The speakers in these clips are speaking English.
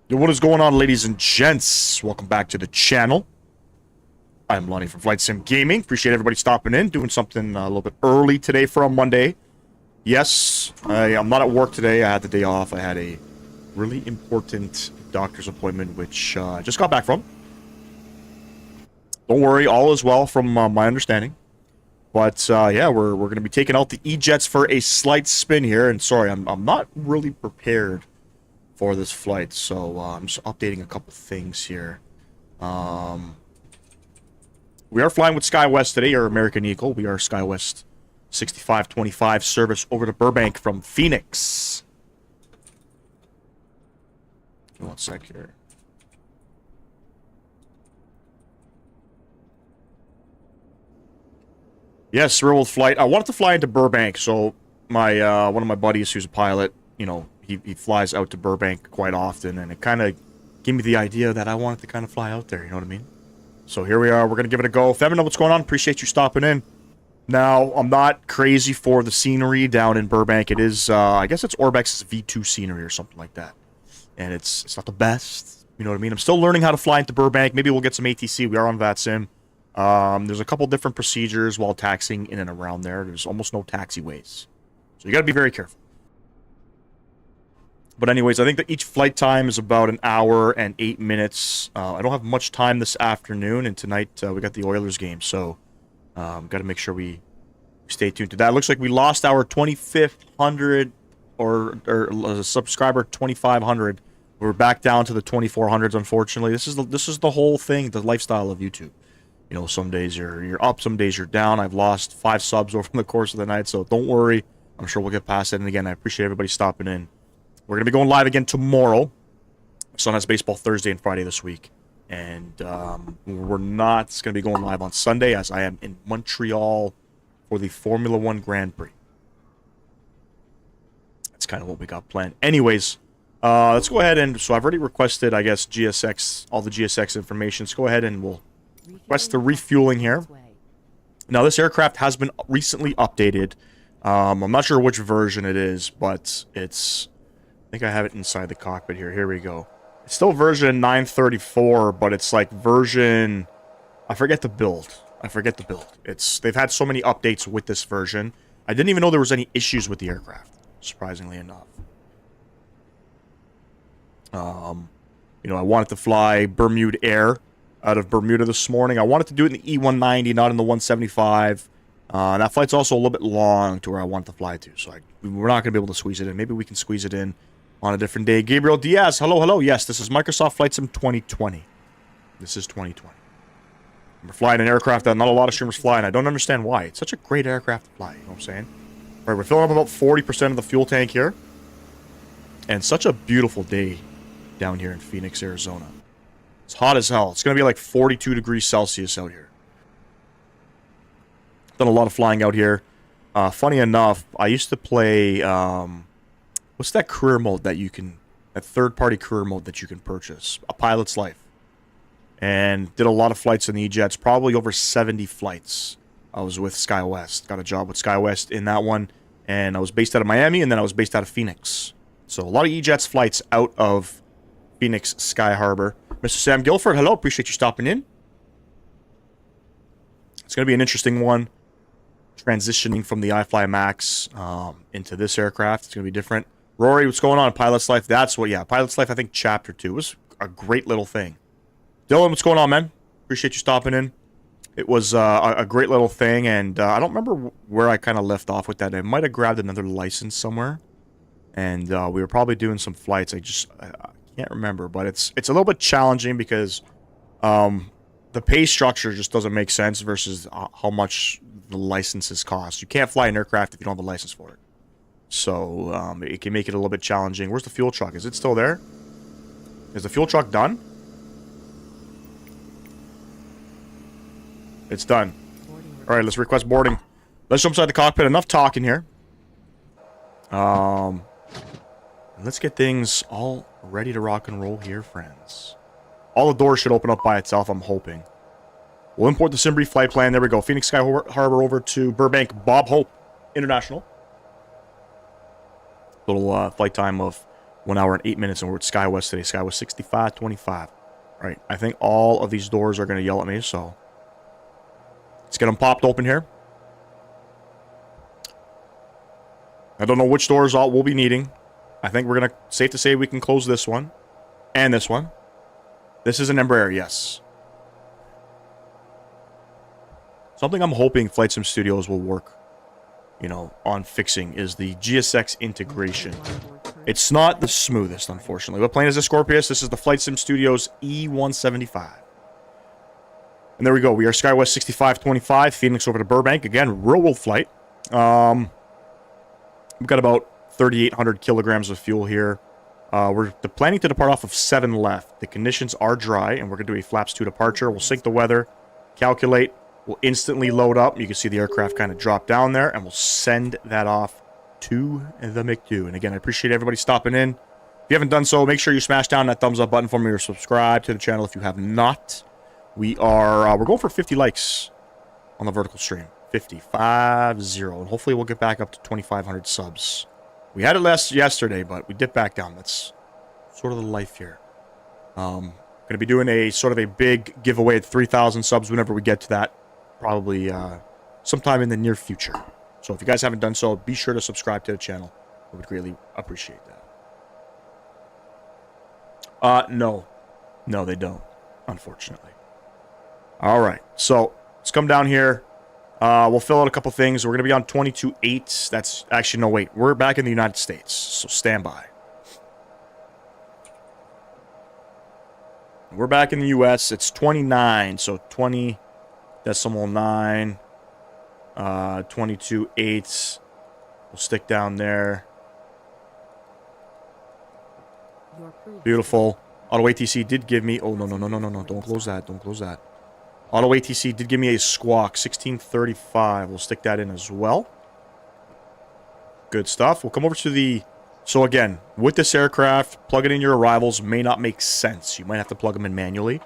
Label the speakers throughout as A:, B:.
A: Yo, what is going on, ladies and gents? Welcome back to the channel. I'm Lonnie from Flight Sim Gaming. Appreciate everybody stopping in, doing something a little bit early today for a Monday. Yes, I'm not at work today. I had the day off. I had a really important doctor's appointment, which I just got back from. Don't worry, all is well from my understanding. But yeah, we're going to be taking out the E-Jets for a slight spin here. And sorry, I'm not really prepared for this flight, so I'm just updating a couple things here. We are flying with SkyWest today, or American Eagle. We are SkyWest 6525 service over to Burbank from Phoenix. Give me 1 sec here. Yes, real-world flight. I wanted to fly into Burbank, so my one of my buddies who's a pilot, you know, he flies out to Burbank quite often, and it kind of gave me the idea that I wanted to kind of fly out there, you know what I mean? So here we are, we're going to give it a go. If you haven't know what's going on, appreciate you stopping in. Now, I'm not crazy for the scenery down in Burbank. It is, I guess it's Orbex's V2 scenery or something like that. And it's not the best, you know what I mean? I'm still learning how to fly into Burbank. Maybe we'll get some ATC. We are on Vatsim. There's a couple different procedures while taxiing in and around there. There's almost no taxiways. So you got to be very careful. But anyways, I think that each flight time is about 1 hour and 8 minutes. I don't have much time this afternoon, and tonight we got the Oilers game, so got to make sure we stay tuned to that. It looks like we lost our 2500 or subscriber 2500. We're back down to the 2400s, unfortunately. This is the whole thing, the lifestyle of YouTube. You know, some days you're up, some days you're down. I've lost 5 subs over the course of the night, so don't worry. I'm sure we'll get past it. And again, I appreciate everybody stopping in. We're going to be going live again tomorrow. Sun has baseball Thursday and Friday this week. And we're not going to be going live on Sunday, as I am in Montreal for the Formula 1 Grand Prix. That's kind of what we got planned. Anyways, let's go ahead and... So I've already requested, I guess, GSX, all the GSX information. Let's go ahead and we'll request the refueling here. Now, this aircraft has been recently updated. I'm not sure which version it is, but it's... I think I have it inside the cockpit here. Here we go. It's still version 934, but it's like version... I forget the build. They've had so many updates with this version. I didn't even know there was any issues with the aircraft, surprisingly enough. You know, I wanted to fly Bermuda Air out of Bermuda this morning. I wanted to do it in the E190, not in the 175. That flight's also a little bit long to where I want to fly to, so we're not going to be able to squeeze it in. Maybe we can squeeze it in on a different day. Gabriel Diaz, hello. Yes, this is Microsoft Flight Sim 2020. This is 2020. We're flying an aircraft that not a lot of streamers fly, and I don't understand why. It's such a great aircraft to fly, you know what I'm saying? All right, we're filling up about 40% of the fuel tank here. And such a beautiful day down here in Phoenix, Arizona. It's hot as hell. It's going to be like 42 degrees Celsius out here. Done a lot of flying out here. Funny enough, I used to play, what's that career mode that you can, that third-party career mode that you can purchase? A Pilot's Life. And did a lot of flights in the E-Jets, probably over 70 flights. I was with SkyWest. Got a job with SkyWest in that one. And I was based out of Miami, and then I was based out of Phoenix. So a lot of E-Jets flights out of Phoenix Sky Harbor. Mr. Sam Guilford, hello. Appreciate you stopping in. It's going to be an interesting one. Transitioning from the iFly Max into this aircraft. It's going to be different. Rory, what's going on? Pilot's Life. That's what, yeah. Pilot's Life, I think Chapter 2 was a great little thing. Dylan, what's going on, man? Appreciate you stopping in. It was a great little thing, and I don't remember where I kind of left off with that. I might have grabbed another license somewhere, and we were probably doing some flights. I can't remember, but it's a little bit challenging because the pay structure just doesn't make sense versus how much the licenses cost. You can't fly an aircraft if you don't have a license for it. So it can make it a little bit challenging. Where's the fuel truck? Is it still there? Is the fuel truck done? It's done. All right, let's request boarding. Let's jump inside the cockpit. Enough talking here. Let's get things all ready to rock and roll here, friends. All the doors should open up by itself, I'm hoping. We'll import the SimBrief flight plan. There we go. Phoenix Sky Harbor over to Burbank Bob Hope International. Little flight time of 1 hour and 8 minutes, and we're at SkyWest today. SkyWest 6525. Right. I think all of these doors are going to yell at me, so let's get them popped open here. I don't know which doors we'll be needing. I think we're going to, safe to say we can close this one and this one. This is an Embraer, yes. Something I'm hoping Flight Sim Studios will work, you know, on fixing is the GSX integration. It's not the smoothest, unfortunately. What plane is this, Scorpius? This is the Flight Sim Studios E175. And there we go. We are SkyWest 6525, Phoenix over to Burbank. Again, real-world flight. We've got about 3,800 kilograms of fuel here. We're planning to depart off of 7 left. The conditions are dry, and we're going to do a flaps 2 departure. We'll sync the weather, calculate. We'll instantly load up. You can see the aircraft kind of drop down there, and we'll send that off to the McDo. And again, I appreciate everybody stopping in. If you haven't done so, make sure you smash down that thumbs up button for me or subscribe to the channel if you have not. We're going for 50 likes on the vertical stream. 50, and hopefully we'll get back up to 2,500 subs. We had it yesterday, but we dipped back down. That's sort of the life here. Going to be doing a sort of a big giveaway at 3,000 subs whenever we get to that. Probably sometime in the near future. So if you guys haven't done so, be sure to subscribe to the channel. I would greatly appreciate that. No, they don't, unfortunately. All right, so let's come down here. We'll fill out a couple things. We're going to be on 22.8. That's actually, no, wait. We're back in the United States, so stand by. We're back in the U.S. It's 29, so 20.9, 22.8. We'll stick down there. Beautiful. Auto ATC did give me... Oh, no. Don't close that. Don't close that. Auto ATC did give me a squawk. 1635. We'll stick that in as well. Good stuff. We'll come over to the... So again, with this aircraft, plugging in your arrivals may not make sense. You might have to plug them in manually.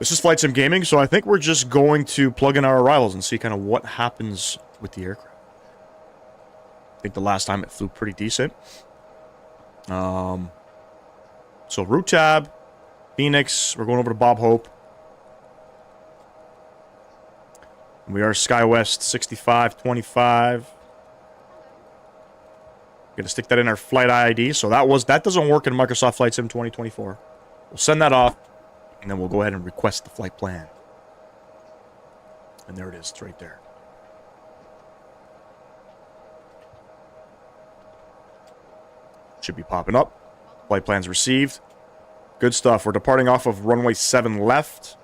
A: This is Flight Sim Gaming, so I think we're just going to plug in our arrivals and see kind of what happens with the aircraft. I think the last time it flew pretty decent. So route tab, Phoenix, we're going over to Bob Hope. We are SkyWest 6525. Gonna stick that in our flight ID. So that doesn't work in Microsoft Flight Sim 2024. We'll send that off, and then we'll go ahead and request the flight plan. And there it is, it's right there. Should be popping up. Flight plans received. Good stuff. We're departing off of runway 7 left.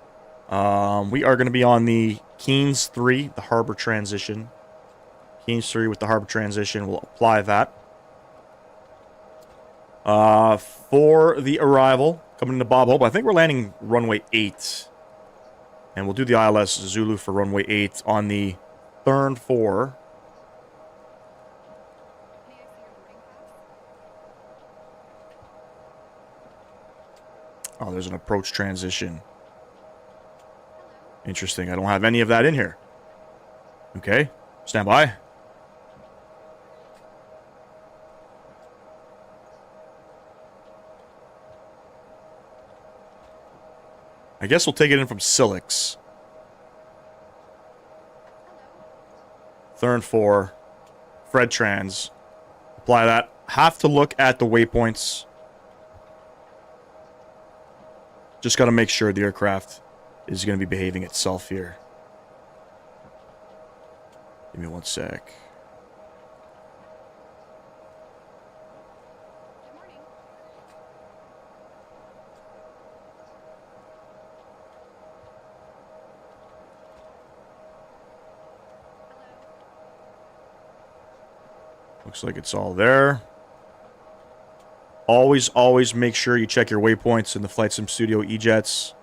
A: We are going to be on the Keynes 3, the harbor transition. Keynes 3 with the harbor transition. We'll apply that. For the arrival, coming into Bob Hope, I think we're landing runway 8. And we'll do the ILS Zulu for runway 8 on the Thurn 4. Oh, there's an approach transition. Interesting. I don't have any of that in here. Okay. Stand by. I guess we'll take it in from Silix. Thurn 4. Fred Trans. Apply that. Have to look at the waypoints. Just got to make sure the aircraft is going to be behaving itself here. Give me one sec. Looks like it's all there. Always make sure you check your waypoints in the Flight Sim Studio E-Jets,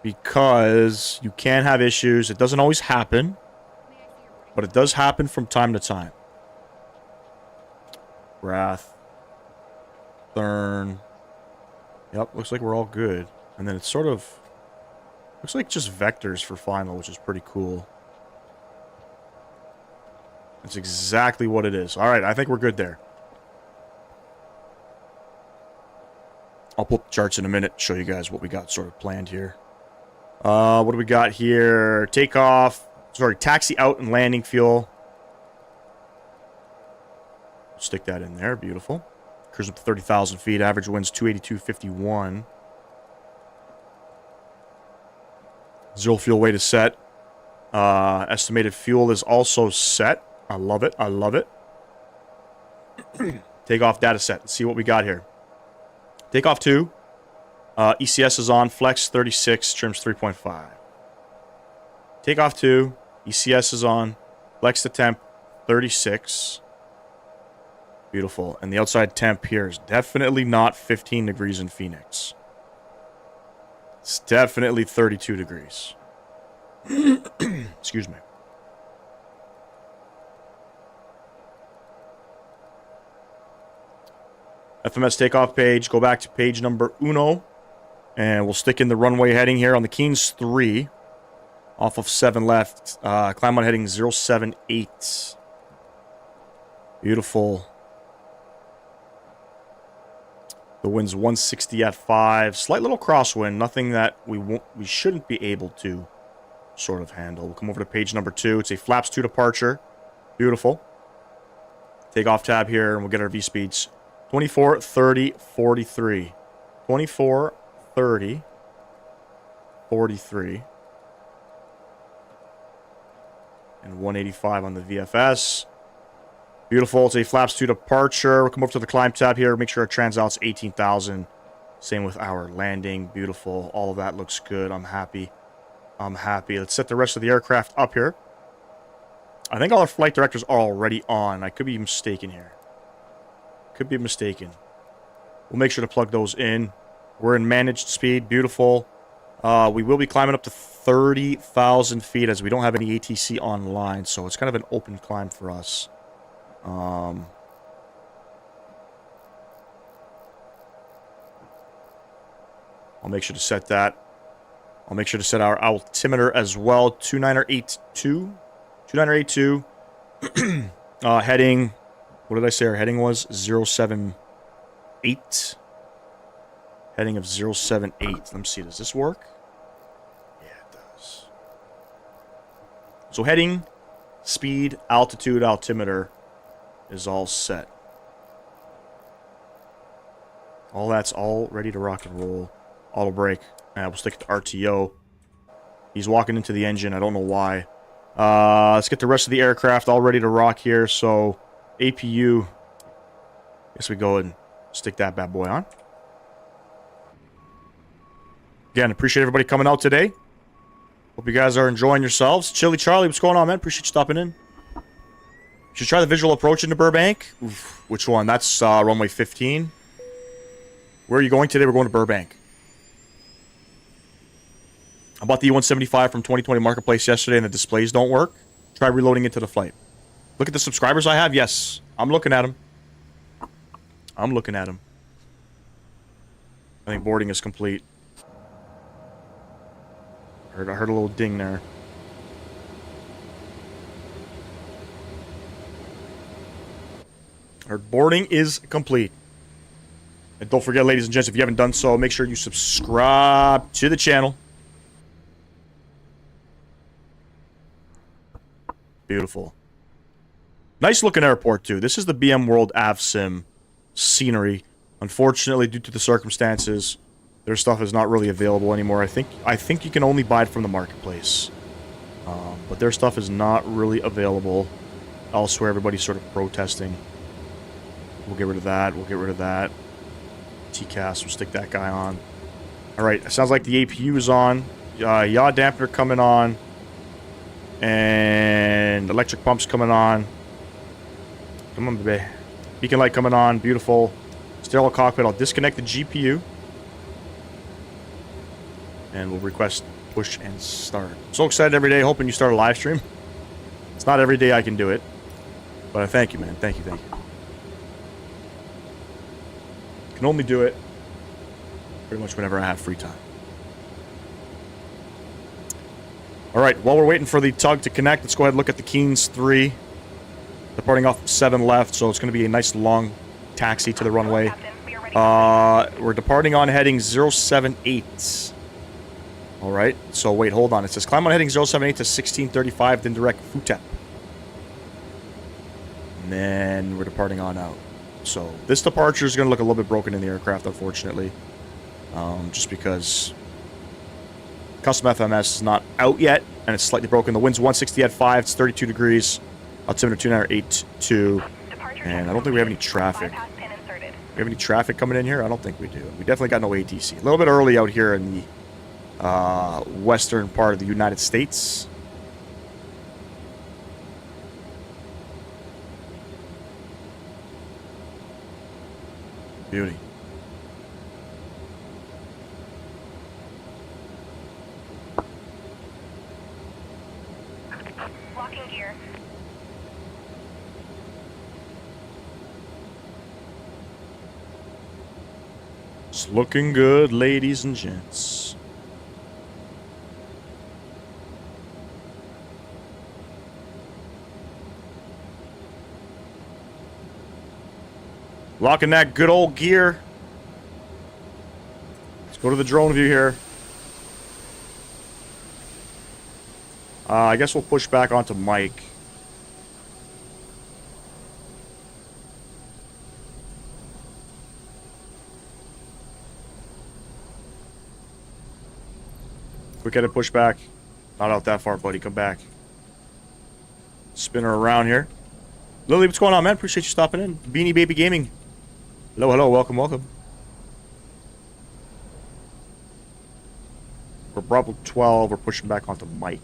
A: because you can have issues. It doesn't always happen, but it does happen from time to time. Wrath. Thurn. Yep, looks like we're all good. And then it's sort of... looks like just vectors for final, which is pretty cool. That's exactly what it is. Alright, I think we're good there. I'll pull up the charts in a minute, show you guys what we got sort of planned here. What do we got here? Takeoff. Sorry, taxi out and landing fuel. Stick that in there. Beautiful. Cruise up to 30,000 feet. Average winds 282.51. Zero fuel weight is set. Estimated fuel is also set. I love it. I love it. Takeoff data set. Let's see what we got here. Takeoff 2. ECS is on. Flex 36. Trims 3.5. Takeoff 2. ECS is on. Flex the temp 36. Beautiful. And the outside temp here is definitely not 15 degrees in Phoenix. It's definitely 32 degrees. Excuse me. FMS takeoff page. Go back to page number 1. And we'll stick in the runway heading here on the Keynes 3. Off of 7 left. Climb on heading 078. Beautiful. The wind's 160 at 5. Slight little crosswind. Nothing that we shouldn't be able to sort of handle. We'll come over to page number 2. It's a flaps 2 departure. Beautiful. Takeoff tab here, and we'll get our V-speeds. 24, 30, 43. 24, 30, 43. And 185 on the VFS. Beautiful. It's a flaps 2 departure. We'll come over to the climb tab here. Make sure our transalt's 18,000. Same with our landing. Beautiful. All of that looks good. I'm happy. I'm happy. Let's set the rest of the aircraft up here. I think all our flight directors are already on. I could be mistaken here. Could be mistaken. We'll make sure to plug those in. We're in managed speed. Beautiful. We will be climbing up to 30,000 feet as we don't have any ATC online. So it's kind of an open climb for us. I'll make sure to set that. I'll make sure to set our altimeter as well. 2982. 2982. Heading. What did I say our heading was? 078. Heading of 078. Let me see. Does this work? Yeah, it does. So heading, speed, altitude, altimeter is all set. All that's all ready to rock and roll. Auto brake. We'll stick it to RTO. He's walking into the engine. I don't know why. Let's get the rest of the aircraft all ready to rock here. So, APU. Guess we go and stick that bad boy on. Again, appreciate everybody coming out today. Hope you guys are enjoying yourselves. Chili Charlie, what's going on, man? Appreciate you stopping in. You should try the visual approach into Burbank. Oof, which one? That's runway 15. Where are you going today? We're going to Burbank. I bought the E175 from 2020 Marketplace yesterday and the displays don't work. Try reloading into the flight. Look at the subscribers I have. Yes, I'm looking at them. I'm looking at them. I think boarding is complete. I heard a little ding there. Our boarding is complete. And don't forget, ladies and gents, if you haven't done so, make sure you subscribe to the channel. Beautiful. Nice looking airport, too. This is the BMWorld Avsim scenery. Unfortunately, due to the circumstances, their stuff is not really available anymore. I think you can only buy it from the marketplace. But their stuff is not really available. Elsewhere, everybody's sort of protesting. We'll get rid of that. We'll get rid of that. TCAS, we'll stick that guy on. Alright, it sounds like the APU is on. Yaw dampener coming on. And electric pumps coming on. Come on, baby. Beacon light coming on. Beautiful. Sterile cockpit. I'll disconnect the GPU. And we'll request push and start. So excited every day, hoping you start a live stream. It's not every day I can do it. But I thank you, man. Thank you, thank you. Can only do it pretty much whenever I have free time. Alright, while we're waiting for the tug to connect, let's go ahead and look at the Keynes 3. Departing off 7 left, so it's going to be a nice long taxi to the runway. We're departing on heading 078. Alright, so wait, hold on. It says climb on heading 078 to 1635, then direct Futep. And then we're departing on out. So this departure is going to look a little bit broken in the aircraft, unfortunately. Just because custom FMS is not out yet, and it's slightly broken. The wind's 160 at 5, it's 32 degrees. Altimeter 2982, and I don't think we have any traffic. We have any traffic coming in here? I don't think we do. We definitely got no ATC. A little bit early out here in the western part of the United States. Beauty.
B: Locking gear.
A: It's looking good, ladies and gents. Locking that good old gear. Let's go to the drone view here. I guess we'll push back onto Mike. Quick headed push back. Not out that far, buddy. Come back. Spin her around here. Lily, what's going on, man? Appreciate you stopping in. Beanie Baby Gaming. Hello, hello. Welcome, welcome. We're Bravo 12. We're pushing back onto Mike.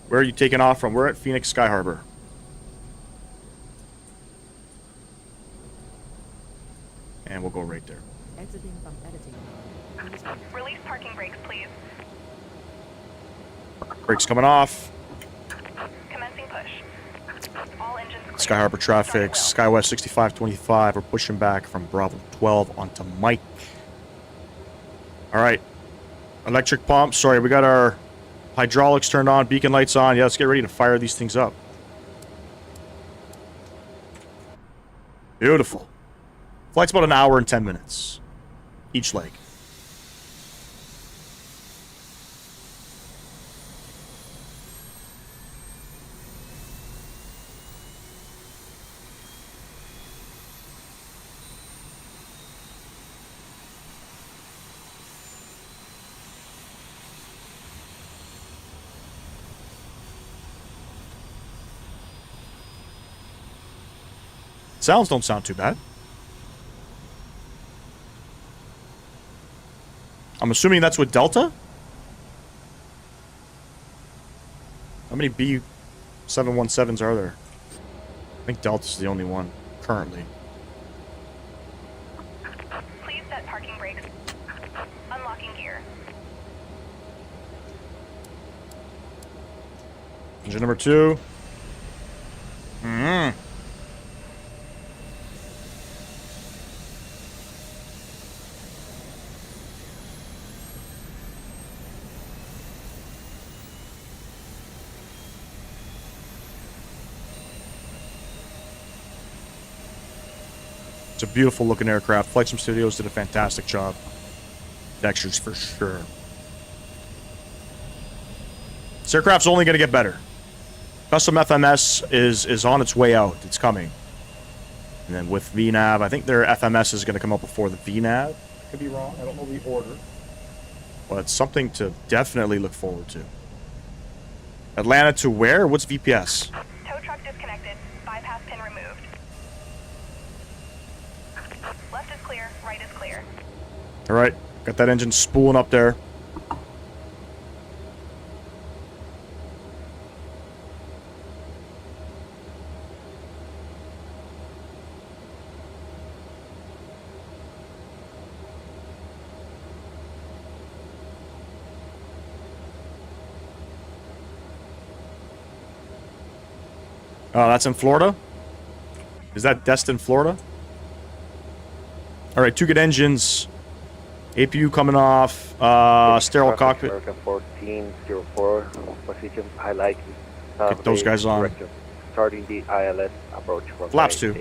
A: Where are you taking off from? We're at Phoenix Sky Harbor. And we'll go right there.
C: Exiting from editing.
B: Release parking brakes, please.
A: Brakes coming off.
B: Commencing push. All engines clear.
A: Sky Harbor traffic, SkyWest 6525. We're pushing back from Bravo 12 onto Mike. Alright. Electric pump. Sorry, we got our hydraulics turned on, beacon lights on. Yeah, let's get ready to fire these things up. Beautiful. Flight's about an hour and 10 minutes. Each leg. Sounds don't sound too bad. I'm assuming that's with Delta? How many B717s are there? I think Delta's the only one, currently.
B: Please set parking brakes. Unlocking gear.
A: Engine number 2. It's a beautiful looking aircraft. Flight Sim Studios did a fantastic job. Textures for sure. This aircraft's only going to get better. Custom FMS is on its way out. It's coming. And then with VNAV, I think their FMS is going to come out before the VNAV. I could be wrong. I don't know the order. But it's something to definitely look forward to. Atlanta to where? What's VPS?
B: Tow truck disconnected. Bypass pin removed. Left is clear. Right is clear.
A: All right. Got that engine spooling up there. Oh, that's in Florida? Is that Destin, Florida? All right, 2 good engines. APU coming off. Sterile cockpit.
D: American 1404 position highlight.
A: Get those guys on.
D: starting the ILS approach from
A: Flaps 2.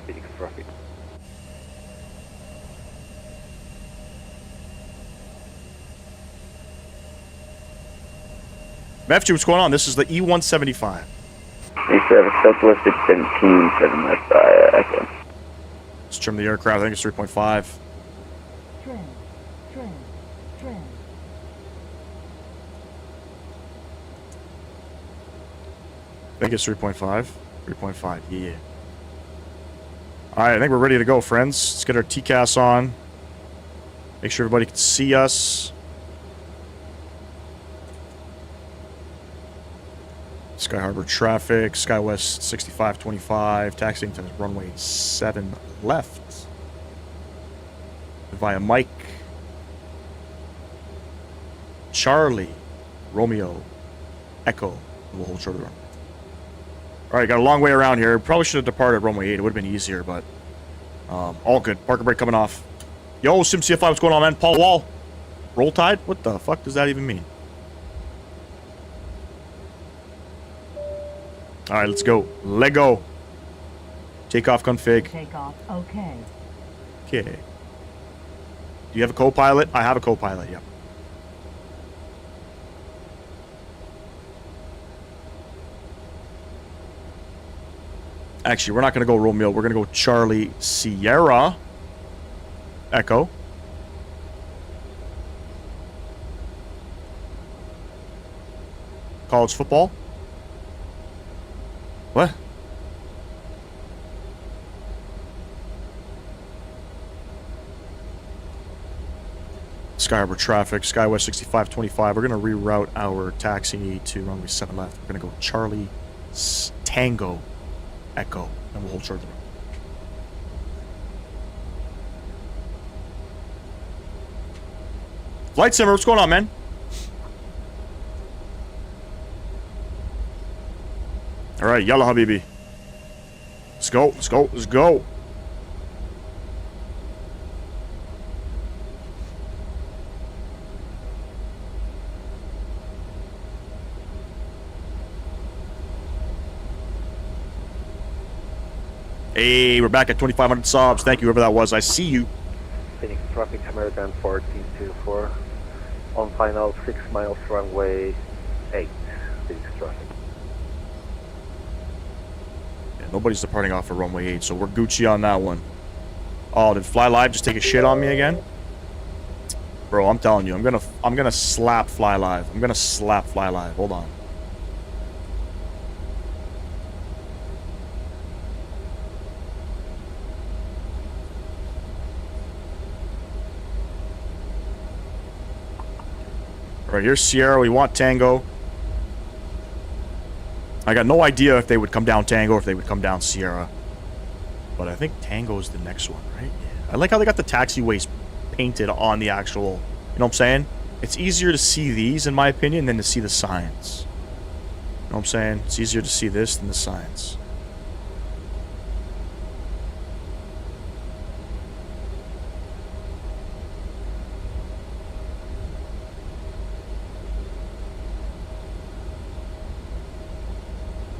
D: Phoenix traffic.
A: F2, what's going on? This is the E175.
E: Southwest 17, 7 left, Echo.
A: Let's trim the aircraft. I think it's 3.5.
C: Trim.
A: I think it's 3.5. 3.5, yeah. Alright, I think we're ready to go, friends. Let's get our TCAS on. Make sure everybody can see us. Sky Harbor traffic, SkyWest 6525, taxiing to runway 7 left. Via Mike. Charlie, Romeo, Echo. We'll hold short of the runway. Alright, got a long way around here. Probably should have departed runway 8. It would have been easier, but all good. Parker brake coming off. Yo, SimCFI, what's going on, man? Paul Wall. Roll Tide? What the fuck does that even mean? Alright, let's go. Lego. Takeoff config.
C: Takeoff. Okay.
A: Okay. Do you have a co-pilot? I have a co-pilot, yep. Actually, we're not going to go Romeo. We're going to go Charlie Sierra Echo. College football. What? Sky Harbor traffic, SkyWest 6525. We're going to reroute our taxi to runway 7 left. We're going to go Charlie Tango Echo, and we'll hold short of the road. Flight Simmer, what's going on, man? Alright, Yalla Habibi. Let's go, let's go, let's go. Hey, we're back at 2,500 subs. Thank you, whoever that was. I see you.
D: Phoenix traffic, American 1424. On final 6 miles, runway 8. Phoenix traffic.
A: Yeah, nobody's departing off of runway 8, so we're Gucci on that one. Oh, did Fly Live just take a shit on me again? Bro, I'm telling you, I'm gonna slap Fly Live. I'm gonna slap Fly Live. Hold on. Right, here's Sierra. We want Tango. I got no idea if they would come down Tango or if they would come down Sierra. But I think Tango is the next one, right? Yeah. I like how they got the taxiways painted on the actual... You know what I'm saying? It's easier to see these, in my opinion, than to see the signs. You know what I'm saying? It's easier to see this than the signs.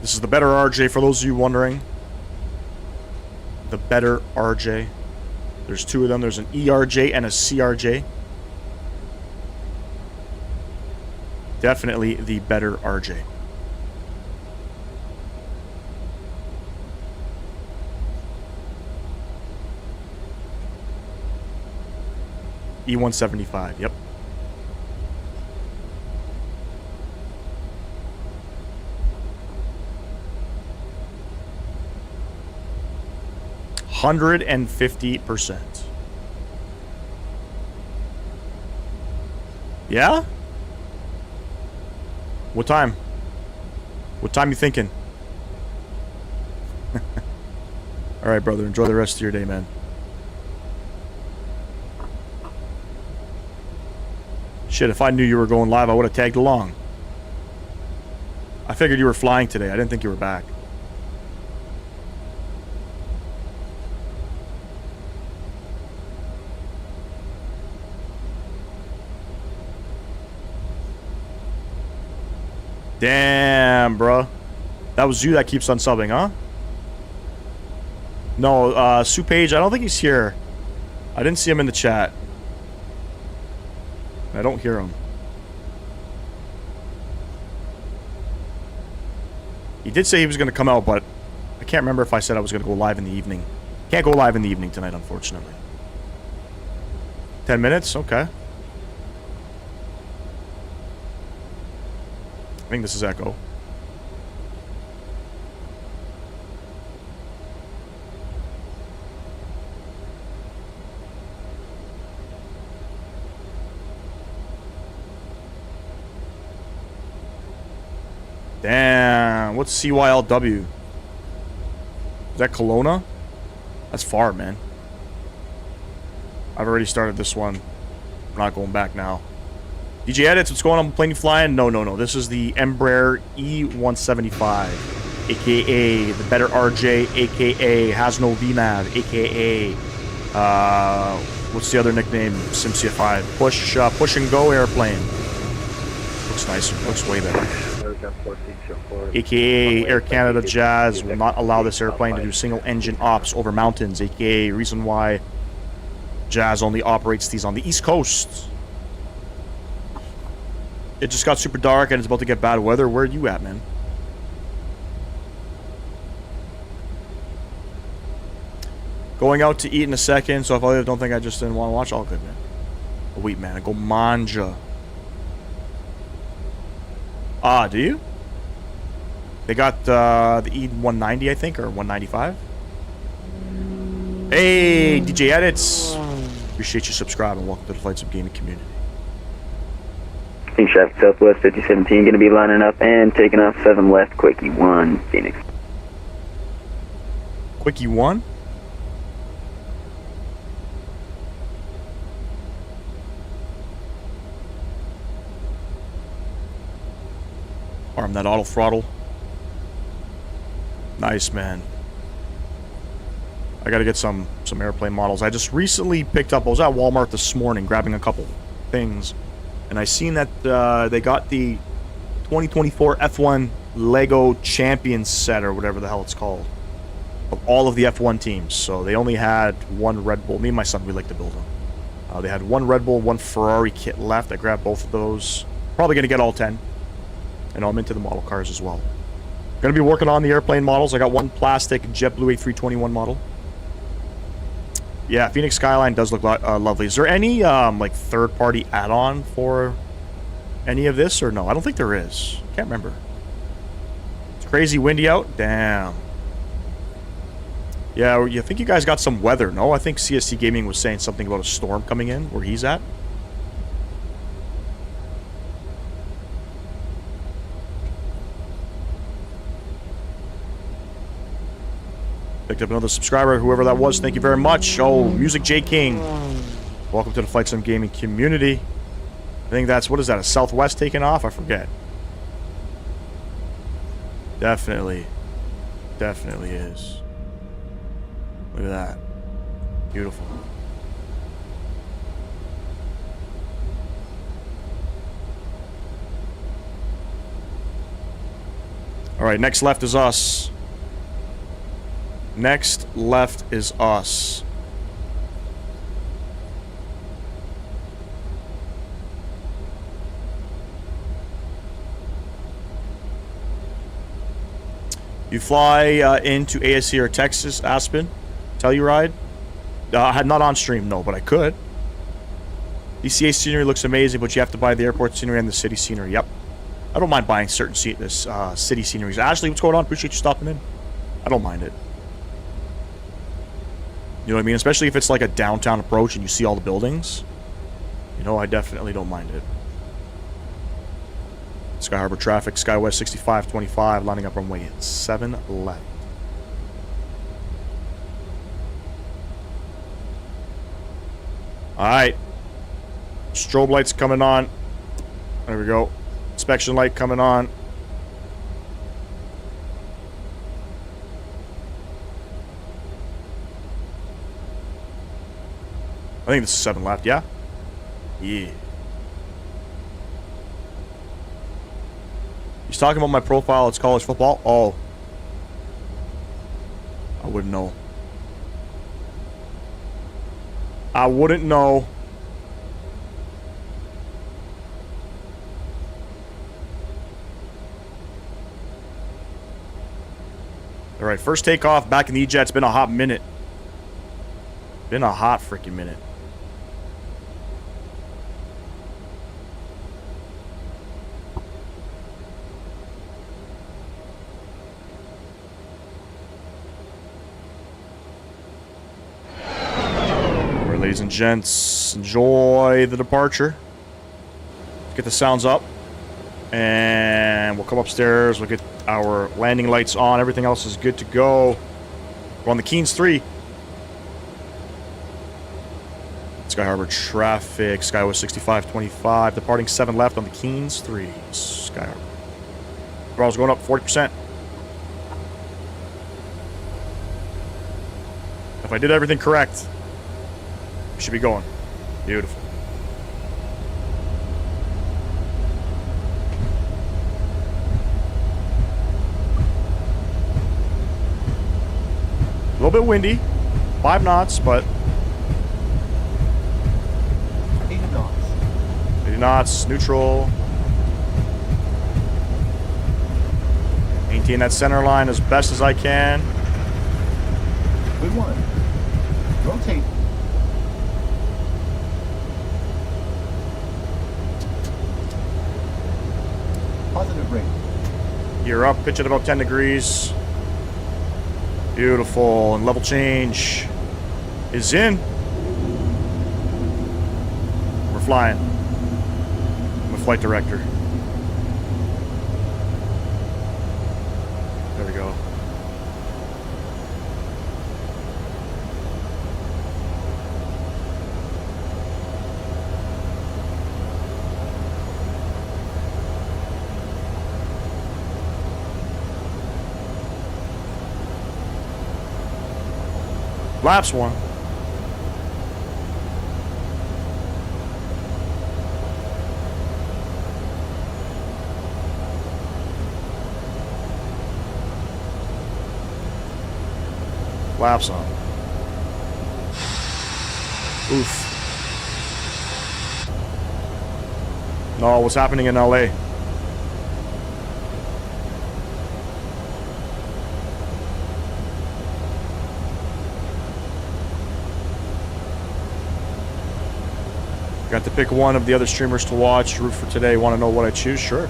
A: This is the better RJ, for those of you wondering. The better RJ. There's two of them. There's an ERJ and a CRJ. Definitely the better RJ. E175, yep. %150%. Yeah? What time? What time you thinking? Alright, brother. Enjoy the rest of your day, man. Shit, if I knew you were going live, I would have tagged along. I figured you were flying today. I didn't think you were back. Damn, bro. That was you that keeps on subbing, huh? No, Sue Page, I don't think he's here. I didn't see him in the chat. I don't hear him. He did say he was going to come out, but I can't remember if I said I was going to go live in the evening. Can't go live in the evening tonight, unfortunately. 10 minutes? Okay. I think this is Echo. Damn, what's CYLW? Is that Kelowna? That's far, man. I've already started this one. I'm not going back now. DJ Edits, what's going on? Plane you flying? No. This is the Embraer E175, aka the better RJ, aka has no VNAV, aka what's the other nickname? SimCFI. Push and go airplane. Looks nicer. Looks way better. AKA Air Canada Jazz will not allow this airplane to do single engine ops over mountains, AKA reason why Jazz only operates these on the East Coast. It just got super dark and it's about to get bad weather. Where are you at, man? Going out to eat in a second, so if I don't think I just didn't want to watch, all good, man. Oh, wait, man, I go manja. Ah, do you? They got the E190, I think, or 195. Hey, DJ Edits. Appreciate you subscribing. Welcome to the Flight Sim Gaming community.
E: Team Chef Southwest 5017 going to be lining up and taking off 7 left, Quickie 1, Phoenix.
A: Quickie 1? Arm that auto throttle. Nice, man. I gotta get some airplane models. I just recently picked up, I was at Walmart this morning grabbing a couple things, and I seen that they got the 2024 F1 Lego Champions set, or whatever the hell it's called, of all of the F1 teams. So they only had one Red Bull. Me and my son, we like to build them. They had one Red Bull, one Ferrari kit left. I grabbed both of those. Probably gonna get all 10. And I'm into the model cars as well. Gonna be working on the airplane models. I got one plastic JetBlue A321 model. Yeah, Phoenix Skyline does look lovely. Is there any like third-party add-on for any of this, or no? I don't think there is. Can't remember. It's crazy windy out. Damn. Yeah, you think you guys got some weather? No, I think CSC Gaming was saying something about a storm coming in where he's at. Picked up another subscriber, whoever that was. Thank you very much. Oh, Music J King. Welcome to the Flight Sim Gaming community. I think that's, what is that, a Southwest taking off? I forget. Definitely is. Look at that. Beautiful. All right, next left is us. Next left is us. You fly into ASC or Texas, Aspen? Telluride? Not on stream, no, but I could. DCA scenery looks amazing, but you have to buy the airport scenery and the city scenery. Yep. I don't mind buying certain city sceneries. Ashley, what's going on? Appreciate you stopping in. I don't mind it. You know what I mean? Especially if it's like a downtown approach and you see all the buildings. You know, I definitely don't mind it. Sky Harbor traffic, SkyWest 6525, lining up runway 7 left. Alright. Strobe lights coming on. There we go. Inspection light coming on. I think this is 7 left, yeah? Yeah. He's talking about my profile. It's college football. Oh, wouldn't know. I wouldn't know. All right, first takeoff back in the E-Jet. It's been a hot minute. Been a hot freaking minute. All right, ladies and gents, enjoy the departure. Get the sounds up. And we'll come upstairs. We'll get our landing lights on. Everything else is good to go. We're on the Keynes 3. Sky Harbor traffic. SkyWest 6525. Departing 7 left on the Keynes 3. Sky Harbor. Throttle's going up 40%. If I did everything correct, we should be going. Beautiful. A little bit windy, 5 knots, but
F: 80 knots.
A: 80 knots, neutral. Maintain that center line as best as I can.
F: Good one. Rotate. Positive rate.
A: Gear up, pitch at about 10 degrees. Beautiful, and level change is in. We're flying. I'm a flight director. There we go. Laps one. Laps on. Oof. No, what's happening in LA? Got to pick one of the other streamers to watch, root for today. Want to know what I choose? Sure.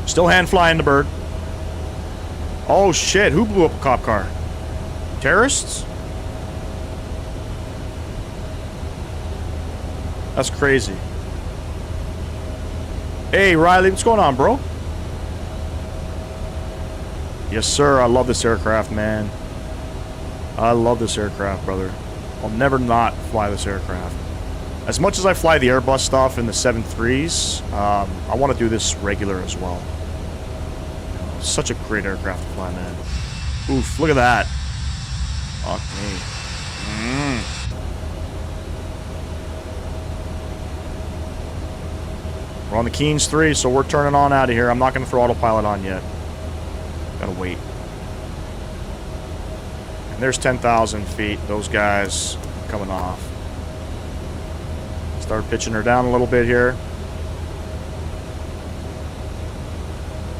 A: Still hand flying the bird. Oh shit, who blew up a cop car? Terrorists? That's crazy. Hey Riley, what's going on, bro? Yes sir, I love this aircraft, man. I love this aircraft, brother. I'll never not fly this aircraft. As much as I fly the Airbus stuff in the 7.3s, I want to do this regular as well. Such a great aircraft to fly, man. Oof, look at that. Fuck me. We're on the Keynes 3, so we're turning on out of here. I'm not going to throw autopilot on yet. Gotta wait. And there's 10,000 feet. Those guys coming off. Start pitching her down a little bit here.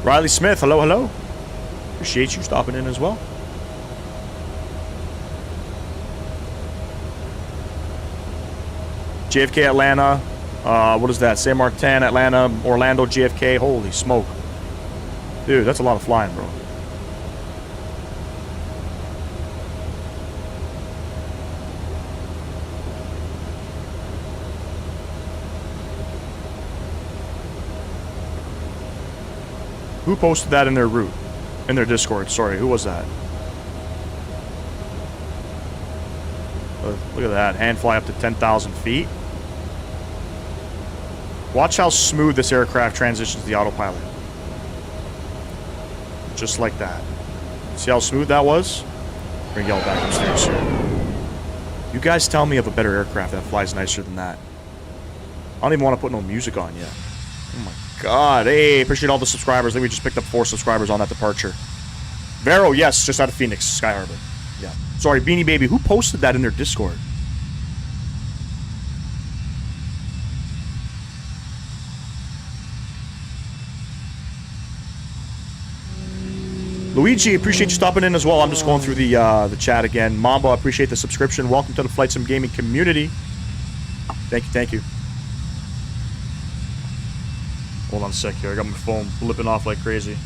A: Riley Smith, hello, hello. Appreciate you stopping in as well. JFK Atlanta. What is that? San Martin, Atlanta, Orlando, JFK. Holy smoke. Dude, that's a lot of flying, bro. Who posted that in their route? In their Discord, sorry. Who was that? Look at that. Hand fly up to 10,000 feet. Watch how smooth this aircraft transitions to the autopilot. Just like that. See how smooth that was? We're gonna yell back upstairs here. You guys tell me of a better aircraft that flies nicer than that. I don't even want to put no music on yet. Oh my god. Hey, appreciate all the subscribers. I think we just picked up 4 subscribers on that departure. Vero, yes, just out of Phoenix, Sky Harbor. Yeah. Sorry, Beanie Baby. Who posted that in their Discord? Luigi, appreciate you stopping in as well. I'm just going through the chat again. Mamba, appreciate the subscription. Welcome to the Flight Sim Gaming community. Thank you, thank you. Hold on a sec here. I got my phone flipping off like crazy.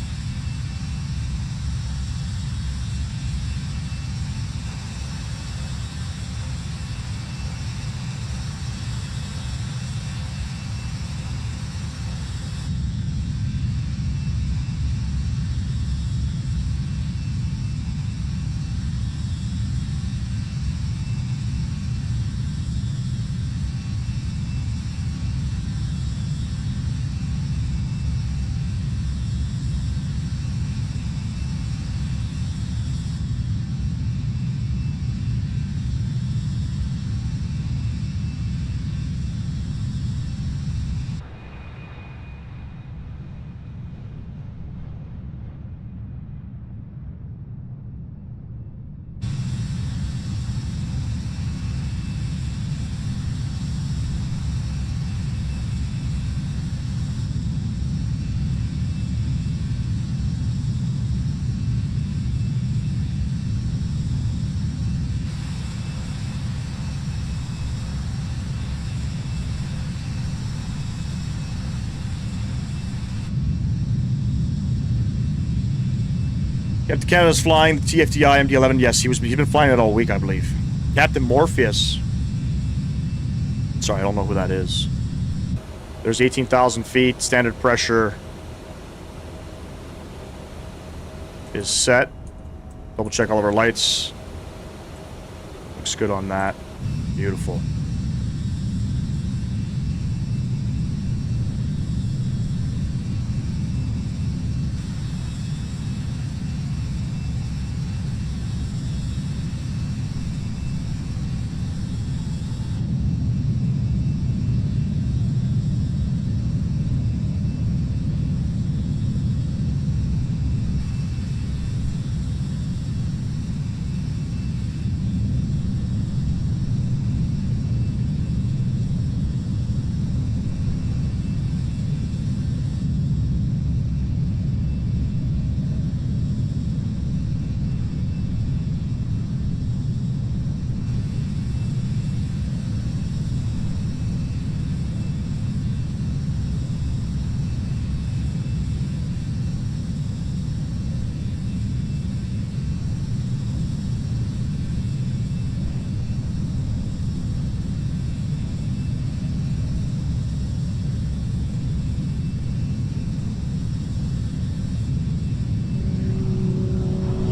A: Captain Canada's flying the TFTI MD-11. Yes, he's been flying it all week, I believe. Captain Morpheus. Sorry, I don't know who that is. There's 18,000 feet. Standard pressure is set. Double check all of our lights. Looks good on that. Beautiful.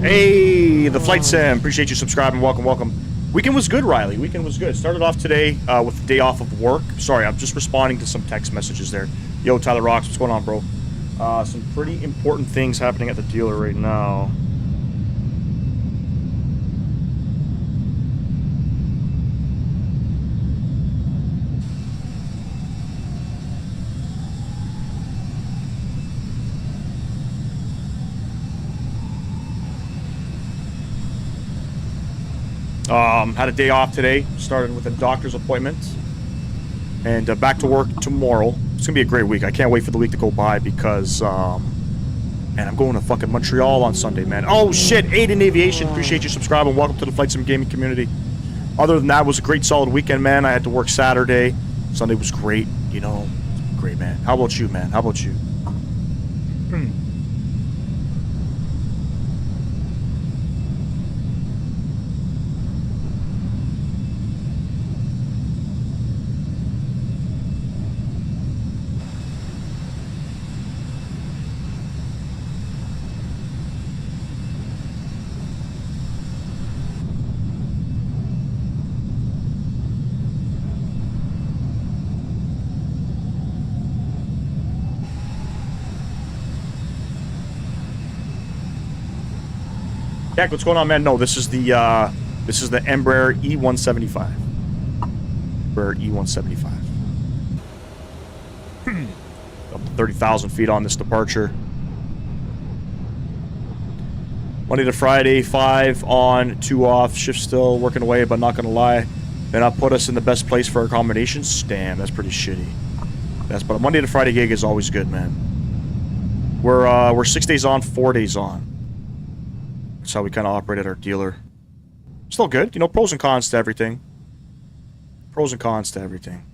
A: Hey, the Flight Sim. Appreciate you subscribing. Welcome, welcome. Weekend was good, Riley. Weekend was good. Started off today with the day off of work. Sorry, I'm just responding to some text messages there. Yo, Tyler Rocks, what's going on, bro? Some pretty important things happening at the dealer right now. Had a day off today. Started with a doctor's appointment. And back to work tomorrow. It's going to be a great week. I can't wait for the week to go by because, man, I'm going to fucking Montreal on Sunday, man. Oh, shit. Aiden Aviation. Appreciate you subscribing. Welcome to the Flight Sim Gaming community. Other than that, it was a great, solid weekend, man. I had to work Saturday. Sunday was great. You know, great, man. How about you, man? How about you? Jack, what's going on, man? No, this is the Embraer E175. Embraer E175. Up to 30,000 feet on this departure. Monday to Friday, 5 on, 2 off. Shift still working away, but not gonna lie, they not put us in the best place for accommodations. Damn, that's pretty shitty. But a Monday to Friday gig is always good, man. We're 6 days on, 4 days on. That's how we kind of operate at our dealer. Still good, you know. Pros and cons to everything. Pros and cons to everything.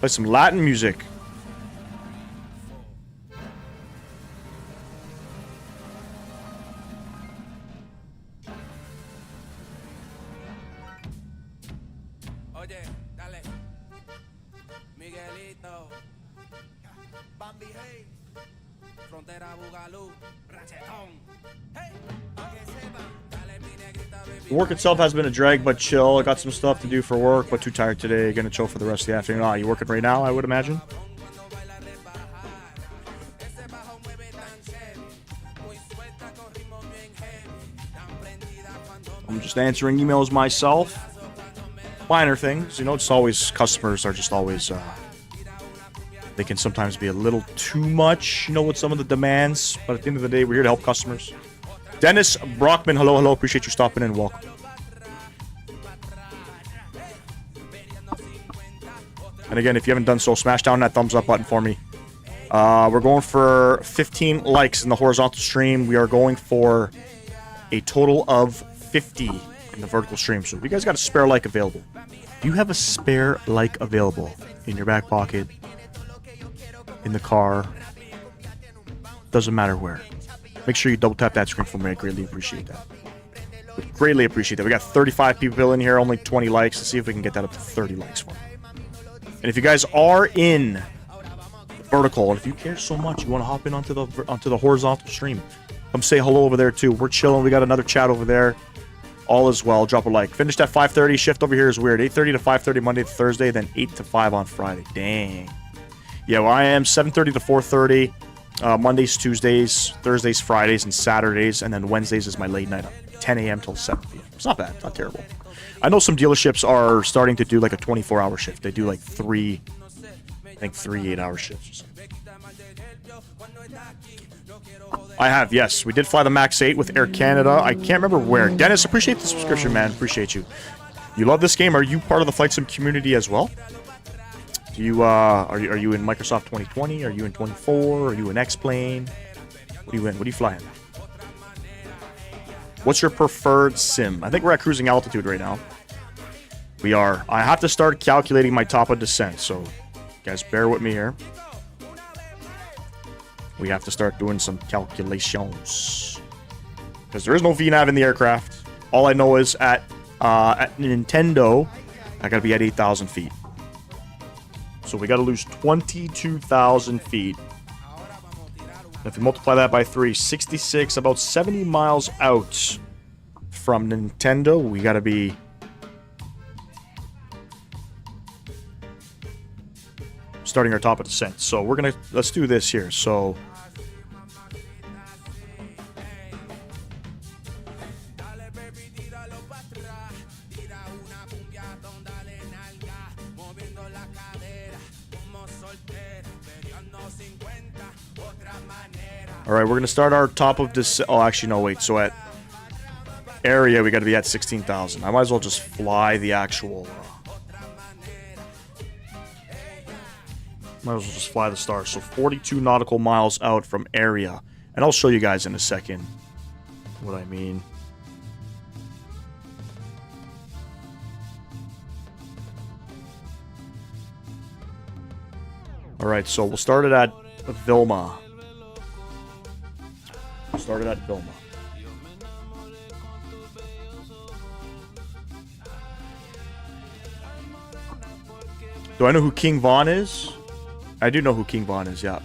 A: Play some Latin music. The work itself has been a drag, but chill. I got some stuff to do for work, but too tired today. Gonna chill for the rest of the afternoon. Ah, you working right now, I would imagine? I'm just answering emails myself. Minor things, you know, it's always, customers are just always, they can sometimes be a little too much, you know, with some of the demands. But at the end of the day, we're here to help customers. Dennis Brockman, hello, hello. Appreciate you stopping in. Welcome. And again, if you haven't done so, smash down that thumbs up button for me. We're going for 15 likes in the horizontal stream. We are going for a total of 50 in the vertical stream. So if you guys got a spare like available, if you have a spare like available in your back pocket, in the car, doesn't matter where, make sure you double tap that screen for me. I greatly appreciate that. Would greatly appreciate that. We got 35 people in here, only 20 likes. Let's see if we can get that up to 30 likes for me. And if you guys are in vertical, and if you care so much, you want to hop in onto the horizontal stream, come say hello over there too. We're chilling. We got another chat over there. All is well. Drop a like. Finished at 5:30. Shift over here is weird. 8:30 to 5:30 Monday to Thursday, then 8 to 5 on Friday. Dang. Yeah, well, I am 7:30 to 4:30. Mondays, Tuesdays, Thursdays, Fridays, and Saturdays, and then Wednesdays is my late night, 10 a.m. till 7 p.m. It's not bad, not terrible. I know some dealerships are starting to do like a 24-hour shift. They do like three 8-hour shifts or something. I have, yes. We did fly the MAX 8 with Air Canada. I can't remember where. Dennis, appreciate the subscription, man. Appreciate you. You love this game. Are you part of the Flight Sim community as well? Do you are you in Microsoft 2020? Are you in 24? Are you in X-Plane? What are you in? What are you flying? What's your preferred sim? I think we're at cruising altitude right now. We are. I have to start calculating my top of descent, so guys, bear with me here. We have to start doing some calculations because there is no VNAV in the aircraft. All I know is at Nintendo, I gotta be at 8,000 feet. So we gotta lose 22,000 feet. If you multiply that by 3, 66, about 70 miles out from Nintendo, we gotta be starting our top of descent. So we're gonna, let's do this here. So all right, we're gonna start our top of descent. Oh, actually, no, wait. So at area, we got to be at 16,000. I might as well just fly the actual. Might as well just fly the star. So 42 nautical miles out from area, and I'll show you guys in a second what I mean. All right, so we'll start it at Vilma. Started at Vilma. Do I know who King Von is? I do know who King Von is, yeah.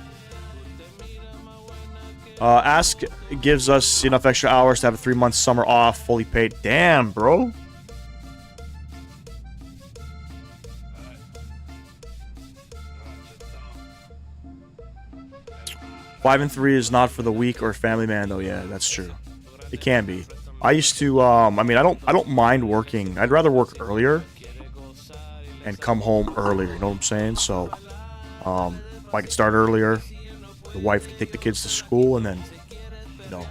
A: Ask gives us enough extra hours to have a 3-month summer off, fully paid. Damn, bro. Five and 3 is not for the weak or family man, though. Yeah, that's true. It can be. I used to. I mean, I don't mind working. I'd rather work earlier and come home earlier. You know what I'm saying? So, if I could start earlier, the wife can take the kids to school, and then, you know,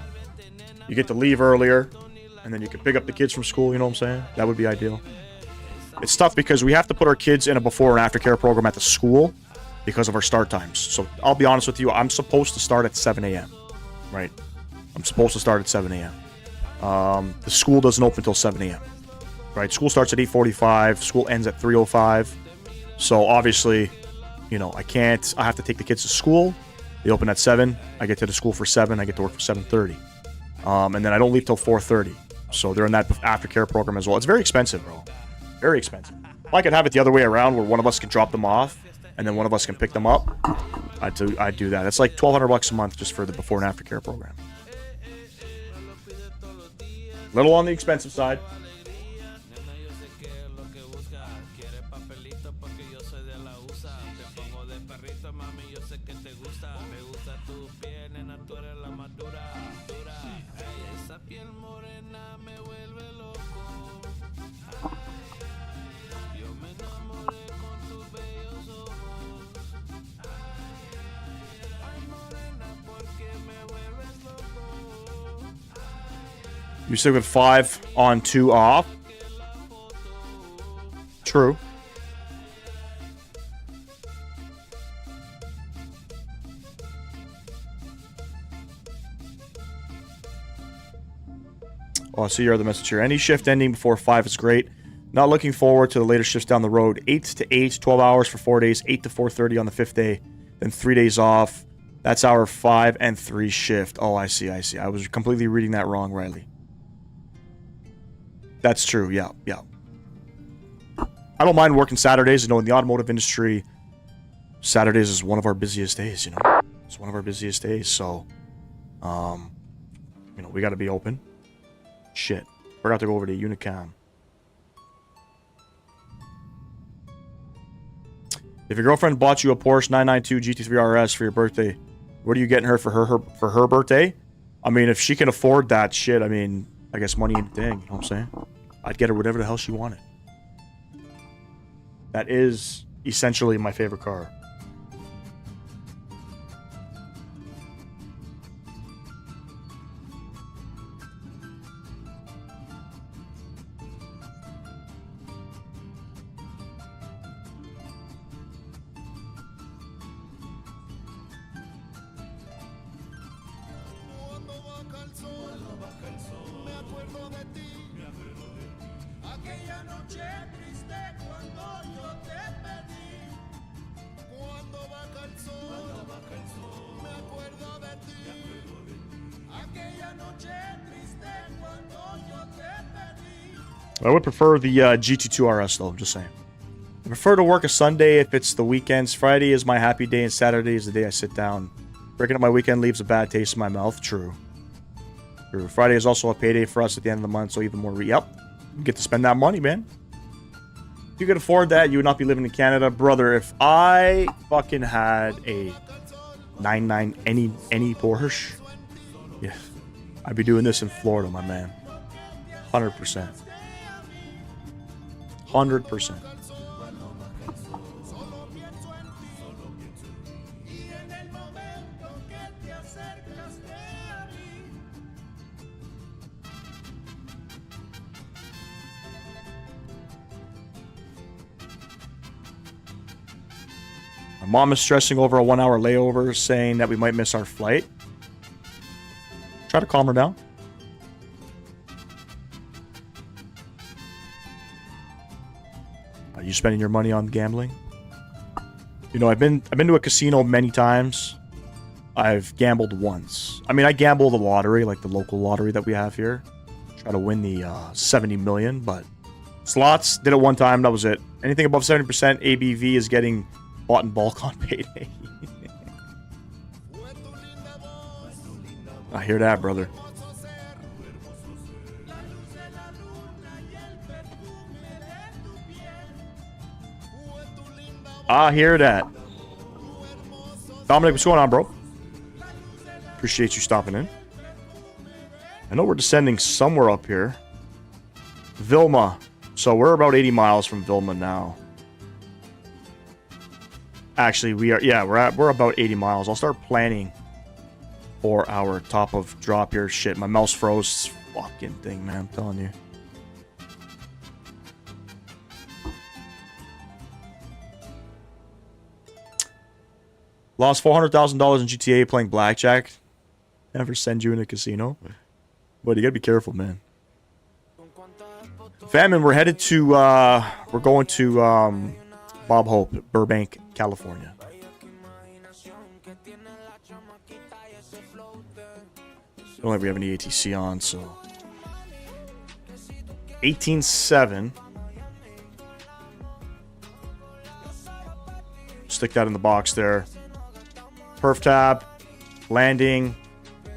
A: you get to leave earlier, and then you can pick up the kids from school. You know what I'm saying? That would be ideal. It's tough because we have to put our kids in a before and after care program at the school because of our start times. So I'll be honest with you, I'm supposed to start at 7 a.m. Right? I'm supposed to start at 7 a.m. The school doesn't open until 7 a.m. Right? School starts at 8:45. School ends at 3:05. So obviously, you know, I have to take the kids to school. They open at 7. I get to the school for 7. I get to work for 7:30. And then I don't leave till 4:30. So they're in that aftercare program as well. It's very expensive, bro. Very expensive. If I could have it the other way around where one of us can drop them off and then one of us can pick them up, I'd do that. It's like $1,200 a month just for the before and after care program. Little on the expensive side. You stick with 5 on, 2 off. True. Oh, I see your other message here. Any shift ending before 5 is great. Not looking forward to the later shifts down the road. 8 to 8, 12 hours for 4 days. 8 to 4:30 on the 5th day. Then 3 days off. That's our 5 and 3 shift. Oh, I see. I was completely reading that wrong, Riley. That's true. Yeah. I don't mind working Saturdays. You know, in the automotive industry, Saturdays is one of our busiest days, you know. It's one of our busiest days, so, you know, we got to be open. Shit. Forgot to go over to Unicom. If your girlfriend bought you a Porsche 992 GT3 RS for your birthday, what are you getting her for her birthday? I mean, if she can afford that shit, I mean, I guess money ain't a thing, you know what I'm saying? I'd get her whatever the hell she wanted. That is essentially my favorite car. I would prefer the GT2 RS though, I'm just saying. I prefer to work a Sunday if it's the weekends. Friday is my happy day and Saturday is the day I sit down. Breaking up my weekend leaves a bad taste in my mouth. True. Friday is also a payday for us at the end of the month, so even more you get to spend that money, man. If you could afford that, you would not be living in Canada. Brother, if I fucking had a 99 any Porsche, yeah, I'd be doing this in Florida, my man. 100%. 100%. My mom is stressing over a 1-hour layover, saying that we might miss our flight. Try to calm her down. Are you spending your money on gambling? You know, I've been to a casino many times. I've gambled once. I mean, I gamble the lottery, like the local lottery that we have here. Try to win the 70 million, but slots, did it one time, that was it. Anything above 70% ABV is getting bought in bulk on payday. I hear that, brother. I hear that. Dominic, what's going on, bro? Appreciate you stopping in. I know we're descending somewhere up here. Vilma. So we're about 80 miles from Vilma now. Actually, we are. Yeah, we're about 80 miles. I'll start planning for our top of drop here. Shit, my mouse froze. This fucking thing, man. I'm telling you. Lost $400,000 in GTA playing blackjack. Never send you in a casino. But you gotta be careful, man. Famine, we're headed to, we're going to, Bob Hope, Burbank, California. Don't think we have any ATC on, so. 18.7. Stick that in the box there. Perf tab. Landing.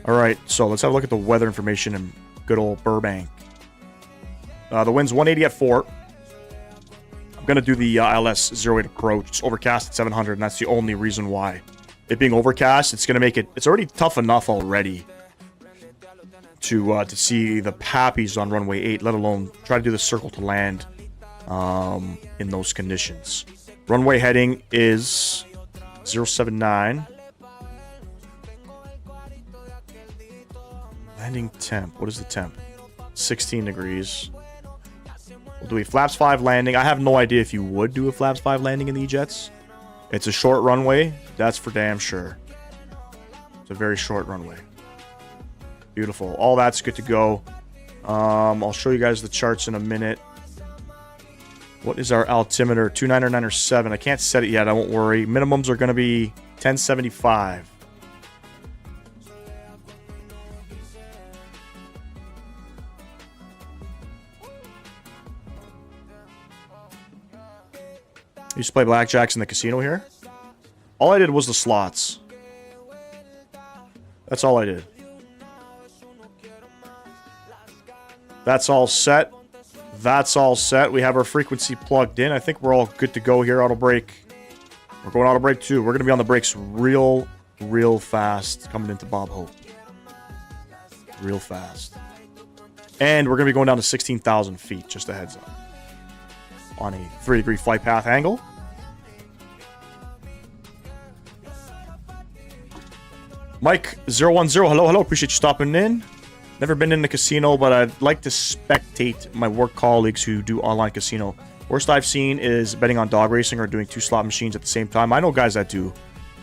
A: Alright, so let's have a look at the weather information in good old Burbank. The wind's 180 at 4. I'm going to do the ILS 08 approach. It's overcast at 700, and that's the only reason why. It being overcast, it's going to make it... It's already tough enough already to see the pappies on runway 8, let alone try to do the circle to land in those conditions. Runway heading is 079. Landing temp. What is the temp? 16 degrees. We'll do a flaps 5 landing. I have no idea if you would do a flaps 5 landing in the E-Jets. It's a short runway. That's for damn sure. It's a very short runway. Beautiful. All that's good to go. I'll show you guys the charts in a minute. What is our altimeter? 29 or 9 or 7. I can't set it yet. I won't worry. Minimums are going to be 1075. I used to play blackjacks in the casino here. All I did was the slots. That's all I did. That's all set. That's all set. We have our frequency plugged in. I think we're all good to go here. Auto brake. We're going auto brake too. We're going to be on the brakes real fast coming into Bob Hope. Real fast. And we're going to be going down to 16,000 feet. Just a heads up. On a 3-degree flight path angle. Mike010, hello. Appreciate you stopping in. Never been in the casino, but I'd like to spectate my work colleagues who do online casino. Worst I've seen is betting on dog racing or doing 2 slot machines at the same time. I know guys that do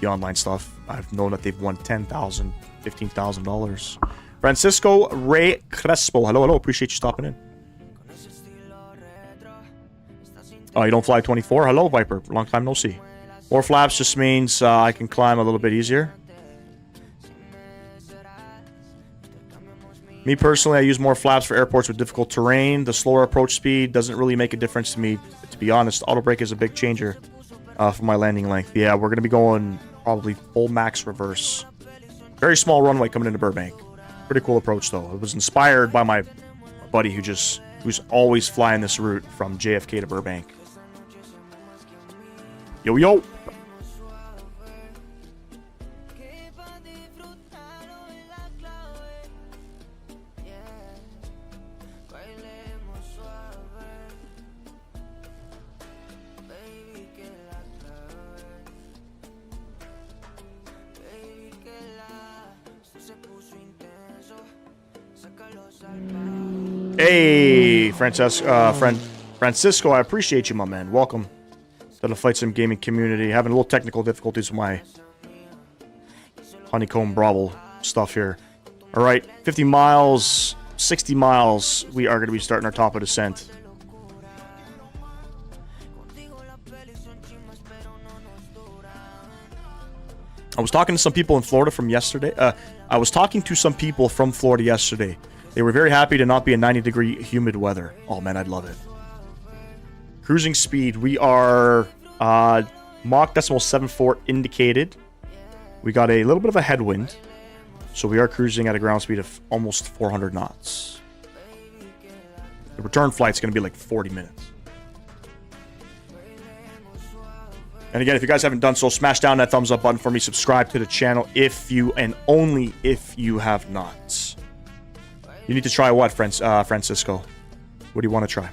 A: the online stuff. I've known that they've won $10,000, $15,000. Francisco Ray Crespo, hello. Appreciate you stopping in. Oh, you don't fly 24? Hello, Viper. Long time no see. More flaps just means I can climb a little bit easier. Me personally, I use more flaps for airports with difficult terrain. The slower approach speed doesn't really make a difference to me. To be honest, auto brake is a big changer for my landing length. Yeah, we're going to be going probably full max reverse. Very small runway coming into Burbank. Pretty cool approach, though. It was inspired by my buddy who's always flying this route from JFK to Burbank. Yo. Hey, Francisco, I appreciate you, my man. Welcome to the Flight Sim gaming community. Having a little technical difficulties with my Honeycomb Bravo stuff here. All right, 50 miles, 60 miles. We are going to be starting our top of descent. I was talking to some people in Florida from yesterday. I was talking to some people from Florida yesterday. They were very happy to not be in 90-degree humid weather. Oh, man, I'd love it. Cruising speed, we are Mach decimal 74 indicated. We got a little bit of a headwind. So we are cruising at a ground speed of almost 400 knots. The return flight's going to be like 40 minutes. And again, if you guys haven't done so, smash down that thumbs up button for me. Subscribe to the channel if you, and only if you have not. You need to try what, Francisco? What do you want to try?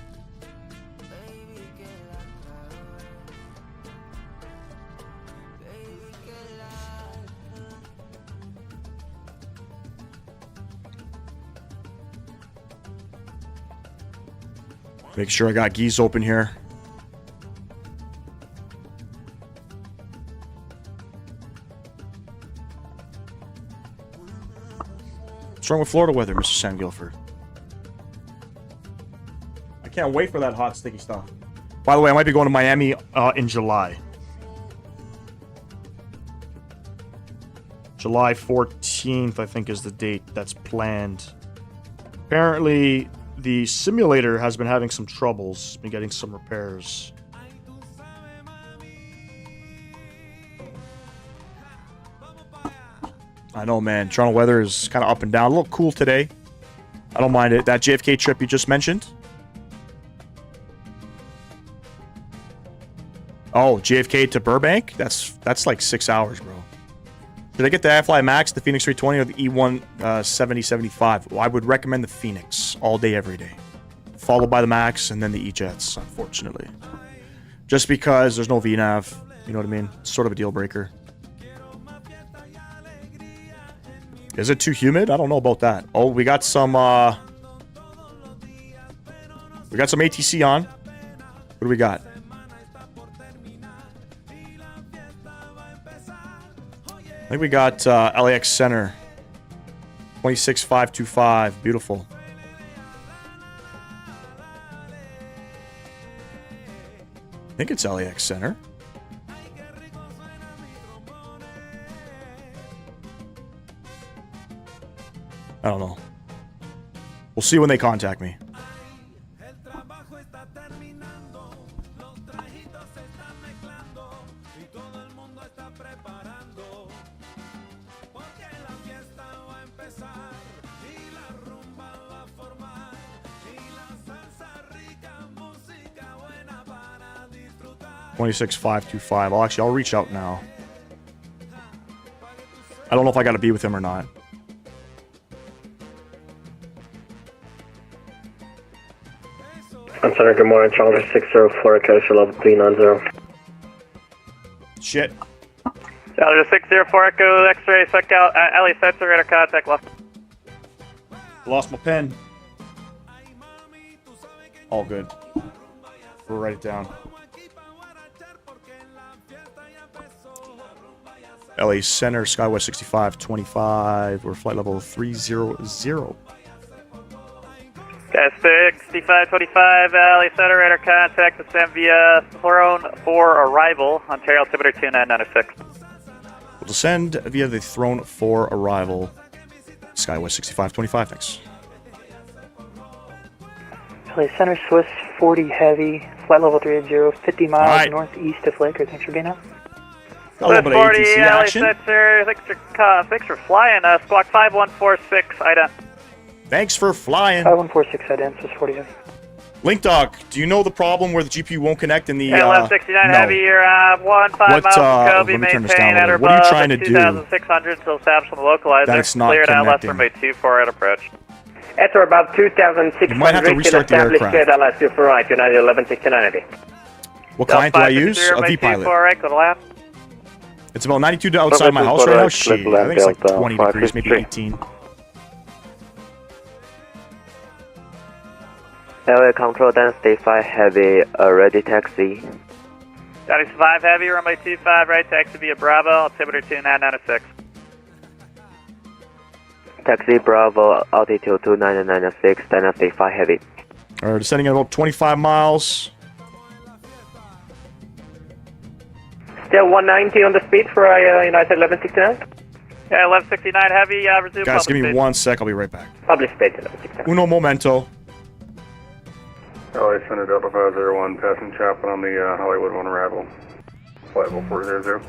A: Make sure I got geese open here. What's wrong with Florida weather, Mr. Sam Guilford? I can't wait for that hot, sticky stuff. By the way, I might be going to Miami in July. July 14th, I think, is the date that's planned. Apparently, the simulator has been having some troubles, been getting some repairs. I know, man. Toronto weather is kind of up and down. A little cool today. I don't mind it. That JFK trip you just mentioned. Oh, JFK to Burbank? That's like 6 hours, bro. Should I get the Fly Max, the Phoenix 320, or the E175? Well, I would recommend the Phoenix all day, every day. Followed by the Max, and then the E-Jets, unfortunately. Just because there's no VNAV. You know what I mean? It's sort of a deal breaker. Is it too humid? I don't know about that. Oh, we got some ATC on. What do we got? I think we got LAX Center. 26525. Beautiful. I think it's LAX Center. I don't know. We'll see when they contact me. $26,525. I'll reach out now. I don't know if I got to be with him or not.
D: I'm sorry, good morning, Challenger 60, Florida Coast, level 390.
A: Shit.
G: Challenger 60, Echo, X-ray, check out, LA sensor, radar contact, lost.
A: Lost my pen. All good. We'll write it down. LA Center, SkyWest 6525. We're flight level 300.
G: Gas 6525, LA Center, radar contact, descend via Throne for arrival, Ontario altimeter 2996.
A: We'll descend via the Throne for arrival, SkyWest 6525. Thanks.
H: LA Center, Swiss 40 heavy, flight level 380, 50 miles
A: right.
H: northeast of Laker. Thanks for being out.
A: A little bit of
G: 40,
A: ATC
G: LA
A: action.
G: Center, thanks for flying, squawk 5146, ident.
A: Thanks for flying.
H: 5146 ident, Swiss 40 heavy.
A: Link Dog, do you know the problem where the GPU won't connect in the...
G: Yeah, 1169
A: no.
G: heavy, you're 15 miles from Kobe,
A: let me turn this down
G: maintain
A: a
G: at
A: little.
G: or
A: What are you
G: above
A: trying to do
G: 2,600 until established on the localizer.
A: that it's not
G: Cleared LS
A: connecting?
G: runway 24 at approach.
D: At or above 2,600,
A: You might have to restart the aircraft.
D: LS for right, United 1169.
A: What client do I use? A V-Pilot.
G: Right, go to left.
A: It's about 92 outside my house right now. Shit, I think it's like 20 degrees, maybe 18.
E: LA Control, then stay 5 heavy, ready taxi.
G: Scotty 5 heavy, runway 25 right, taxi via Bravo, altimeter 2996.
E: Taxi Bravo, altitude 2996, then stay 5 heavy.
A: Alright, descending at about 25 miles.
D: Still 190 on the speed for United 1169.
G: Yeah, 1169 heavy, resume
A: Guys, give me
G: public
A: 1 sec, I'll be right back.
D: Public space 1169.
A: Uno momento.
I: LA Center Delta 501, passing Chaplain on the Hollywood 1 arrival. Flight level 400.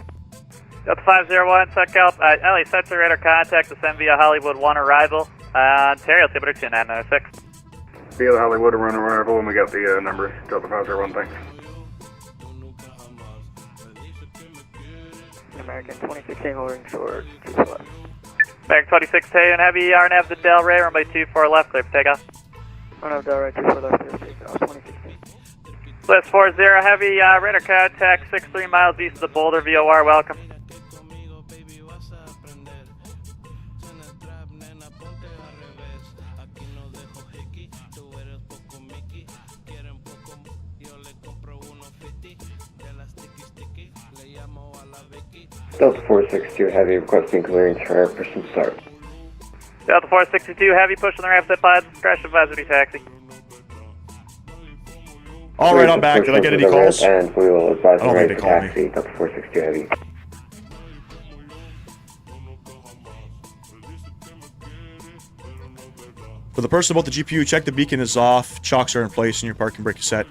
G: Delta 501, check out LA Center, radar contact, descend via Hollywood 1 arrival, Ontario, altimeter 2996.
I: Via Hollywood, run arrival, and we got the number, Delta 501, thanks.
H: American 2016 holding short, 2 left.
G: American 2610, heavy RNAV to Del Rey, runway 24 left, clear for takeoff.
H: RNAV Del Rey, 24 left, clear for takeoff, 2016.
G: List 40, heavy radar contact, 63 miles east of the Boulder, VOR, welcome.
E: Delta 462 Heavy requesting clearance for pursuit start.
G: Delta 462, heavy push on the ramp, set pods, crash advisory taxi.
A: All right, I'm back. Did I get any calls?
E: And we will advise
A: I don't
E: the
A: think
E: right
A: they
E: to
A: called me.
E: taxi, Delta 462 Heavy.
A: For the person about the GPU, check the beacon is off, chocks are in place, and your parking brake is set.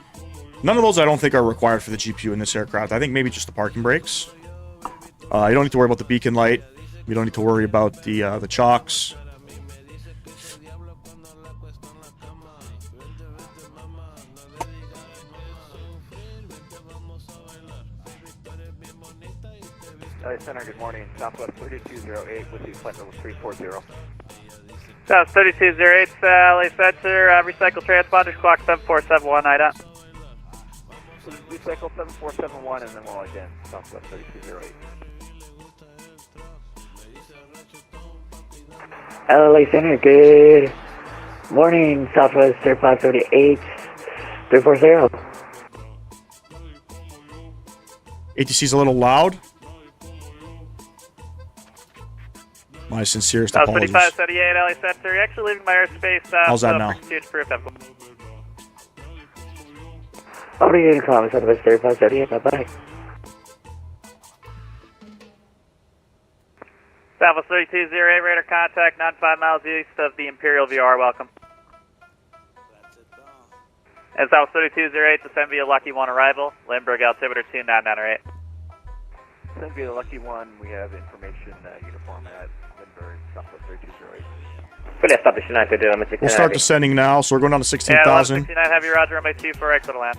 A: None of those I don't think are required for the GPU in this aircraft. I think maybe just the parking brakes. You don't need to worry about the beacon light. You don't need to worry about the chocks.
D: LA Center, good morning. Southwest 3208 with you, flight level 340.
G: South 3208, LA Center, recycle transponders, clock 7471, IDOT.
D: Recycle 7471 and then we'll again, Southwest 3208.
H: LA Center, good morning, Southwest 3538, 340.
A: ATC's a little loud. My sincerest
G: South
A: apologies.
G: 3578, LA Center, actually leaving my airspace.
A: How's that now?
H: Operating comments, Southwest 3538, bye-bye.
G: Southwest 3208, radar contact, 95 miles east of the Imperial VR, welcome. And South 3208, descend via Lucky 1 arrival, Lindbergh altimeter 2998.
D: Send via the Lucky One, we have information uniform at Lindbergh, Southwest 3208.
E: Fully established United,
A: We'll start descending now, so we're going down to 16,000.
G: 69 heavy, roger, runway 24, right to the land.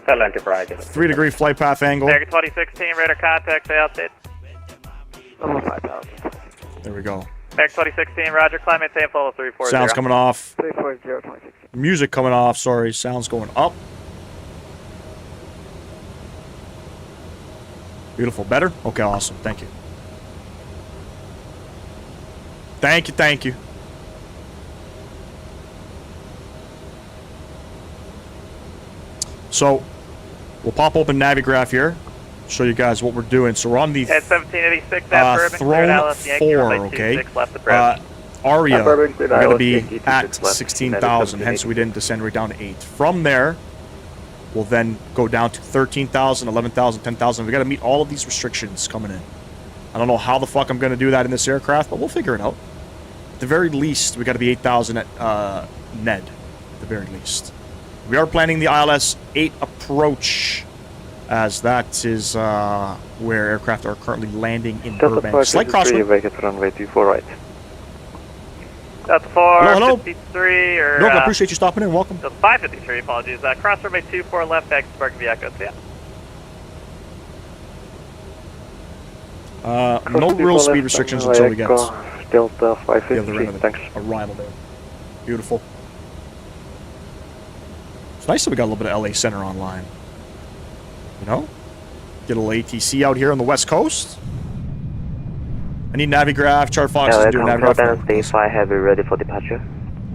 A: 3-degree flight path angle.
G: American 2016, radar contact, say outside.
H: Almost 5,000.
A: There we go.
G: American 2016, roger, climb maintain flow 340.
A: Sounds coming off.
H: 340, 2016.
A: Music coming off, sorry. Sounds going up. Beautiful. Better? Okay, awesome. Thank you. Thank you, thank you. So, we'll pop open Navigraph here. Show you guys what we're doing. So we're on the
G: At 1786 at Burbank,
A: Throne 4, okay? Aria, we're going to be at 16,000, hence we didn't descend right down to 8. From there, we'll then go down to 13,000, 11,000, 10,000. We got to meet all of these restrictions coming in. I don't know how the fuck I'm going to do that in this aircraft, but we'll figure it out. At the very least, we got to be 8,000 at Ned, at the very least. We are planning the ILS 8 approach, as that is where aircraft are currently landing in Burbank. Slight crosswind.
D: Runway 24 right.
G: That's
A: Hello.
G: 453 or...
A: No, I appreciate you stopping in. Welcome.
G: So 553, apologies. Cross runway 24 left, back to Spark V Echo, so yeah.
A: No real speed restrictions until we get
D: Delta
A: the other
D: 553,
A: end of the arrival there. Beautiful. It's nice that we got a little bit of LA Center online. You know? Get a little ATC out here on the West Coast. I need Navigraph. Chart Fox is doing Navigraph.
E: Stay 5 Heavy, ready for departure.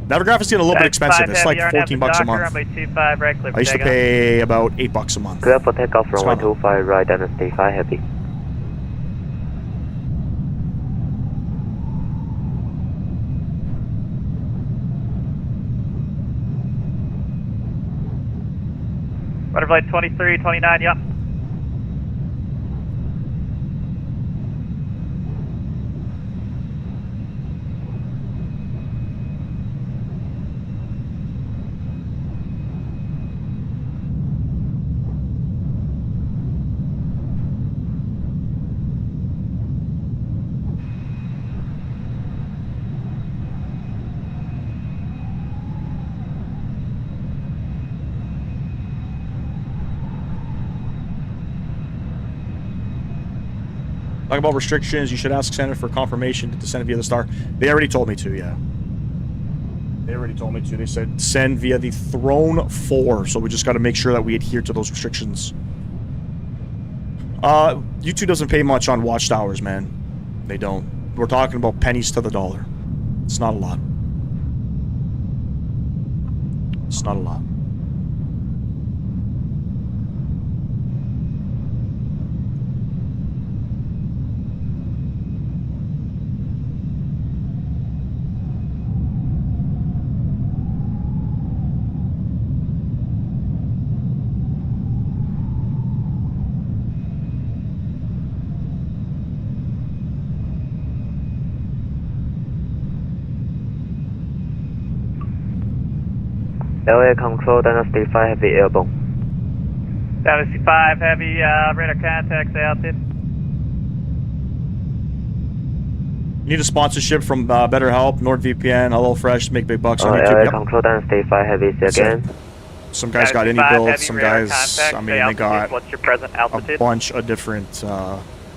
A: Navigraph is getting a little bit expensive. It's like 14 bucks a month.
G: Runway 25, right, clear for
A: I used to
G: takeoff.
A: pay about 8 bucks a month.
E: Clear for takeoff from
A: fine.
E: 125 right and stay 5 Heavy.
G: Butterfly 23, 29, yep.
A: Talk about restrictions. You should ask Center for confirmation to descend via the star. They already told me to, yeah. They already told me to. They said send via the Throne 4. So we just got to make sure that we adhere to those restrictions. U2 doesn't pay much on watchtowers, man. They don't. We're talking about pennies to the dollar. It's not a lot. It's not a lot.
E: LA control, Dynasty 5 heavy airborne.
G: Dynasty 5 heavy, radar contacts altitude.
A: Need a sponsorship from BetterHelp, NordVPN, HelloFresh to make big bucks on
E: LA
A: YouTube. Yep.
E: control, Dynasty 5 heavy, say again.
A: Some guys got any builds, some guys, I mean, they got
G: What's your present altitude?
A: a bunch of different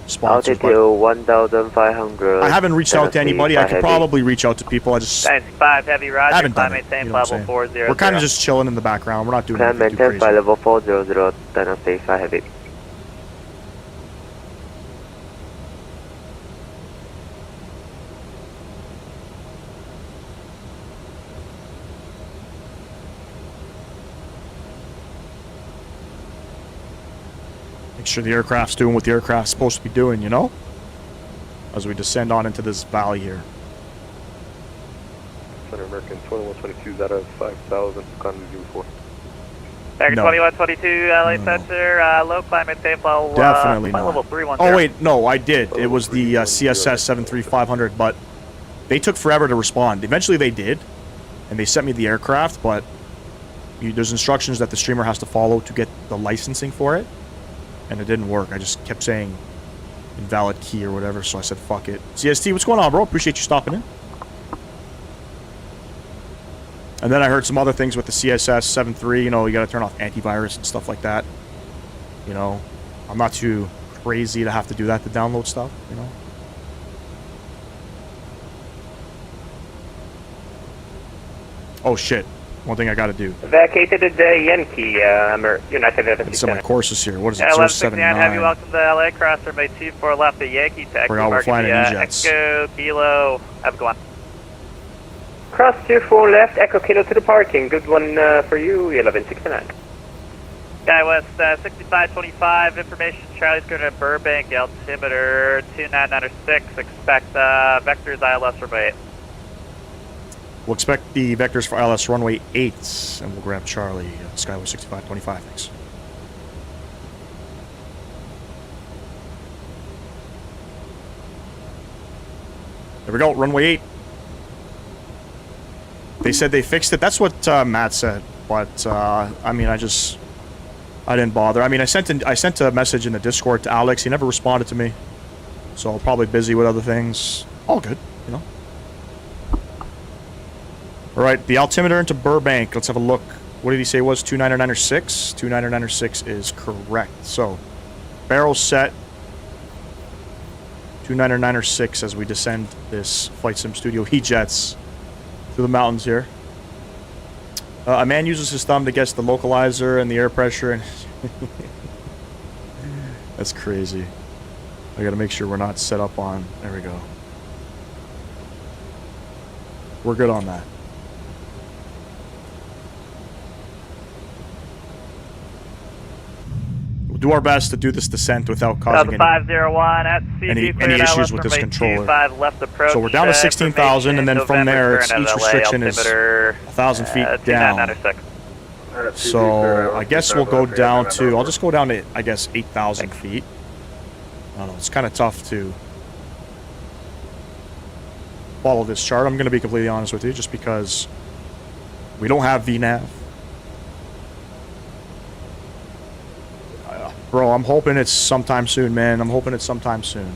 A: sponsors.
E: Altitude 1,500.
A: I haven't reached out to anybody. I could probably reach out to people. I just
G: Dynasty 5 heavy, roger.
A: haven't done
G: Climb
A: it.
G: maintain
A: You know what I'm
G: level
A: saying?
G: 400.
A: We're kind of just chilling in the background. We're not doing
E: Climb
A: anything too
E: maintain by
A: crazy.
E: level 400, Dynasty 5 heavy.
A: Make sure the aircraft's doing what the aircraft's supposed to be doing, you know? As we descend on into this valley here.
D: Center American 2122 out of 5,000, Conway 04.
G: American
A: No.
G: 2122, LA
A: No.
G: Center, low climb maintain level,
A: Definitely
G: flight
A: not.
G: level 310.
A: Oh, wait, no, I did. It was the CSS 73500, but they took forever to respond. Eventually they did, and they sent me the aircraft, but there's instructions that the streamer has to follow to get the licensing for it, and it didn't work. I just kept saying invalid key or whatever, so I said, fuck it. CST, what's going on, bro? Appreciate you stopping in. And then I heard some other things with the CSS 7.3, you know, you gotta turn off antivirus and stuff like that. You know, I'm not too crazy to have to do that to download stuff, you know. Oh shit, one thing I gotta do.
J: Vacated the Yankee, United Airlines.
A: Some of my courses here, what is it,
G: 1169 heavy,
A: 079?
G: welcome to LA, cross runway 24 left at Yankee Tech.
A: Forgot we're flying in E-jets.
G: Echo, Kilo, have a good one.
J: Cross 24 left, Echo Kilo to the parking. Good one for you, 1169.
G: SkyWest 6525, information Charlie's going to Burbank, altimeter 2996, expect vectors ILS runway 8.
A: We'll expect the vectors for ILS runway 8, and we'll grab Charlie, Skyway 6525, thanks. There we go, runway 8. They said they fixed it. That's what Matt said, but I mean, I didn't bother. I mean, I sent a message in the Discord to Alex. He never responded to me, so probably busy with other things. All good, you know. All right, the altimeter into Burbank. Let's have a look. What did he say it was? 29906? 29906 is correct. So, barrels set. 29906 as we descend this Flight Sim Studio E-jets through the mountains here. A man uses his thumb to guess the localizer and the air pressure, and that's crazy. I gotta make sure we're not set up on. There we go. We're good on that. We'll do our best to do this descent without causing
G: 501 at CG,
A: any issues with this controller.
G: Left approach,
A: So we're down to 16,000, and then from there, it's, each restriction is 1,000 feet down. So I guess we'll go down to, I'll just go down to, I guess, 8,000 feet. I don't know, it's kind of tough to follow this chart. I'm going to be completely honest with you, just because we don't have VNAV. Bro, I'm hoping it's sometime soon, man. I'm hoping it's sometime soon.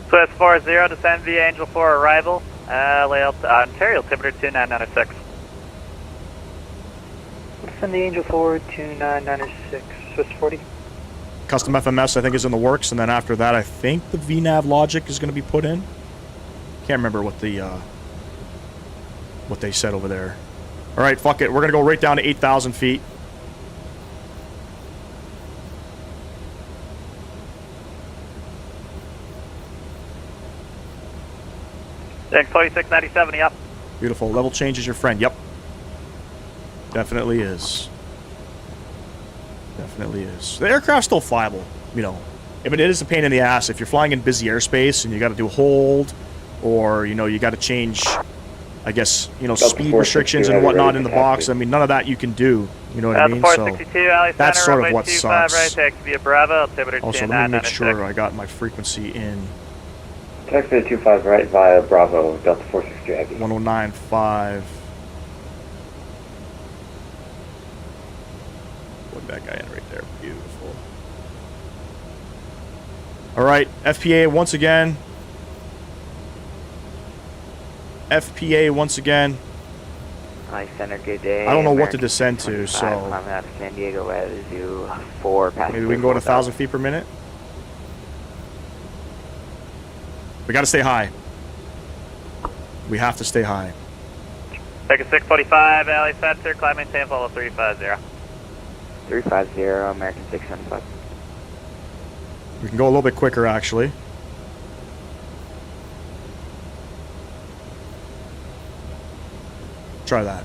G: So that's 40, descend via Angel 4 arrival, Ontario, altimeter 29906.
H: Send the Angel 4 2996, Swiss 40.
A: Custom FMS, I think, is in the works, and then after that, I think the VNav logic is going to be put in. Can't remember what they said over there. All right, fuck it. We're going to go right down to 8,000 feet.
G: Thanks, 2697, yep.
A: Beautiful. Level change is your friend. Yep. Definitely is. Definitely is. The aircraft's still flyable, you know. But it is a pain in the ass if you're flying in busy airspace and you got to do hold, or, you know, you got to change, I guess, you know, speed restrictions and whatnot in the box. I mean, none of that you can do. You know what I mean? So
G: 462, Alley
A: that's
G: Center,
A: sort of what
G: 25
A: sucks.
G: right, taxi via Bravo, altimeter
A: Also, let me make sure I got my frequency in.
E: Taxi 25 right via Bravo, Delta 462 Heavy.
A: 1095. Put that guy in right there. Beautiful. All right, FPA once again. FPA once again.
H: Hi, Center, good day.
A: I don't know what to descend to, so
H: I'm out of San Diego, Latitude 4 passengers.
A: maybe we can go at 1,000 feet per minute. We got to stay high. We have to stay high.
G: Take a 645, Alley Center, climb maintain level 350.
H: 350, American 675.
A: We can go a little bit quicker, actually. Try that.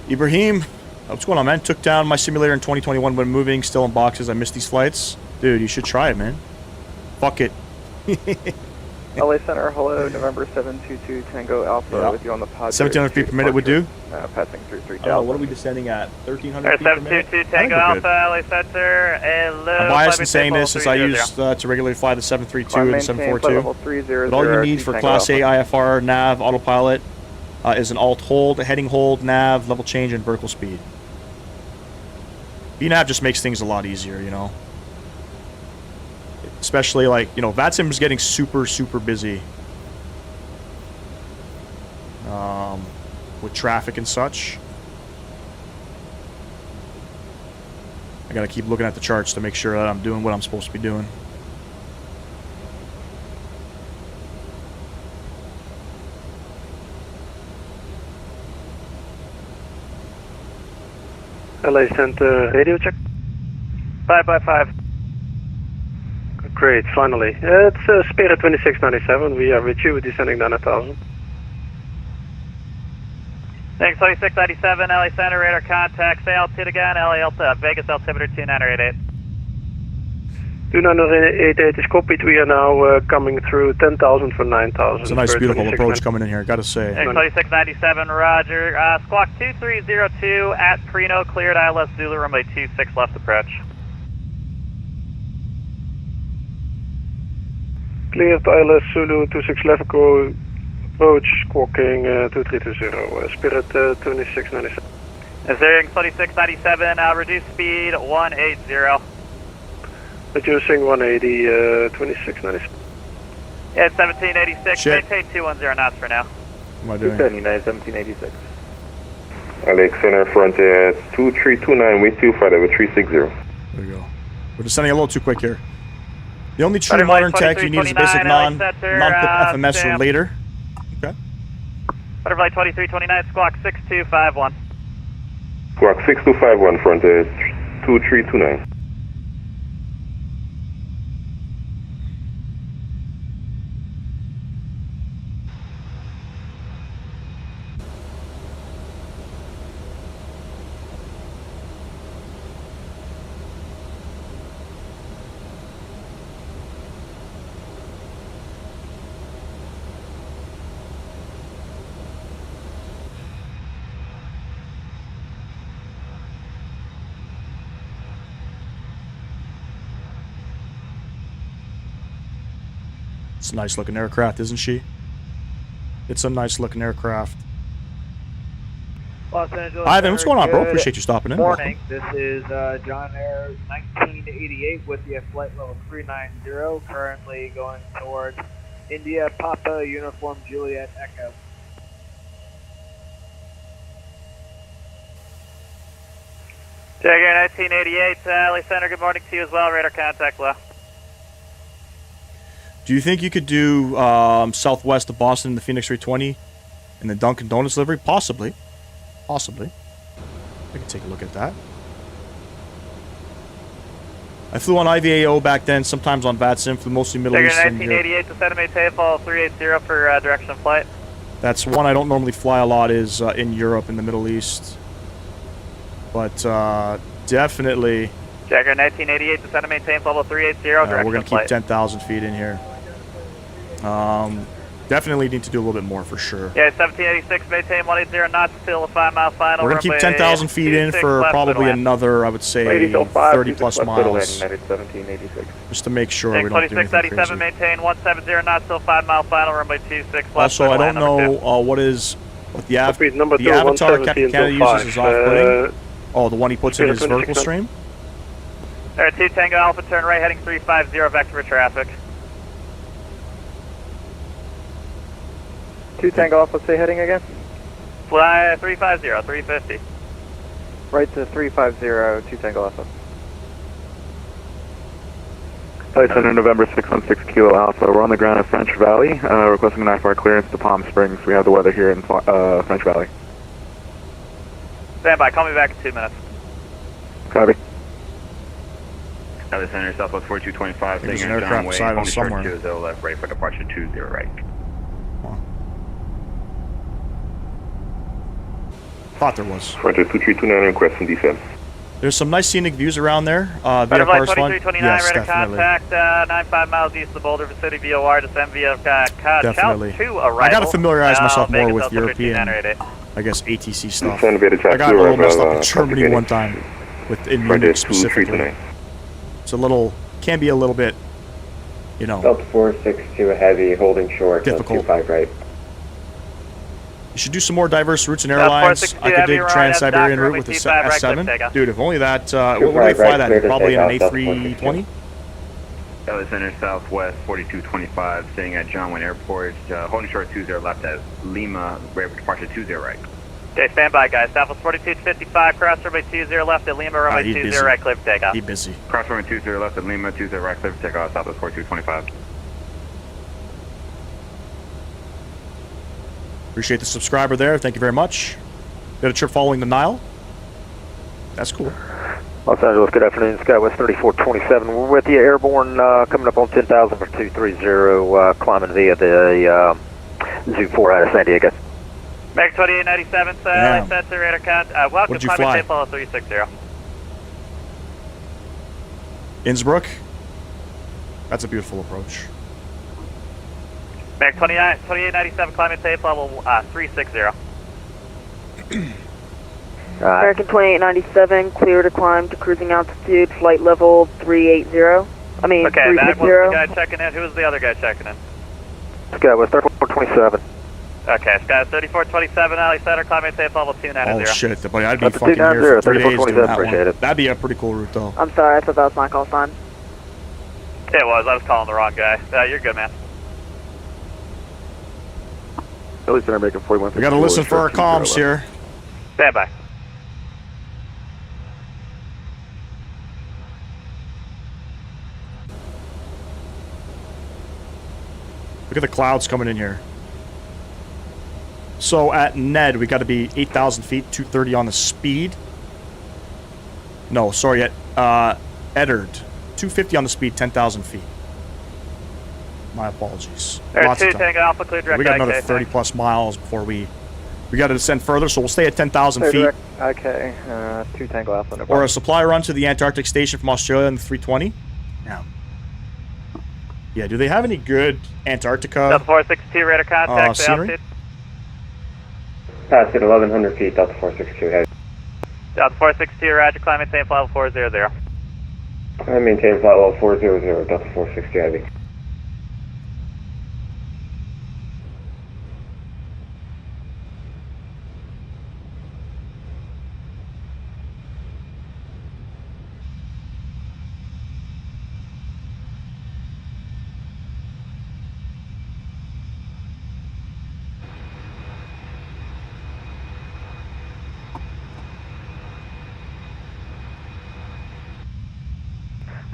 A: Ibrahim, what's going on, man? Took down my simulator in 2021 when moving, still in boxes. I missed these flights. Dude, you should try it, man. Fuck it.
K: LA Center, hello, November 722 Tango Alpha
A: Yeah.
K: with you on the pod.
A: 1,700 feet per minute would do.
K: Passing through 3,000.
A: Oh, what are we descending at? 1,300 feet per minute?
G: 722 Tango Alpha, Alley Center, hello.
A: I'm biased in saying this as I use to regularly fly the 732 and the 742. But all you need for Class A IFR, nav, autopilot is an alt hold, a heading hold, nav, level change, and vertical speed. VNav just makes things a lot easier, you know. Especially, like, you know, Vatsim is getting super, super busy with traffic and such. I gotta keep looking at the charts to make sure that I'm doing what I'm supposed to be doing.
J: LA Center, radio check.
G: 555.
J: Great, finally. It's Spirit 2697. We are with you, descending down 1,000.
G: Thanks, 2697, LA Center, radar contact, say altitude again, LA Alta, Vegas altimeter 2988.
J: 2988 is copied. We are now coming through 10,000 for 9,000.
A: It's a nice, beautiful approach coming in here, gotta say.
G: Thanks, 2697, roger. Squawk 2302 at Prino, cleared ILS Zulu, runway 26 left approach.
J: Cleared ILS Zulu 26 left approach, squawking 2320, Spirit 2697.
G: Zeering 2697, reduce speed 180.
J: Reducing 180, 2697.
G: Yeah, 1786,
A: Shit.
G: maintain 210 knots for now.
A: What am I doing?
D: 279, 1786.
I: Alex Center, Frontier 2329 with you, flight over 360.
A: There we go. We're descending a little too quick here. The only true
G: Butterfly
A: modern tech you need is a basic
G: 2329,
A: non-pip FMS for
G: Sam.
A: later. Okay.
G: Butterfly 2329, squawk 6251.
I: Squawk 6251, Frontier 2329.
A: It's a nice looking aircraft, isn't she? It's a nice looking aircraft.
L: Los Angeles.
A: Ivan, what's going on, bro?
L: Good
A: Appreciate you stopping in.
L: Morning. This is John Air 1988 with you at flight level 390, currently going towards India Papa Uniform Juliet Echo.
G: Jagger 1988, LA Center, good morning to you as well. Radar contact low.
A: Do you think you could do southwest of Boston in the Phoenix 320 and the Dunkin' Donuts delivery? Possibly. Possibly. I could take a look at that. I flew on IVAO back then, sometimes on Vatsim, flew mostly Middle
G: Jagger
A: East and Europe.
G: 1988, descend to maintain, follow 380 for direction of flight.
A: That's one I don't normally fly a lot, is in Europe, in the Middle East. But definitely...
G: Jagger 1988, descend to maintain, level 380, direction
A: we're going to
G: of
A: keep
G: flight.
A: 10,000 feet in here. Definitely need to do a little bit more for sure.
G: Yeah, 1786, maintain 180 knots till a 5 mile final.
A: We're going to keep 10,000 feet in for probably another, I would say, 30 plus miles.
I: 1786.
A: Just to make sure we don't do anything
G: 2697,
A: crazy.
G: maintain 170 knots till 5 mile final, runway 26 left.
A: Also, I don't know what the avatar Captain Canada uses is off-putting. Oh, the one he puts in his vertical stream?
G: There, 2 Tango Alpha, turn right, heading 350, vector for traffic.
K: 2 Tango Alpha, say heading again?
G: Fly 350, 350.
K: Right to 350, 2 Tango Alpha.
M: Flight Center, November 616 Kilo Alpha. We're on the ground at French Valley, requesting an IFR clearance to Palm Springs. We have the weather here in French Valley.
G: Stand by, call me back in 2 minutes.
M: Copy.
N: LA Center, Southwest 4225,
A: There's
N: taking
A: an
N: John
A: aircraft
N: Way,
A: beside
N: Pony
A: us
N: Short
A: somewhere.
N: 20 left, ready for departure 20 right.
A: Thought there was.
I: Frontier 2329, requesting descent.
A: There's some nice scenic views around there.
G: Butterfly
A: VFR's fun.
G: 2329,
A: Yes,
G: radar
A: definitely.
G: contact, 95 miles east of the Boulder Vicinity, VOR, descend via
A: Definitely.
G: Chow 2 arrival.
A: I got to familiarize myself more
G: Vegas
A: with
G: Delta
A: European,
G: 1398.
A: I guess, ATC stuff.
I: Descend via the
A: I got a
I: Chow 2
A: little messed up
I: arrival,
A: in Germany
I: Phoenix.
A: one time, in
I: Frontier
A: Munich specifically.
I: 2329.
A: It's a little, can be a little bit, you know,
J: Delta 462 heavy, holding short,
A: difficult.
J: 25 right.
A: You should do some more diverse routes and airlines. I could dig Trans-Siberian route with the S7. Dude, if only that, what would they fly that in? Probably in an A320?
N: LA Center, Southwest 4225, sitting at John Wayne Airport, holding short 20 left at Lima, ready for departure 20 right.
G: Okay, stand by, guys. Southwest 4255, cross runway 20 left at Lima, runway 20 right, clear for takeoff.
A: He's busy.
N: Cross runway 20 left at Lima, 20 right, clear for takeoff, Southwest 4225.
A: Appreciate the subscriber there. Thank you very much. Got a trip following the Nile. That's cool.
D: Los Angeles, good afternoon. SkyWest 3427. We're with you, airborne, coming up on 10,000 for 230, climbing via the Zoo 4 out of San Diego.
G: Meg 2897, LA Center, radar contact. Welcome,
A: What'd you
G: climate
A: fly?
G: change follow 360.
A: Innsbruck. That's a beautiful approach.
G: Meg 2897, climate safe level 360.
H: American 2897, clear to climb to cruising altitude, flight level 380. I mean,
G: Okay, that
H: 360.
G: was the guy checking in. Who was the other guy checking in?
D: SkyWest 3427.
G: Okay, Sky 3427, LA Center, climate safe level 290.
A: Oh shit, buddy, I'd be
D: That's a
A: fucking here
D: 290,
A: for 3 days doing
D: 3427,
A: that
D: appreciate
A: one.
D: it.
A: That'd be a pretty cool route though.
H: I'm sorry, I thought that was my call sign.
G: It was. I was calling the wrong guy. You're good, man.
M: LA Center, making 41.
A: We gotta listen for our comms here.
G: Stand by.
A: Look at the clouds coming in here. So at Ned, we got to be 8,000 feet, 230 on the speed. No, sorry, at Eddard, 250 on the speed, 10,000 feet. My apologies.
G: There,
A: Lots
G: 2
A: of time.
G: Tango Alpha, clear direct
A: We got another
G: IK,
A: 30 plus miles before we got to descend further, so we'll stay at 10,000 feet.
K: Direct, okay, 2 Tango Alpha. No
A: Or
K: problem.
A: a supply run to the Antarctic station from Australia in the 320. Yeah. Yeah, do they have any good Antarctica
G: Delta 462, radar contact.
A: scenery?
G: Altitude.
J: Pass at 1100 feet, Delta 462 heavy.
G: Delta 462, roger, climate safe level 400.
J: I maintain flight level 400, Delta 462 heavy.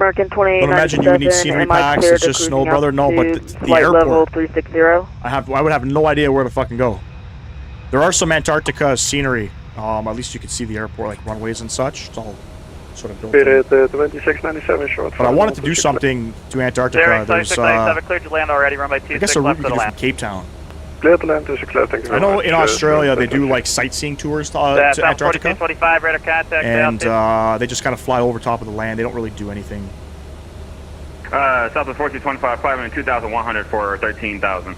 H: American 2897.
A: Don't imagine you would need scenery
H: am I
A: packs.
H: clear
A: It's
H: to
A: just snow,
H: cruising
A: brother. No, but
H: altitude,
A: the
H: flight level
A: airport.
H: 360.
A: I would have no idea where to fucking go. There are some Antarctica scenery. At least you can see the airport, like runways and such. It's all sort of built in.
J: 2697 short.
A: But I wanted to do something to Antarctica. There's,
G: 2697, cleared to land already, runway
A: I guess
G: 26
A: a route
G: left
A: you
G: to
A: could
G: the
A: do
G: land.
A: from Cape Town.
J: Clear to land, clear, thank you
A: I
J: very
A: know
J: much.
A: in Australia they do like sightseeing tours to Antarctica,
G: 4225, radar contact.
A: and they just kind of fly over top of the land. They don't really do anything.
N: Southwest 4225, climbing 2,100 for 13,000.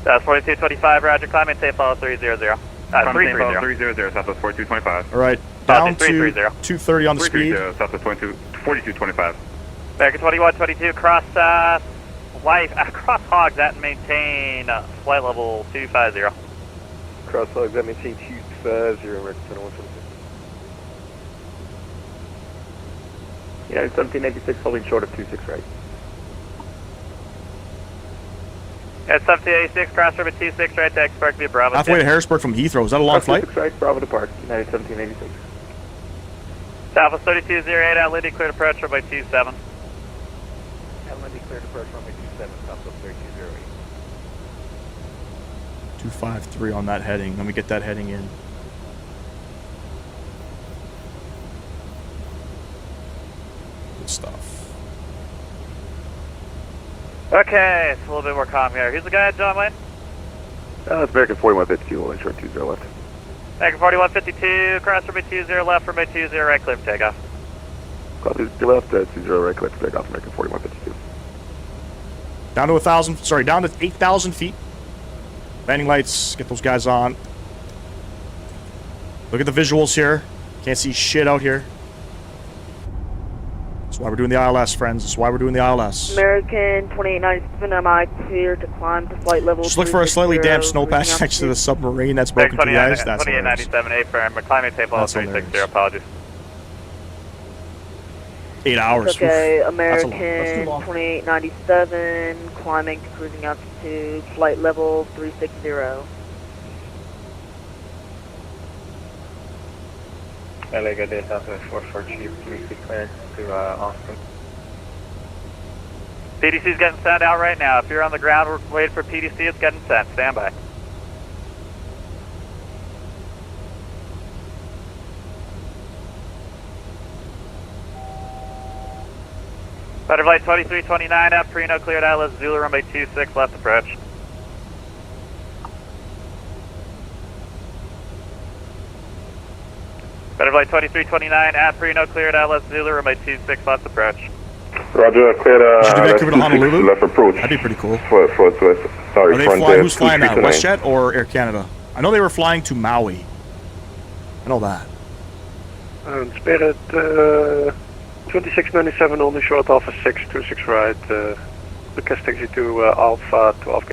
G: That's 4225, roger, climbing tape follow 300.
N: Climbing
G: 330.
N: 300, Southwest 4225.
A: All right, down to
G: 330.
A: 230 on the speed.
N: 330, Southwest 4225.
G: American 2122, cross cross hogs at and maintain flight level 250.
J: Cross hogs at maintain 250, American 2122.
K: Yeah, 1786 holding short of 26 right.
G: At 1786, cross runway 26 right to expect via Bravo.
A: Halfway to Harrisburg from Heathrow. Is that a long flight?
K: 26 right, Bravo depart, United 1786.
G: Southwest 3208, at Lindy, cleared approach runway 27.
J: At Lindy, cleared approach runway 27, Southwest 3208.
A: 253 on that heading. Let me get that heading in. Good stuff.
G: Okay, it's a little bit more calm here. Who's the guy, John Wayne?
M: It's American 4152, holding short 20 left.
G: American 4152, cross runway 20 left, runway 20 right, clear for takeoff.
M: Cross 20 left, 20 right, clear for takeoff, American 4152.
A: Down to 1,000. Sorry, down to 8,000 feet. Landing lights. Get those guys on. Look at the visuals here. Can't see shit out here. That's why we're doing the ILS, friends. That's why we're doing the ILS.
H: American 2897, am I clear to climb to flight level
A: Just look for a slightly damp snow patch next to the submarine that's broken through the ice. That's hilarious.
G: 2897, A firm, climbing tape level 360, apologies.
A: 8 hours.
H: Okay,
A: Oof.
H: American
A: That's too long.
H: 2897, climbing to cruising altitude, flight level 360.
J: LA good day, Southwest 44 Chief, please clearance to Austin.
G: PDC's getting sent out right now. If you're on the ground, we're waiting for PDC. It's getting sent. Stand by. Butterfly 2329 up, Prino cleared Atlas Zulu runway 26 left approach. Butterfly 2329 at Prino cleared Atlas Zulu runway 26 left approach.
I: Roger, clear
A: Should do Vancouver to Honolulu?
I: left approach.
A: That'd be pretty cool.
I: West, sorry,
A: Are they
I: front
A: flying? Who's flying that?
I: 2329.
A: WestJet or Air Canada? I know they were flying to Maui. I know that.
J: Spirit 2697 on the short Alpha 626 right. Request taxi to Alpha 12.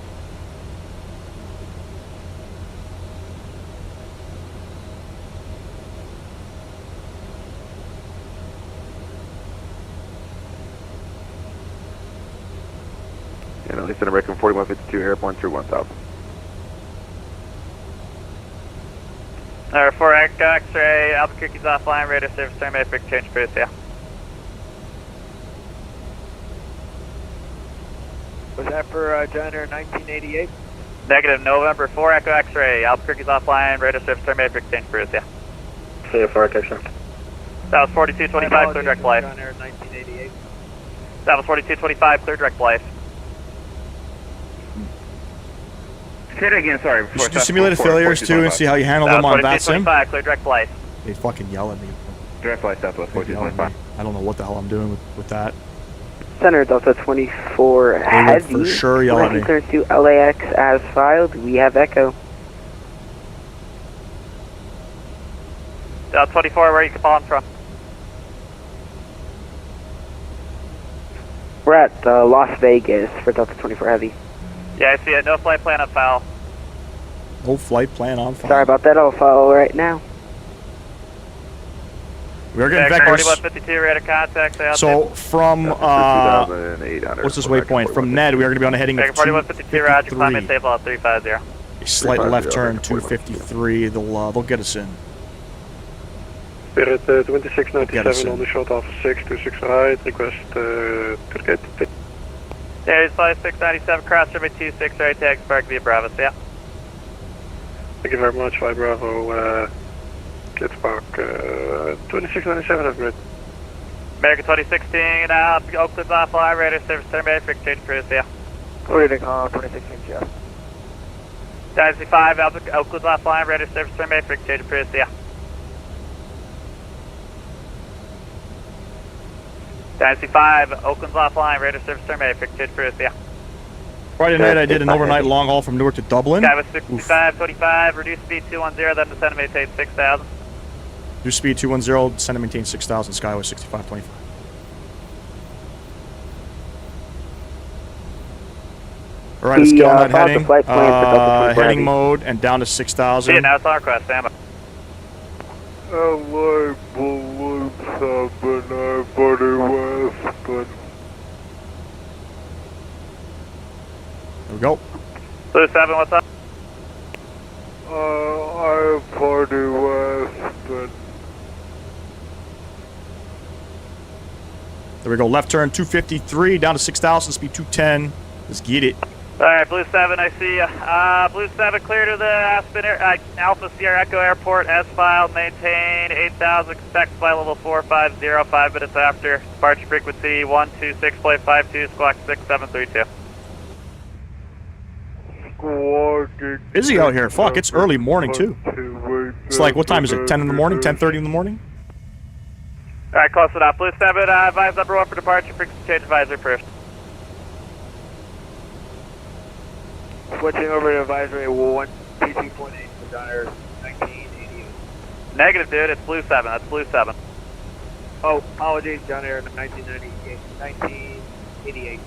M: And at least an American 4152, airborne through 1000.
G: Number 4 X-ray, Albuquerque's offline, radar service terminated for exchange boost, yeah.
L: Was that for John Air 1988?
G: Negative, November 4 Echo X-ray, Albuquerque's offline, radar service terminated for exchange boost, yeah.
J: Clear for X-ray.
G: That was 4225, clear direct flight.
L: John Air 1988.
G: That was 4225, clear direct flight.
N: Say that again, sorry.
A: You should do simulated failures too and see how you handle them on Vatsim.
G: 4225, clear direct flight.
A: They fucking yell at me.
N: Direct flight Southwest
A: They yell at me.
N: 4225.
A: I don't know what the hell I'm doing with that.
K: Center Delta 24
A: They would
K: Heavy.
A: for sure yell at me.
K: Clearance to LAX as filed. We have Echo.
G: Delta 24, where are you calling from?
K: We're at Las Vegas for Delta 24 Heavy.
G: Yeah, I see it. No flight plan on foul.
A: No flight plan on fire.
K: Sorry about that. I'll follow right now.
A: We are getting
G: Deck
A: vectors.
G: 4152, radar contact. Say out
A: So from
M: 2,800.
A: what's this waypoint? From Ned, we are going to be on a heading of
G: Deck 4152, roger, climbing
A: 253.
G: table at 350.
A: A slight left turn, 253. They'll get us in.
O: Spirit 2697
A: Get us in.
O: on the short Alpha 626 right, request to the gate.
G: Aries flight 697, cross runway 26 right, tag spark via Bravo, yeah.
O: Thank you very much, Flight Bravo, get spark 2697, have a great.
G: American 2016, Oakland's offline, radar service terminated, frequency change approved, yeah.
K: Reading 2016, yeah.
G: Dynasty 5, Oakland's offline, radar service terminated, frequency change approved, yeah. Dynasty 5, Oakland's offline, radar service terminated, frequency change approved, yeah.
A: Friday night I did an overnight long haul from Newark to Dublin.
G: SkyWest 6525, reduce speed 210, then descend and maintain 6000.
A: New speed 210, descend and maintain 6,000, SkyWest 6525. Alright, let's get on that heading. Heading mode and down to 6,000.
G: See it now, it's on request, stand by.
O: LA Balloon 7, everybody West, but...
A: There we go.
G: Blue 7, what's up?
O: I party West, but...
A: There we go. Left turn 253 down to 6,000, speed 210. Let's get it.
G: Alright, Blue 7, I see ya. Blue 7, clear to the Aspen Alpha Sierra Echo Airport, S-file, maintain 8,000, expect flight level 450, 5 minutes after. Departure frequency 126.52, squawk 6732.
A: Busy out here. Fuck, it's early morning too. It's like, what time is it? 10 in the morning? 10:30 in the morning?
G: Alright, close enough. Blue 7, advise number 1 for departure, frequency change advisory approved.
L: Switching over to advisory 122.8 for John Air 1988.
G: Negative, dude. It's Blue 7. That's Blue 7.
L: Oh, apologies, John Air 1988.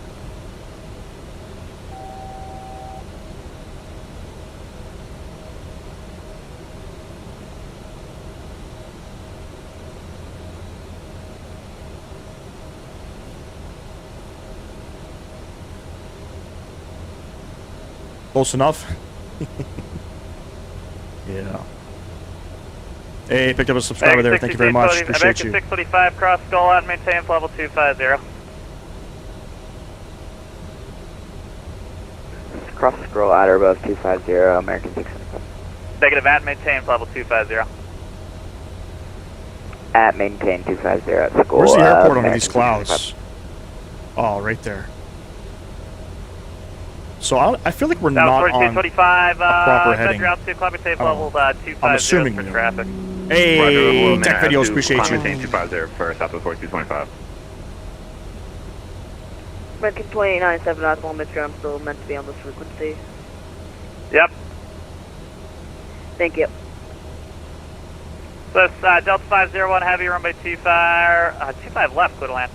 A: Close enough? Yeah. Hey, picked up a subscriber there. Thank you very much. Appreciate you.
G: American 625, cross skull line, maintains level 250.
K: Cross scroll at or above 250, American 625.
G: Negative at, maintains level 250.
K: At maintain 250 at school.
A: Where's the airport under these clouds? Oh, right there. So I feel like we're not on a proper heading. I'm assuming we are. Hey, Tech Videos, appreciate you.
N: 250 for Southwest 4225.
H: American 2897 Oswald Metro, I'm still meant to be on this frequency.
G: Yep.
H: Thank you.
G: So it's Delta 501 Heavy, runway 25 left, clear to land.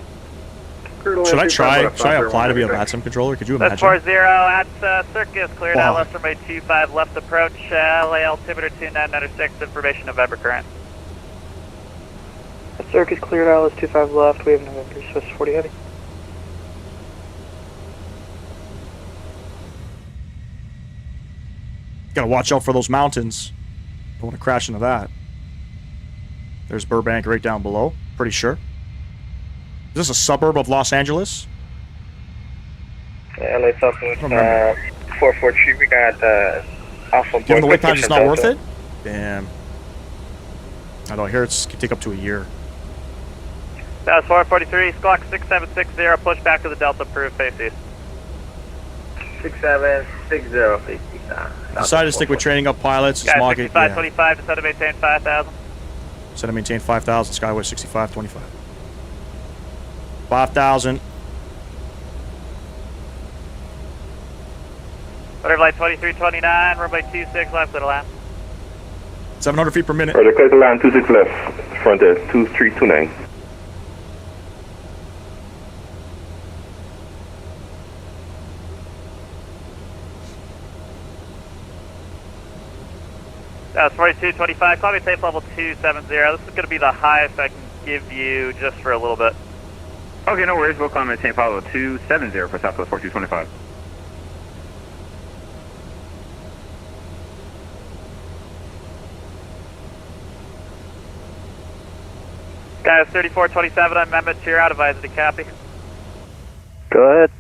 A: Should I apply to be a Vatsim controller? Could you imagine?
G: That's 40 at Circus, cleared out left runway 25 left approach, LA altimeter 2996, information November current.
K: Circus cleared out, 25 left, we have November, Swiss 40 heavy.
A: Gotta watch out for those mountains. Don't want to crash into that. There's Burbank right down below, pretty sure. Is this a suburb of Los Angeles?
J: Yeah, LA Southwest 443, we got Alpha.
A: Given the wait times, it's not worth it? Damn. I don't hear it could take up to a year.
G: That was 443, squawk 6760, push back to the Delta, approved, face east.
L: 6760, face east.
A: Decided to stick with training up pilots.
G: Guys, 6525, descend to maintain 5,000.
A: Descend to maintain 5,000, SkyWest 6525. 5,000.
G: Butterfly 2329, runway 26 left, little land.
A: 700 feet per minute.
I: Right, clear to land 26 left, front there, 2329.
G: That was 4225, call me safe level 270. This is going to be the highest I can give you just for a little bit.
N: Okay, no worries. We'll climb at St. Paulo 270 for Southwest 4225.
G: Guys, 3427, amendment to your out advisory, copy.
D: Go ahead.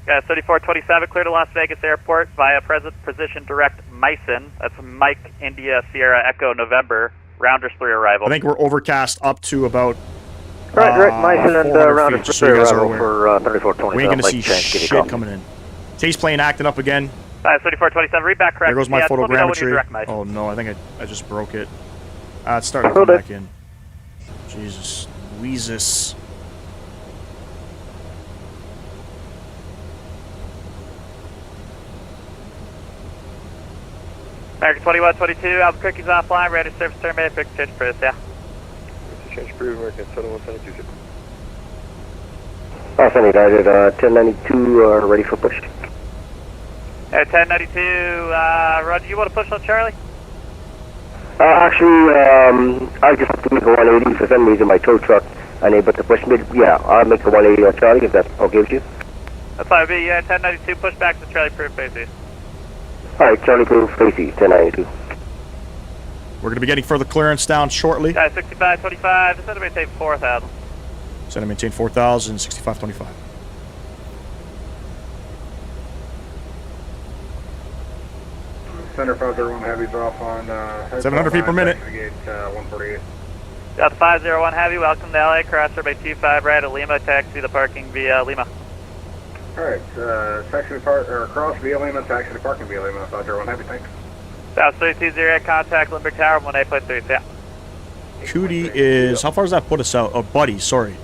G: Guys, 3427, clear to Las Vegas Airport via position direct Myson. That's Mike, India, Sierra, Echo, November. Rounders 3 arrival.
A: I think we're overcast up to about
D: Right, Myson and
A: 400
D: Rounders
A: feet, so you guys are
D: arrival
A: aware.
D: for 3427.
A: We ain't going to see shit coming in. Chaseplane acting up again.
G: 3427, read back correct.
A: There goes my
G: Let me know when you're
A: photogrammetry.
G: direct, Mike.
A: Oh no, I think I just broke it. It's starting to come back in. Jesus. Weezus.
G: American 2122, Albuquerque's offline, ready to service terminated, pick change price, yeah.
O: Change approved, American 7172.
D: Awesome, United, 1092, ready for push.
G: 1092, Roger, you want to push on Charlie?
D: Actually, I just have to make a 180 for some reason. My tow truck unable to push me. Yeah, I'll make a 180 on Charlie if that's okay with you.
G: That's fine, be 1092, push back to Charlie, proof base.
D: Alright, Charlie Proof, Tracy, 1092.
A: We're going to be getting further clearance down shortly.
G: Guys, 6525, just had to maintain 4,000.
A: Set to maintain 4,000, 6525.
O: Center 501 Heavy's off on
A: 700 feet per minute.
O: Gate 148.
G: Got the 501 Heavy, welcome to LA, cross runway 25 right at Lima, taxi the parking via Lima.
O: Alright, taxi to park, or cross via Lima, taxi to parking via Lima, 501 Heavy, thanks.
G: South 320, contact Limburg Tower, 18.3, yeah.
A: Cootie is, how far does that put us out? Oh, Buddy, sorry.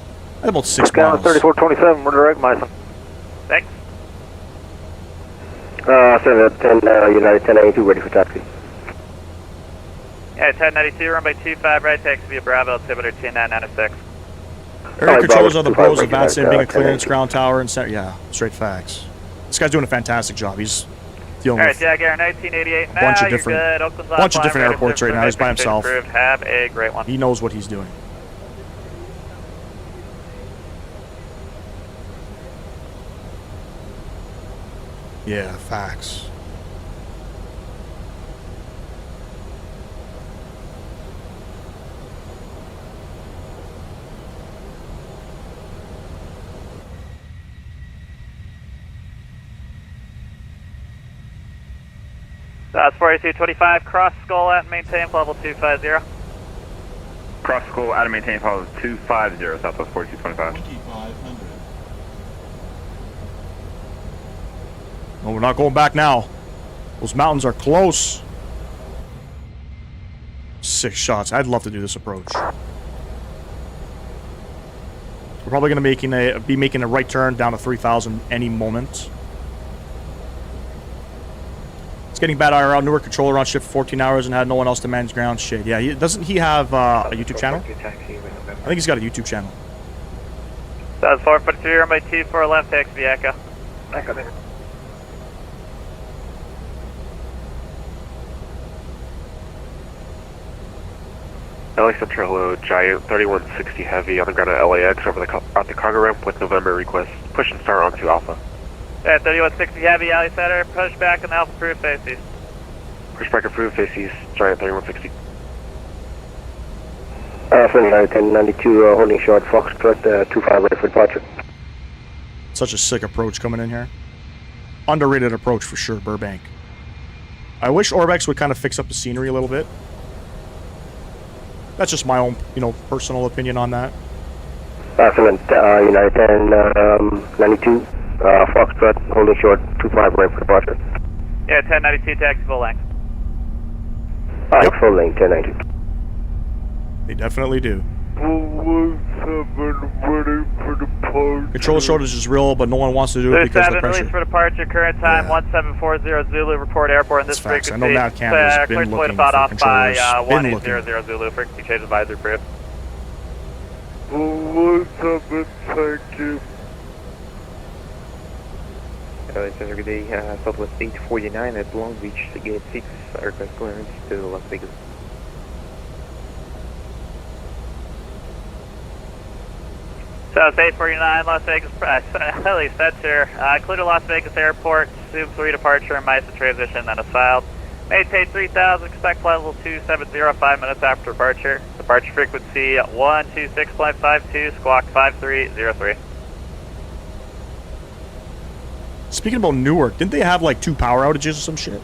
A: That's about 6 miles.
D: 3427, we're direct, Myson.
G: Thanks.
D: 10, United 1092, ready for taxi.
G: Yeah, 1092, runway 25 right, taxi via Bravo, altimeter 2996.
A: Area controllers are the
D: Bravo,
A: pros of Vatsim, being a clearance
D: 1092.
A: ground tower and center. Yeah, straight facts. This guy's doing a fantastic job. He's dealing
G: Alright,
A: with
G: Jaguar 1988,
A: bunch of
G: you're
A: different-
G: good. Oakland's
A: bunch of
G: offline,
A: different
G: ready
A: airports
G: to
A: right now. He's by
G: service,
A: himself.
G: approved. Have a great one.
A: He knows what he's doing. Yeah, facts.
G: That's 4225, cross skull at maintain level 250.
N: Cross school, out of maintain, follow 250, Southwest 4225.
F: 2500.
A: No, we're not going back now. Those mountains are close. 6 shots. I'd love to do this approach. We're probably going to be making a right turn down to 3,000 any moment. It's getting bad IRL. Newer controller on shift for 14 hours and had no one else to manage ground. Shit. Yeah, doesn't he have a YouTube channel? I think he's got a YouTube channel.
G: That's 443, runway 24 left, taxi via Echo.
O: Echo there.
I: LA Central, hello, Giant 3160 Heavy on the ground at LAX over the cargo ramp with November request. Push and start onto Alpha.
G: Yeah, 3160 Heavy, Alley Center, push back on the Alpha Proof face east.
I: Push back approved, face east, Giant 3160.
D: 1092, holding short, Foxtrot, 25 ready for departure.
A: Such a sick approach coming in here. Underrated approach for sure, Burbank. I wish Orbex would kind of fix up the scenery a little bit. That's just my own, personal opinion on that.
D: Excellent, United 1092, Foxtrot, holding short, 25 ready for departure.
G: Yeah, 1092, taxi full length.
D: Alright, full lane, 1092.
A: They definitely do. Control shortage is real, but no one wants to do it because of the
G: 7, release
A: pressure.
G: for departure, current time 1740 Zulu, report airport in this
A: That's facts.
G: frequency.
A: I know Matt Campbell's been
G: clear to
A: looking
G: about
A: for
G: off by
A: controllers. Been
G: 1800 Zulu, frequency change advisory proof.
O: Thank you.
K: Center, good day, Southwest 849 at Long Beach, Gate 6, aircraft clearance to Las Vegas.
G: South 849, Las Vegas, Heli Center, clear to Las Vegas Airport, Zoom 3 departure, MISA transition, then is filed. Maintain 3000, expect flight level 270, 5 minutes after departure. Departure frequency 126.52, squawk 5303.
A: Speaking about Newark, didn't they have like 2 power outages or some shit?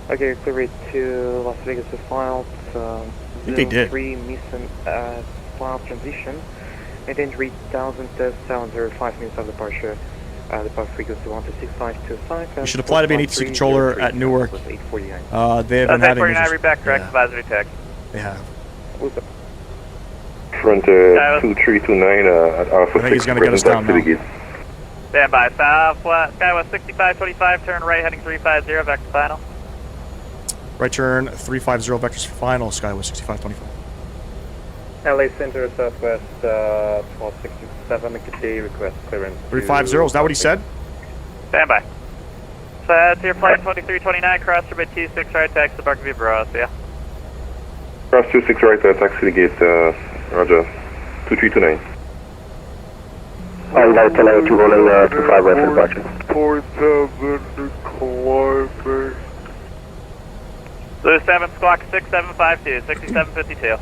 K: Okay, clear rate to Las Vegas to filed.
A: I think they did.
K: 3 missing file transition. Maintain 3,705 minutes of departure. Departure frequency 126.525.
A: You should apply to be an ATC controller at Newark. They have been having
G: 849,
A: issues.
G: read back, correct, advisory tech.
A: They have.
O: Front 2329 at Alpha 6.
A: I think he's going to get us down now.
G: Stand by, Southwest, SkyWest 6525, turn right, heading 350, vector final.
A: Right turn, 350 vectors for final, Skyway 6525.
J: LA Center, Southwest 1267, good day, request clearance.
A: 350, is that what he said?
G: Stand by. So to your flight 2329, cross runway 26 right, taxi to Burbank Airport, see ya.
O: Cross 26 right, taxi to gate, Roger, 2329.
D: United 1092 rolling 25 right for departure.
O: 47 kilometers.
G: Blue 7, squawk 6752, 6752.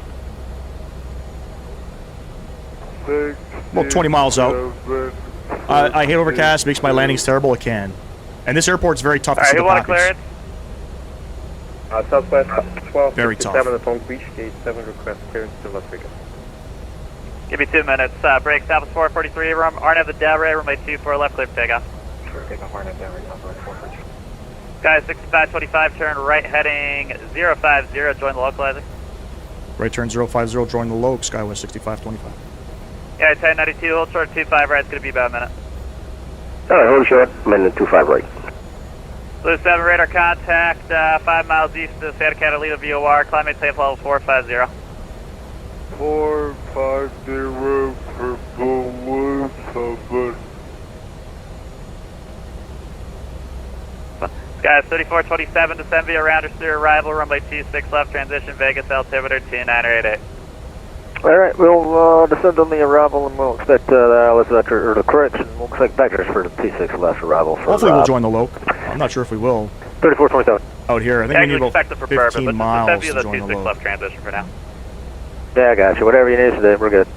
A: Well, 20 miles out. I hate overcast, makes my landings terrible, it can. And this airport's very tough to see the
G: clearance?
J: Southwest 12,
A: very tough.
J: at Long Beach, gate 7, request clearance to Las Vegas.
G: Give me 2 minutes. Break, Southwest 443, Arnav the Delray, runway 24 left, clear for takeoff.
J: Takeoff, Arnav Delray, Southwest 443.
G: Guys, 6525, turn right, heading 050, join the localizer.
A: Right turn 050, join the Loke, Skyway 6525.
G: Yeah, 1092, hold short 25 right, it's going to be about a minute.
D: Alright, hold short, minute 25 right.
G: Blue 7, radar contact, 5 miles east of Santa Catalina VOR, climb maintain level 450.
O: 450 for Blue 7.
G: Guys, 3427, descend via rounder steer arrival, runway 26 left, transition Vegas, altimeter 2988.
D: Alright, we'll descend on the arrival and we'll expect the ILS vector, or the correction, we'll expect vectors for the T6 left arrival. For,
A: hopefully we'll join the Loke. I'm not sure if we will.
D: 3427.
A: Out here, I think we need about 15 miles to join the Loke.
G: Left transition for now.
D: Yeah, I got you. Whatever you need today, we're good.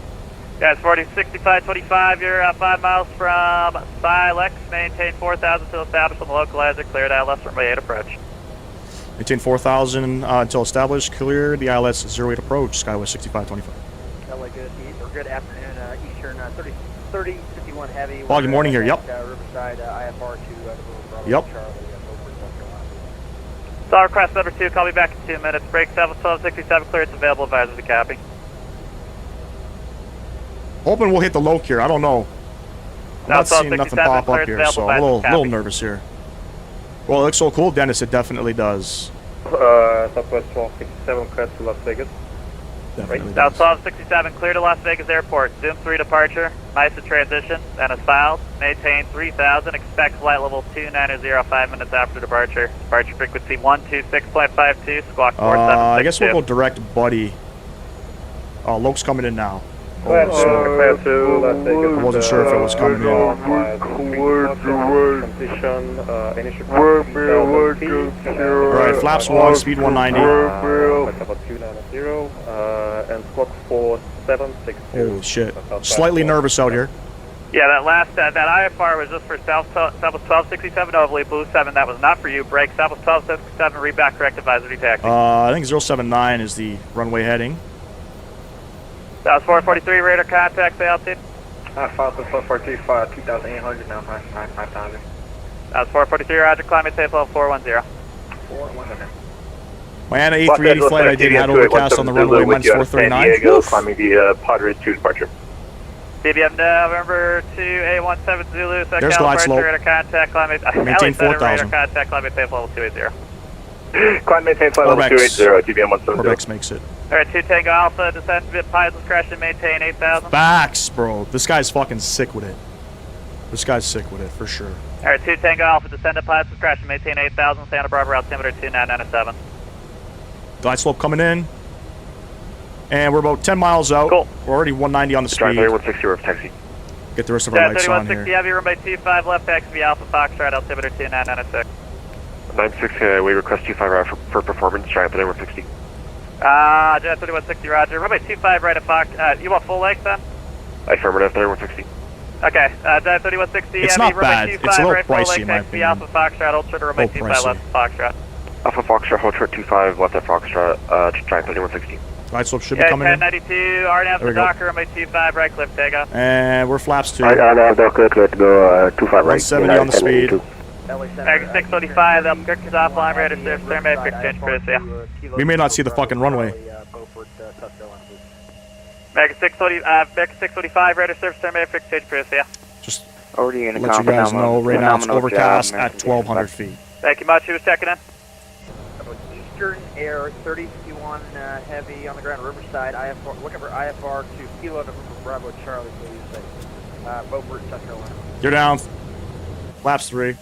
G: Guys, 6525, you're 5 miles from Silex, maintain 4000 until established on the localizer, cleared ILS runway 8 approach.
A: Maintain 4000 until established, clear the ILS 08 approach, Skyway 6525.
L: LA good, or good afternoon, Eastern 3051 heavy.
A: Foggy morning here, yep.
L: Riverside, IFR to
A: yep.
G: Saw request number 2, call me back in 2 minutes. Break 71267, clearance available, advisor to copy.
A: Hoping we'll hit the Loke here, I don't know. I'm not seeing nothing pop up here, so I'm a little nervous here. Well, it looks so cool, Dennis, it definitely does.
J: Southwest 1267, cleared to Las Vegas.
A: Definitely
G: South
A: does.
G: 1267, clear to Las Vegas Airport. Zoom 3 departure, NICE transition, and a filed. Maintain 3000, expect flight level 2900, 5 minutes after departure. Departure frequency 126.52, squawk 4762.
A: I guess we'll go direct buddy. Oh, Loke's coming in now. I wasn't sure if it was coming in. Alright, flaps 1, speed 190.
J: And squawk 4762.
A: Holy shit. Slightly nervous out here.
G: Yeah, that last, that IFR was just for Southwest 1267 overly, Blue 7, that was not for you. Break, Southwest 1267, read back, correct advisory taxi.
A: I think 079 is the runway heading.
G: That was 443, radar contact, say altitude.
K: 443, 2800 now, 5000.
G: That was 443, roger, climate safe level 410.
K: 410.
A: My Anna A380 flight I did had overcast on the runway, minus 439.
O: Climbing the Padres 2 departure.
G: BBM November 2, A17 Zulu,
A: there's glide slope.
G: Radar contact, climate,
A: maintain 4000.
G: Radar contact, climate safe level 280.
O: Climb maintain flight level 280, GBM 170.
A: Corvex makes it.
G: Alright, 2 Tango Alpha, descend to Pies discretion, maintain 8000.
A: Facts, bro. This guy's fucking sick with it. This guy's sick with it, for sure.
G: Alright, 2 Tango Alpha, descend to Pies discretion, maintain 8000, Santa Barbara altimeter 2997.
A: Glide slope coming in. And we're about 10 miles out.
G: Cool.
A: We're already 190 on the speed.
O: Drive 3160 roof taxi.
A: Get the rest of our lights on here.
G: 3160 heavy, runway 25 left, taxi via Alpha Foxtrot, altimeter 2996.
O: 96, we request 25 for performance, try up at 160.
G: Jet 3160, roger. Runway 25 right at Fox. You want full length then?
I: Affirmative, 3160.
G: Okay, Jet 3160.
A: It's
G: Heavy,
A: not bad.
G: runway
A: It's a
G: 25
A: little
G: right full
A: pricey,
G: length,
A: in my
G: next to the
A: opinion.
G: Alpha Foxtrot, hold short to runway
A: Oh,
G: 25 left Foxtrot.
I: Alpha Foxtrot, hold short 25, left at Foxtrot, Giant 3160.
A: Glide slope should be
G: Yeah,
A: coming in.
G: 1092, RNAV
A: There we
G: to
A: go.
G: Docker, runway 25 right cliff takeoff.
A: And we're flaps 2.
D: Alright, Docker, clear to go 25 right.
A: 170 on the speed.
G: American 625, the Kirk is offline, ready to serve, survey, quick change, Chris, yeah.
A: We may not see the fucking runway.
G: American 625, ready to serve, survey, quick change, Chris, yeah.
A: Just
E: Already in
A: let you guys know, right now it's overcast at 1,200 feet.
G: Thank you much, who was checking in?
L: Eastern Air 3051 Heavy on the ground, Riverside, IFR, looking for IFR to Kilo November Bravo Charlie, please. Beaufort, South Carolina.
A: You're down. Flaps 3.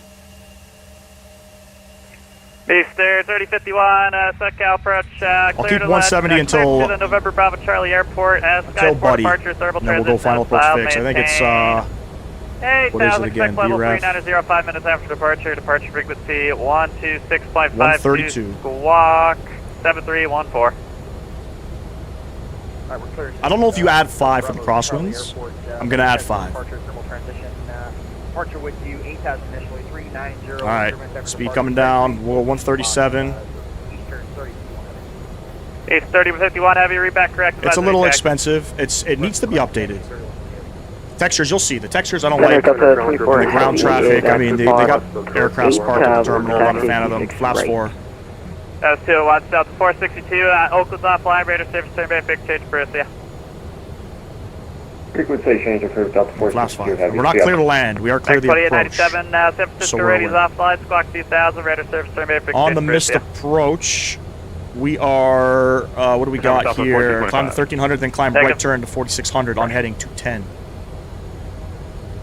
G: Eastern 3051, SoCal approach,
A: I'll
G: clear
A: keep
G: to
A: 170
G: land,
A: until
G: to the November Bravo Charlie Airport,
A: until
G: Skyport
A: Buddy.
G: departure, thermal
A: And then we'll go
G: transition,
A: final approach
G: file
A: fix. I think it's
G: maintain.
A: what is it again?
G: Level
A: BREF?
G: 3905 5 minutes after departure. Departure frequency 126.52.
A: 132.
G: Squawk 7314.
A: I don't know if you add 5 for the crosswinds. I'm gonna add 5.
L: Departure, thermal transition, departure with you, 8,000 initially, 390.
A: Alright, speed coming down. We'll go 137.
G: East 3051 heavy, read back correct.
A: It's a little expensive. It needs to be updated. Textures, you'll see. The textures I don't like.
E: Center,
A: The ground traffic, I mean, they got aircrafts parked at the terminal. I'm not a fan of them. Flaps 4.
G: That's 201 South 462, Oakland's offline, radar service, turn back, big change, Bruce, yeah.
D: Frequency change approved, Delta 462
A: Flaps 5.
D: Heavy.
A: We're not clear to land. We are clear the approach.
G: 2897, San Francisco
A: So we're
G: radio's
A: aware.
G: offline, Squawk 2000, radar service, turn back, big
A: On
G: change,
A: the
G: Bruce,
A: missed
G: yeah.
A: approach, we are, what do we got here? Climb to 1300, then climb right turn to 4600 on heading 210.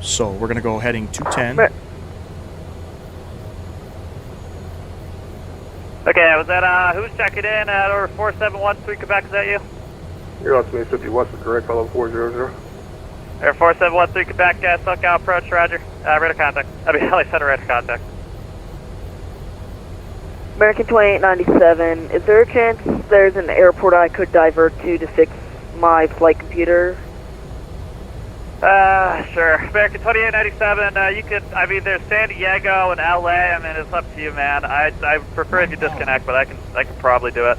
A: So we're going to go heading 210.
G: Okay, was that, who's checking in at over 4713 Quebec, is that you?
O: You're on 50 West, correct, follow 400.
G: Air 4713 Quebec, SoCal approach, roger. Radar contact. I mean, I said radar contact.
H: American 2897, is there a chance there's an airport I could divert to fix my flight computer?
G: Sure. American 2897, you could, I mean, there's San Diego and LA, I mean, it's up to you, man. I prefer if you disconnect, but I can probably do it.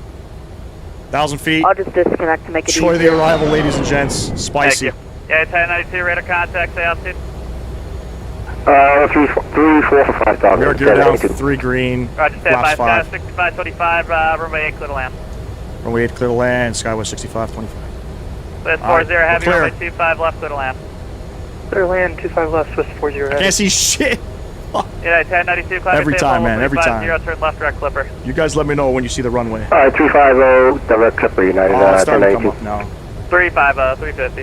A: 1,000 feet.
H: I'll just disconnect to make it
A: Enjoy
H: easier.
A: the arrival, ladies and gents. Spicy.
G: Thank you. Yeah, 1092, radar contact, say altitude.
D: 345,000.
A: We are geared down for 3 green.
G: Roger, stand by,
A: Flaps 5.
G: 6525, runway 8, clear to land.
A: Runway 8 clear to land. SkyWest 6525.
G: Swiss 40
A: All right,
G: heavy,
A: clear.
G: runway 25 left, clear to land.
J: Clear land, 25 left, Swiss 40 heavy.
A: Can't see shit.
G: Yeah, 1092, climb
A: Every time, man, every time.
G: 0, turn left, direct clipper.
A: You guys let me know when you see the runway.
D: Alright, 350, direct Clipper United,
A: Oh, it's starting to come
D: 1092.
A: up now.
G: 350.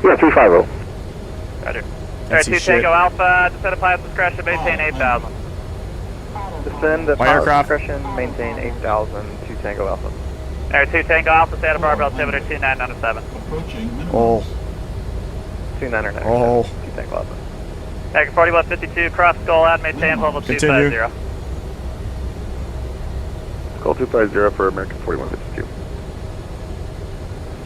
D: Yeah, 350.
G: Roger.
A: Can't see
G: 2
A: shit.
G: Tango Alpha, descend at pilot discretion, maintain 8,000.
J: Descend at
A: My
J: pilot
A: aircraft.
J: discretion, maintain 8,000, 2 Tango Alpha.
G: Air 2 Tango Alpha, Santa Barbara, altimeter 2997.
F: Approaching minimum.
A: Oh,
J: 2997,
A: oh.
J: 2 Tango Alpha.
G: American 4152, cross skull out, maintain level
A: Continue.
G: 250.
M: Call 250 for American 4152.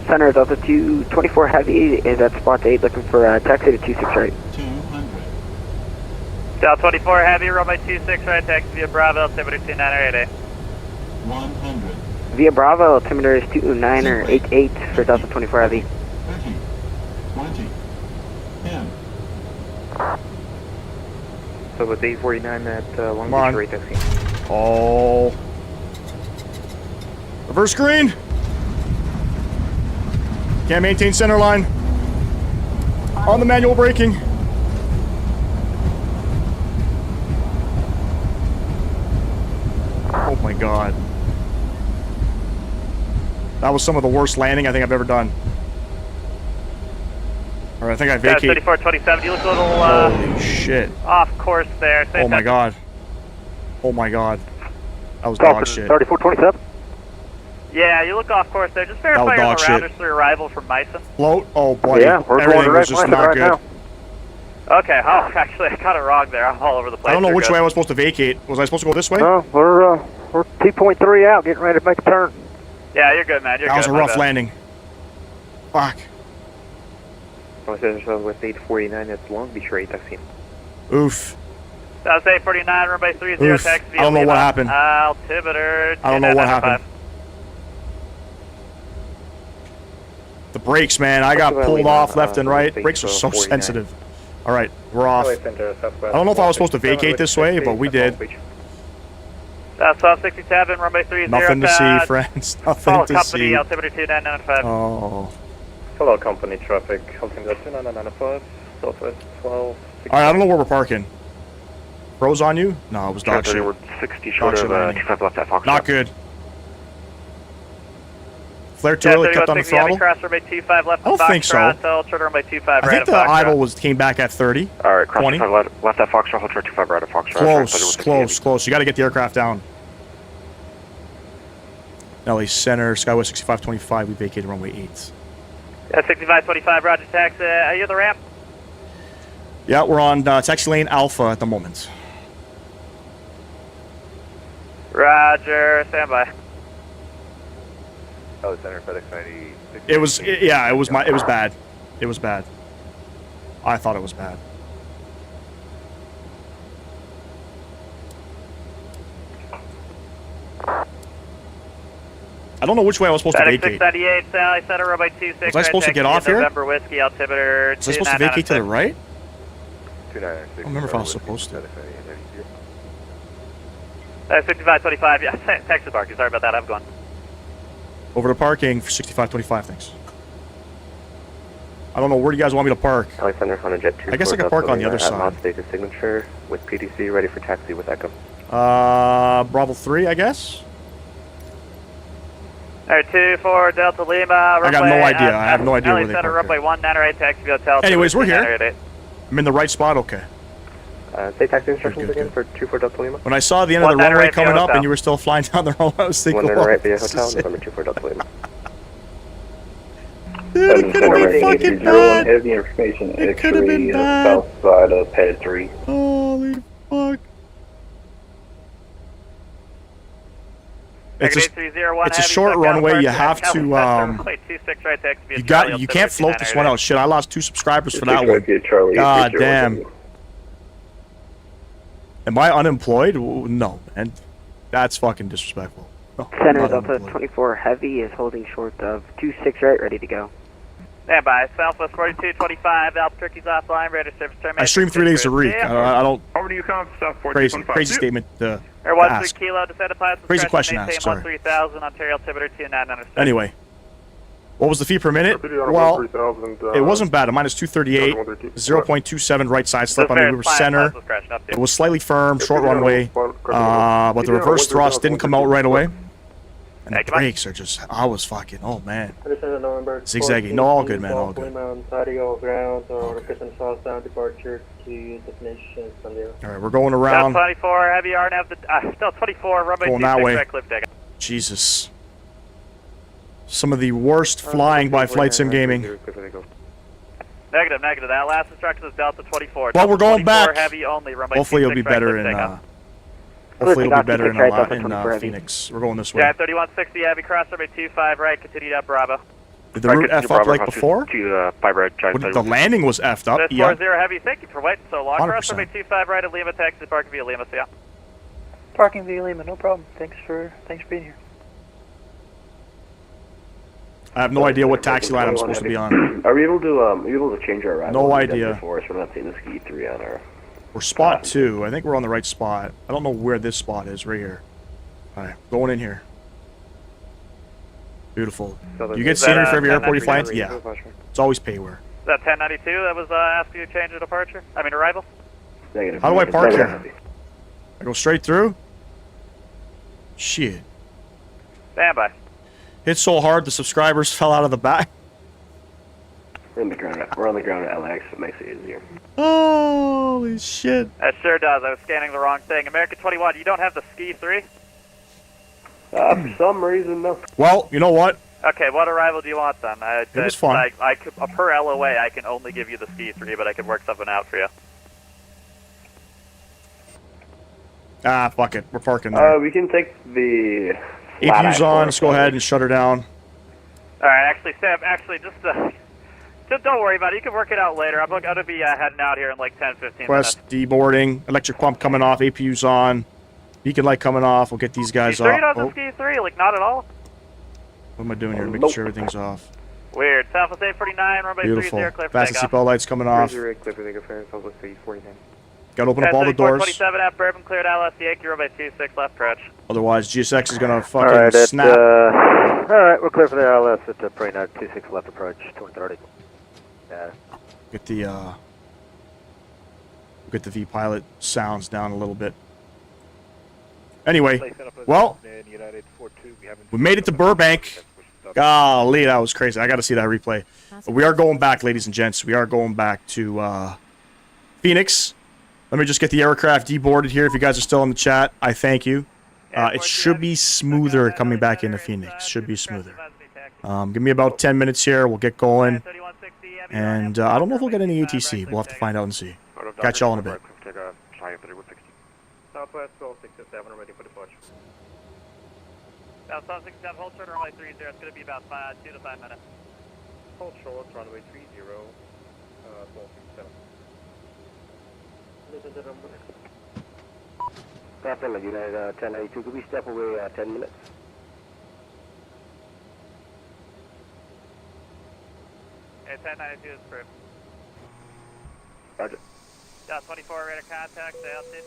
E: Center, Delta 224 Heavy is at spot 8 looking for taxi to 26 right.
F: 200.
G: Delta 24 heavy, runway 26 right, taxi via Bravo, altimeter 2988.
F: 100.
E: Via Bravo, altimeter is 2988 for Delta 24 Heavy.
F: 30. 20. 10.
J: So with 849 at Long
A: Come on.
J: Beach rate taxi.
A: Oh. Reverse green. Can't maintain center line. On the manual braking. Oh my god. That was some of the worst landing I think I've ever done. Or I think I vacate.
G: 3427, you look a little
A: Holy shit.
G: off course there.
A: Oh my god. Oh my god. That was dog shit.
D: 3427.
G: Yeah, you look off course there. Just verify
A: was
G: your
A: dog shit.
G: rounders through arrival from Meissen.
A: Float? Oh buddy.
D: Yeah, we're going
A: Everything was
D: direct
A: just
D: line
A: not
D: right
A: good.
D: now.
G: Okay, oh, actually, I got it wrong there. I'm all over the place.
A: I don't know
G: You're
A: which
G: good.
A: way I was supposed to vacate. Was I supposed to go this way?
D: We're 2.3 out, getting ready to make a turn.
G: Yeah, you're good, man. You're
A: That was
G: good.
A: a rough landing. Fuck.
K: Los Angeles Southwest 849, that's Long Beach rate, taxi.
A: Oof.
G: South 849, runway 30,
A: Oof.
G: taxi via
A: I don't know
G: Lima.
A: what happened.
G: Altimeter
A: I don't know what
G: 2995.
A: happened. The brakes, man. I got pulled off left and right. Brakes are so sensitive. All right, we're off. I don't know if I was supposed to vacate this way, but we did.
G: South 67, runway 30.
A: Nothing to see, friends. Nothing
G: Follow
A: to
G: company,
A: see.
G: altimeter 2995.
A: Oh.
K: Hello, company traffic, altimeter 2995, Southwest 12.
A: All right, I don't know where we're parking. Froze on you? No, it was dog shit.
I: We're 60 short
A: Dog
I: of
A: shit landing.
I: 25 left at Foxtrot.
A: Not good. Flare too early, kept on the throttle.
G: Cross runway 25 left.
A: I don't think so.
G: Turn runway 25
A: I
G: right
A: think the idle came back at 30.
I: All right, cross
A: 20.
I: 25 left at Foxtrot, hold short 25 right at Foxtrot.
A: Close. You got to get the aircraft down. LA Center, SkyWest 6525. We vacated runway 8.
G: Yeah, 6525, roger, taxi. Are you the ramp?
A: Yeah, we're on taxi lane Alpha at the moment.
G: Roger, standby.
K: Oh, Center FedEx 96.
A: It was bad. It was bad. I thought it was bad. I don't know which way I was supposed to vacate.
G: 698, Sally Center, runway 26.
A: Was I supposed to get off here?
G: November Whiskey, altimeter.
A: Was I supposed to vacate to the right?
K: 296.
A: I don't remember if I was supposed to.
G: 6525, yeah, Texas parking. Sorry about that, I'm going.
A: Over to parking for 6525, thanks. I don't know, where do you guys want me to park?
K: Alexander on a jet 2.
A: I guess I could park on the other side.
K: Mount Status signature with PDC ready for taxi with Echo.
A: Bravo 3, I guess?
G: Alright, 24 Delta Lima.
A: I got no idea. I have no idea where they
G: Center,
A: park.
G: runway 198, taxi hotel.
A: Anyways, we're here. I'm in the right spot, okay.
K: Say taxi instructions again for 24 Delta Lima.
A: When I saw the end of the runway coming up and you were still flying down the runway, I was thinking,
K: 198 via hotel, November 24 Delta Lima.
A: Dude, it could have been fucking bad.
P: Heavy information.
A: It could have been bad.
P: South side of pad 3.
A: Holy fuck. It's a short runway. You have to you can't float this one out. Shit, I lost 2 subscribers for that one. God damn. Am I unemployed? No, man. That's fucking disrespectful. No,
H: Center Delta 24 Heavy is holding short of 26 right, ready to go.
G: Stand by. Southwest 4225, Albuquerque's offline, ready to service termination.
A: I stream 3 days a week. I don't.
N: Over to you, South 4225.
A: Crazy statement to
G: Air 13
A: ask.
G: Kilo, descend to pilot.
A: Crazy question to ask, sorry.
G: 3000, Ontario altimeter 2996.
A: Anyway. What was the fee per minute? Well, it wasn't bad. A minus 238, 0.27 right side slip. I mean, we were center. It was slightly firm, short runway, but the reverse thrust didn't come out right away. And the brakes are just, I was fucking, oh man. Zigzaggy. No, all good, man, all good. Alright, we're going around.
G: 24, heavy RNAV, still 24, runway
A: going that way.
G: cliff deck.
A: Jesus. Some of the worst flying by Flight Sim Gaming.
G: Negative. That last instruction is Delta 24.
A: Well, we're going back.
G: Heavy only, runway
A: Hopefully it'll be better in Phoenix. We're going this way.
G: Yeah, 3160 heavy cross runway 25 right, continued up Bravo.
A: Did the route F up like before? The landing was F'd up. Yeah.
G: 40 heavy. Thank you for waiting so long. Cross runway 25 right at Lima, Texas. Parking via Lima. See ya.
J: Parking via Lima, no problem. Thanks for being here.
A: I have no idea what taxi line I'm supposed to be on.
P: Are we able to change our arrival?
A: No idea.
P: For us? We're not seeing the ski 3 on our.
A: We're spot 2. I think we're on the right spot. I don't know where this spot is. Right here. All right, going in here. Beautiful. You get scenery for every airport you fly into? Yeah. It's always payware.
G: Is that 1092 that was asking you to change your departure? I mean arrival?
P: Negative.
A: How do I park here? I go straight through? Shit.
G: Stand by.
A: Hit so hard the subscribers fell out of the back.
P: We're on the ground at LAX. It makes it easier.
A: Holy shit.
G: That sure does. I was scanning the wrong thing. American 21, you don't have the Ski 3?
P: For some reason, no.
A: Well, you know what?
G: Okay, what arrival do you want then?
A: It was fun.
G: I could, per LOA, I can only give you the Ski 3, but I can work something out for you.
A: Ah, fuck it. We're parking there.
P: We can take the
A: APU's on. Let's go ahead and shut her down.
G: Alright, actually, Sam, just don't worry about it. You can work it out later. I'm going to be heading out here in like 10, 15 minutes.
A: Quest deboarding. Electric pump coming off. APU's on. Beacon light coming off. We'll get these guys
G: Ski3
A: off.
G: doesn't ski 3, like not at all.
A: What am I doing here? Making sure everything's off.
G: Weird. Southwest 849, runway 30, clear for
A: Fastest
G: takeoff.
A: seatbelt lights coming off.
K: Clear for takeoff, Southwest 849.
A: Got to open up all the doors.
G: 27 at Bourbon, cleared LS Yoke, runway 26, left approach.
A: Otherwise, GSX is going to fucking
D: Alright,
A: snap.
D: Alright, we're clear for the LS at Prairie 26 left approach, 230. Yeah.
A: Get the V pilot sounds down a little bit. Anyway, well, we made it to Burbank. Golly, that was crazy. I got to see that replay. But we are going back, ladies and gents. We are going back to Phoenix. Let me just get the aircraft deboarded here. If you guys are still in the chat, I thank you. It should be smoother coming back into Phoenix. Should be smoother. Give me about 10 minutes here. We'll get going. And I don't know if we'll get any ATC. We'll have to find out and see. Catch y'all in a bit.
J: Southwest 1267, ready for departure.
G: Southwest 67, hold short, runway 30. It's going to be about 2 to 5 minutes.
J: Hold short, runway 30, 1267.
P: Captain, United 1092, could we step away 10 minutes?
G: Okay, 1092 is approved.
P: Roger.
G: 24 radar contact, stay altitude.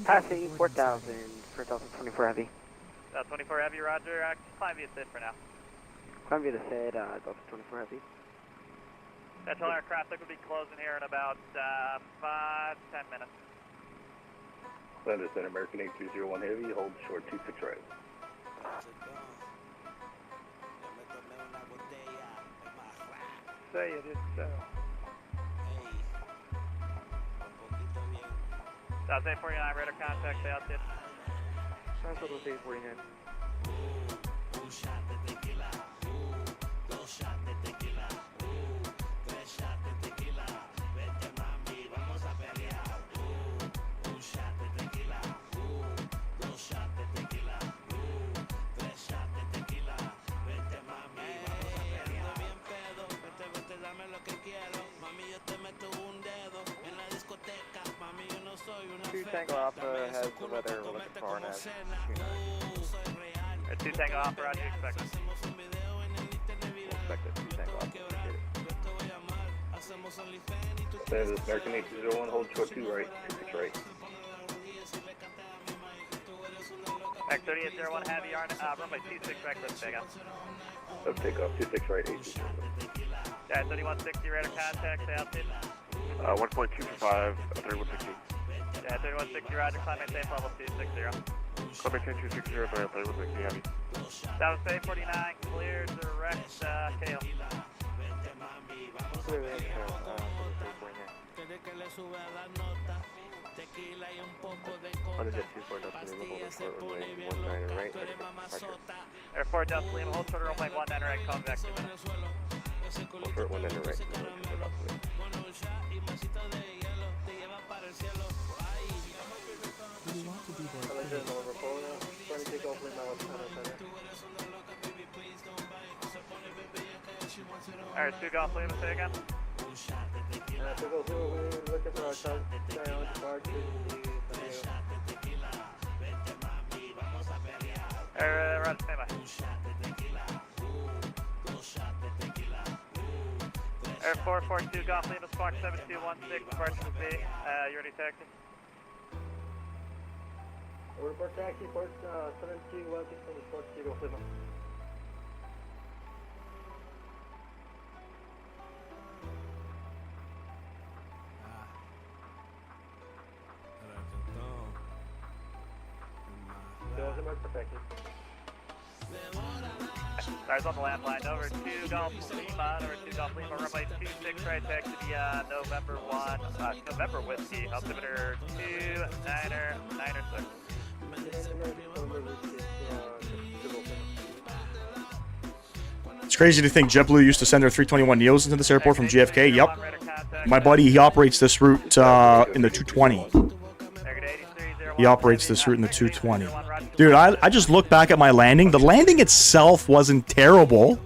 K: Passing 4000, 4024 heavy.
G: 24 heavy, roger. Climb via SID for now.
K: Climb via the SID, 24 heavy.
G: Central air traffic will be closing here in about 5-10 minutes.
P: Understood, American 8201 Heavy, hold short 26 right.
J: Say it is so.
G: South 849, radar contact, stay altitude.
J: Southwest 849. Tango Alpha has the weather we're looking for now.
G: 2 Tango Alpha, roger, expect it.
P: Expect it, 2 Tango Alpha, appreciate it. American 8201, hold short 2 right, 26 right.
G: Back 3801 heavy, runway 26 right, let's take off.
P: Let's take off, 26 right, 82.
G: Yeah, 3160 radar contact, stay altitude.
I: 1.25, 3160.
G: Yeah, 3160, roger, climb maintain level 260.
I: Climb maintain 260, 3160 heavy.
G: South Bay 49, clear direct KO. Airport Delta Lima, hold short runway 19 right, convex 2 minutes.
P: Hold short 19 right.
G: Alright, 2 Golf Lima, say again. Roger, stand by. Air 442 Golf Lima, Spark 7216, departure to B. You ready, taxi?
J: Report taxi, port 7216 from the Spark 2 Golf Lima.
G: Stars on the landline, over 2 Golf Lima, runway 26 right, taxi to November 1, November Whiskey, altimeter 2996.
A: It's crazy to think JetBlue used to send their 321 Neos into this airport from JFK. Yep. My buddy, he operates this route in the 220. He operates this route in the 220. Dude, I just looked back at my landing. The landing itself wasn't terrible.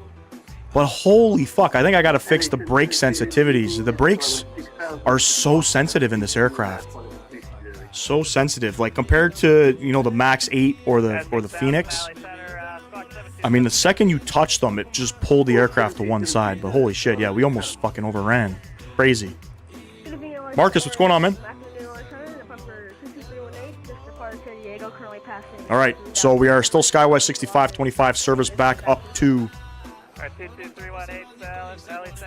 A: But holy fuck, I think I gotta fix the brake sensitivities. The brakes are so sensitive in this aircraft. So sensitive. Like, compared to, you know, the Max 8 or the Phoenix. I mean, the second you touch them, it just pulled the aircraft to one side. But holy shit, yeah, we almost fucking overran. Crazy. Marcus, what's going on, man? Alright, so we are still SkyWest 6525, service back up to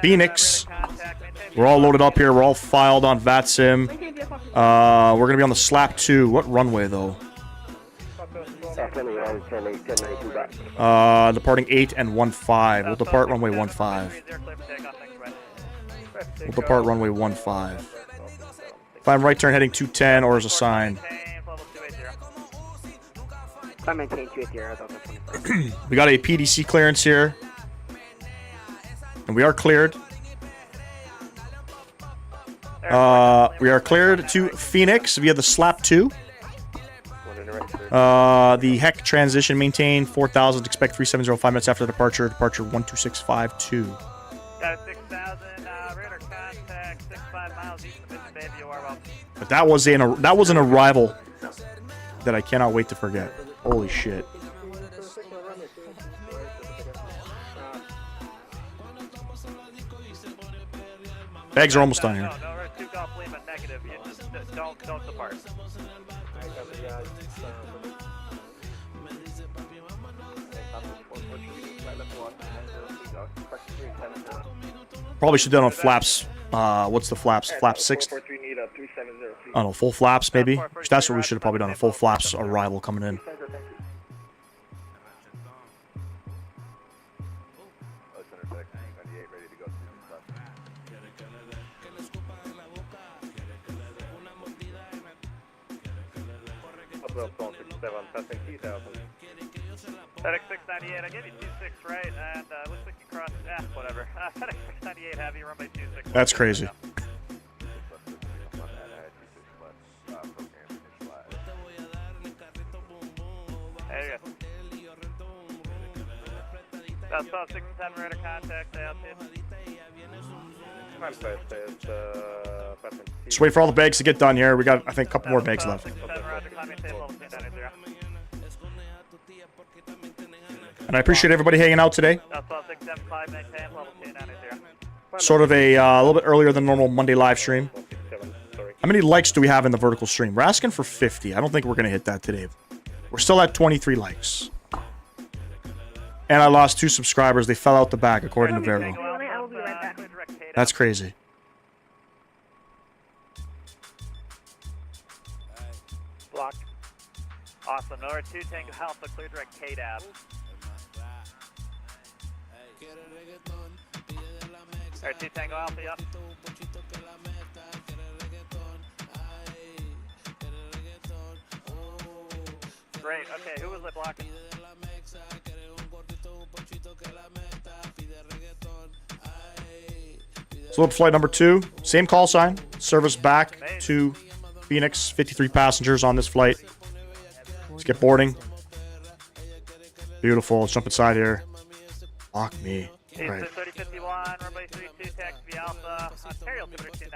A: Phoenix. We're all loaded up here. We're all filed on Vatsim. We're going to be on the Slap 2. What runway, though? Departing 8 and 15. We'll depart runway 15. We'll depart runway 15. If I'm right turn heading 210, or as a sign.
K: I maintain 280.
A: We got a PDC clearance here. And we are cleared. We are cleared to Phoenix via the Slap 2. The HEC transition maintain 4,000. Expect 3705 minutes after departure. Departure 12652.
G: Got a 6,000. Radar contact 65 miles east of Mission Bay, BMWorld.
A: But that was an arrival that I cannot wait to forget. Holy shit. Bags are almost done here.
G: No, we're 2 Golf Lima negative. You just don't depart.
A: Probably should have done on flaps. What's the flaps? Flap 6? I don't know, full flaps maybe? That's what we should have probably done, a full flaps arrival coming in.
G: FedEx 698, I gave you 26, right? And looks like you crossed, whatever. FedEx 698 heavy, runway 26.
A: That's crazy.
G: There you go. That's 67 radar contact, out
A: Just wait for all the bags to get done here. We got, I think, a couple more bags left. And I appreciate everybody hanging out today. Sort of a little bit earlier than normal Monday live stream. How many likes do we have in the vertical stream? We're asking for 50. I don't think we're going to hit that today. We're still at 23 likes. And I lost 2 subscribers. They fell out the back, according to Vero. That's crazy.
G: Blocked. Awesome. Number 2 Tango Alpha, clear direct KDAB. Alright, 2 Tango Alpha, yep. Great, okay, who was I blocking?
A: So flight number 2, same call sign, service back to Phoenix, 53 passengers on this flight. Let's get boarding. Beautiful, let's jump inside here. Lock me. Right.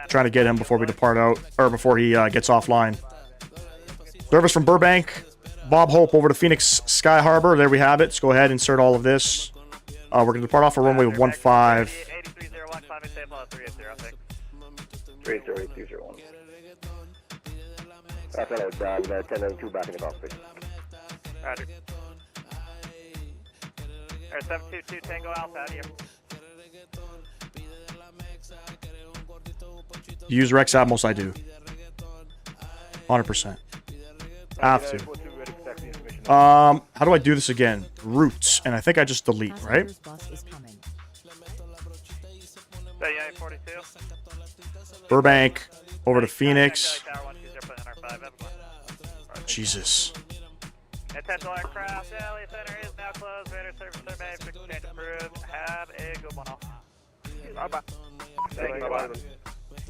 A: Trying to get him before we depart out, or before he gets offline. Service from Burbank, Bob Hope over to Phoenix Sky Harbor. There we have it. Let's go ahead and insert all of this. We're going to depart off a runway 15.
P: 30801. That's what I was done. 1002 back in the cockpit.
G: Roger. Alright, 722 Tango Alpha out here.
A: Use Rex Atmos, I do. 100%. Have to. How do I do this again? Routes, and I think I just delete, right? Burbank, over to Phoenix. Jesus.
G: Intentional aircraft, LA Center is now closed. Radar service survey, quick exchange approved. Have a good one all. Bye-bye.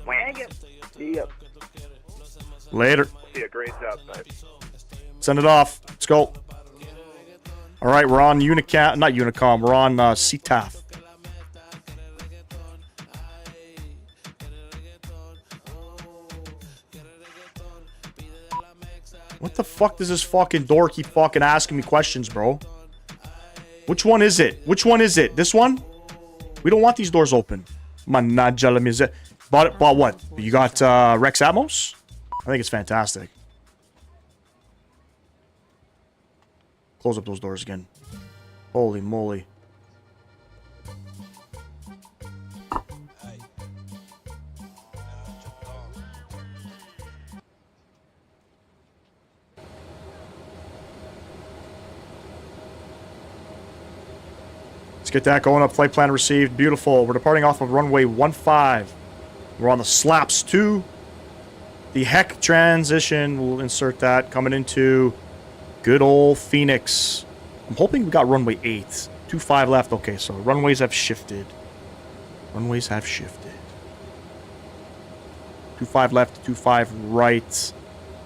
P: Thank you.
A: Later.
I: See ya. Great job, man.
A: Send it off. Let's go. All right, we're on Unicam. Not Unicom. We're on CTAF. What the fuck does this fucking door keep fucking asking me questions, bro? Which one is it? Which one is it? This one? We don't want these doors open. Bought what? You got Rex Atmos? I think it's fantastic. Close up those doors again. Holy moly. Let's get that going up. Flight plan received. Beautiful. We're departing off of runway 15. We're on the slaps 2. The heck transition. We'll insert that. Coming into good old Phoenix. I'm hoping we got runway 8. 25 left. Okay, so runways have shifted. Runways have shifted. 25 left, 25 right.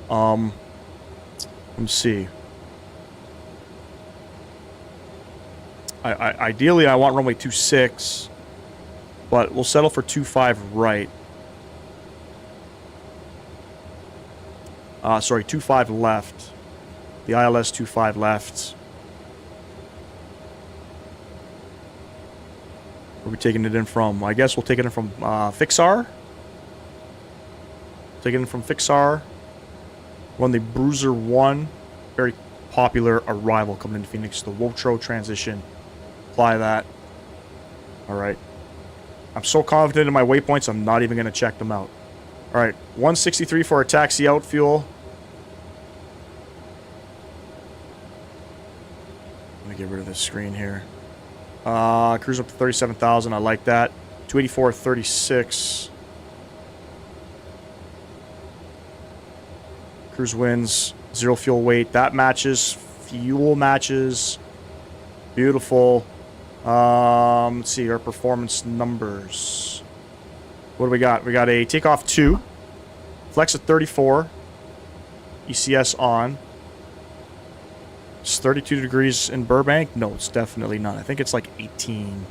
A: Let me see. Ideally, I want runway 26, but we'll settle for 25 right. Sorry, 25 left. The ILS 25 left. Where are we taking it in from? I guess we'll take it in from Fixar. Take it in from Fixar. Run the Bruiser 1. Very popular arrival coming into Phoenix. The Wotro transition. Apply that. Alright. I'm so confident in my waypoints, I'm not even going to check them out. Alright. 163 for our taxi out fuel. Let me get rid of this screen here. Cruise up to 37,000. I like that. 284.36. Cruise wins. 0 fuel weight. That matches. Fuel matches. Beautiful. Let's see our performance numbers. What do we got? We got a takeoff 2. Flex at 34. ECS on. It's 32 degrees in Burbank? No, it's definitely not. I think it's like 18.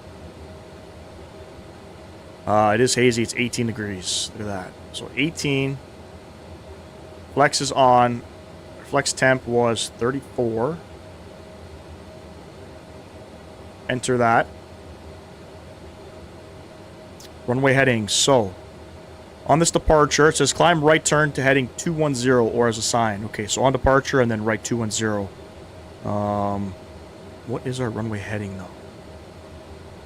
A: It is hazy. It's 18 degrees. Look at that. So 18. Flex is on. Flex temp was 34. Enter that. Runway heading. So, on this departure, it says climb right turn to heading 210 or as a sign. Okay, so on departure and then right 210. What is our runway heading though?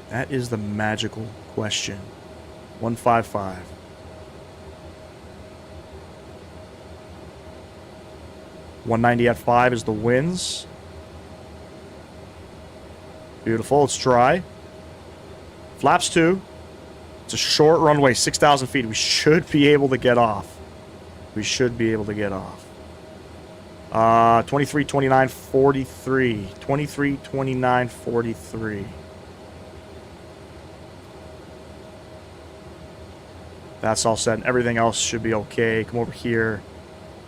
A: That is the magical question. 155. .190 at 5 is the winds. Beautiful. It's dry. Flaps 2. It's a short runway, 6,000 feet. We should be able to get off. We should be able to get off. 23, 29, 43. 23, 29, 43. That's all set. And everything else should be okay. Come over here.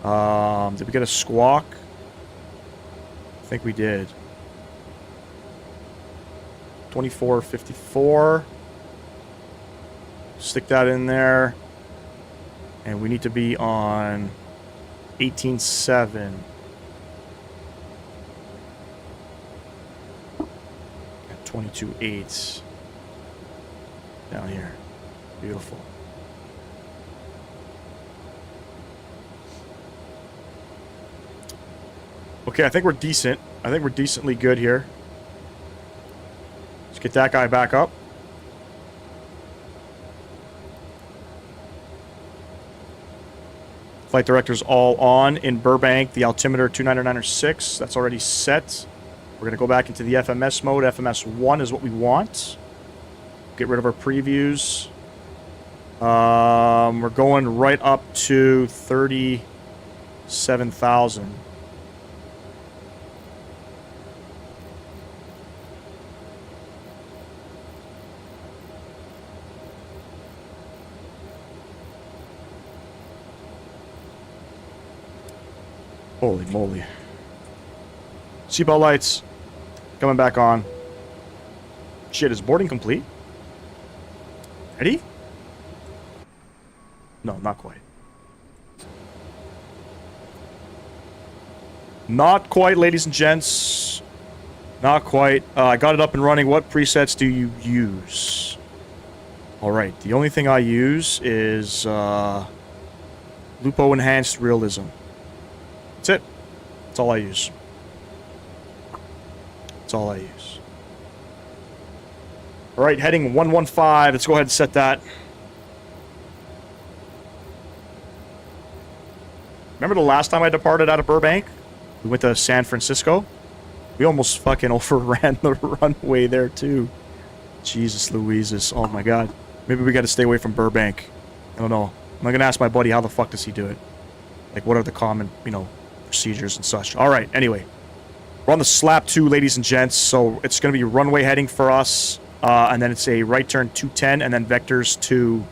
A: Did we get a squawk? I think we did. 2454. Stick that in there. And we need to be on 18.7. At 22.8. Down here. Beautiful. Okay, I think we're decent. I think we're decently good here. Let's get that guy back up. Flight director's all on in Burbank. The altimeter 299.6. That's already set. We're going to go back into the FMS mode. FMS 1 is what we want. Get rid of our previews. We're going right up to 37,000. Holy moly. Seatbelt lights. Coming back on. Shit, is boarding complete? Ready? No, not quite. Not quite, ladies and gents. Not quite. I got it up and running. What presets do you use? Alright, the only thing I use is Lupo Enhanced Realism. That's it. That's all I use. That's all I use. Alright, heading 115. Let's go ahead and set that. Remember the last time I departed out of Burbank? We went to San Francisco. We almost fucking overran the runway there too. Jesus Louises. Oh my god. Maybe we gotta stay away from Burbank. I don't know. I'm gonna ask my buddy how the fuck does he do it. Like what are the common, you know, procedures and such. Alright, anyway. We're on the slap 2, ladies and gents. So it's gonna be runway heading for us. And then it's a right turn 210 and then vectors to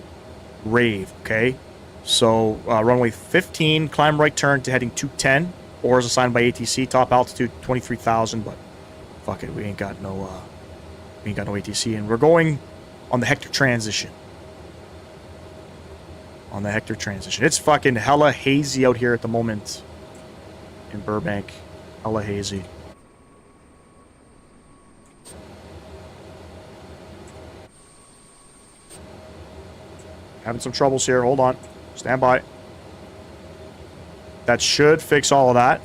A: Rave, okay? So runway 15, climb right turn to heading 210. Or is assigned by ATC, top altitude 23,000, but fuck it, we ain't got no ATC, and we're going on the Hector transition. On the Hector transition. It's fucking hella hazy out here at the moment in Burbank. Hella hazy. Having some troubles here. Hold on. Stand by. That should fix all of that.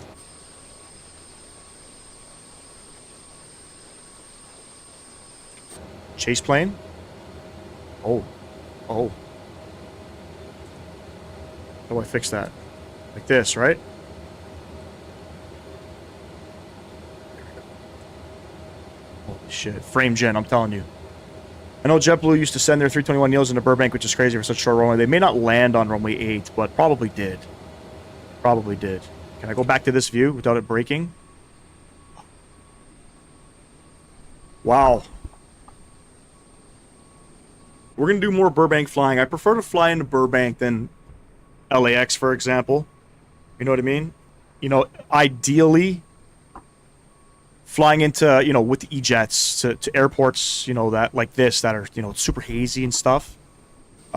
A: Chaseplane. Oh. Oh. How do I fix that? Like this, right? Holy shit. Frame gen, I'm telling you. I know JetBlue used to send their 321 Neos into Burbank, which is crazy for such a short runway. They may not land on runway 8, but probably did. Probably did. Can I go back to this view without it breaking? Wow. We're going to do more Burbank flying. I prefer to fly into Burbank than LAX, for example. You know what I mean? You know, ideally, flying into, you know, with the E-jets to airports, you know, that like this, that are, you know, super hazy and stuff.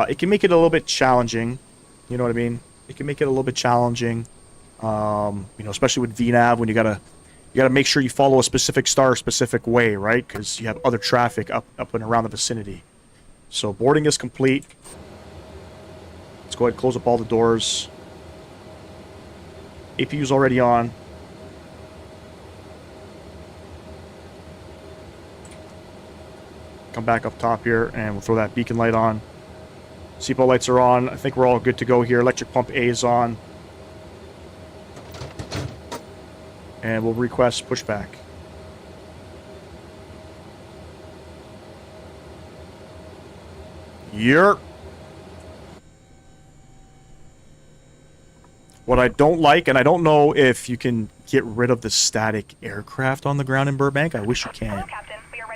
A: It can make it a little bit challenging. You know what I mean? It can make it a little bit challenging, you know, especially with VNAV when you gotta make sure you follow a specific star a specific way, right? Because you have other traffic up and around the vicinity. So boarding is complete. Let's go ahead and close up all the doors. APU's already on. Come back up top here and we'll throw that beacon light on. Seatbelt lights are on. I think we're all good to go here. Electric pump A is on. And we'll request pushback. Yerp. What I don't like, and I don't know if you can get rid of the static aircraft on the ground in Burbank. I wish you can.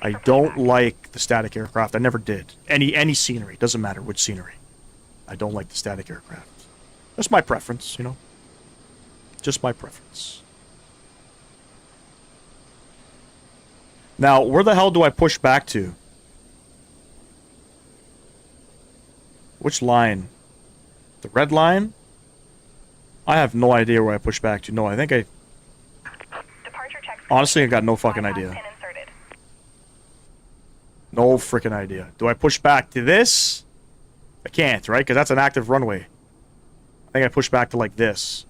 A: I don't like the static aircraft. I never did. Any scenery. Doesn't matter which scenery. I don't like the static aircraft. That's my preference, you know. Just my preference. Now, where the hell do I push back to? Which line? The red line? I have no idea where I push back to. No, I think I... Honestly, I got no fucking idea. No freaking idea. Do I push back to this? I can't, right? Because that's an active runway. I think I push back to like this.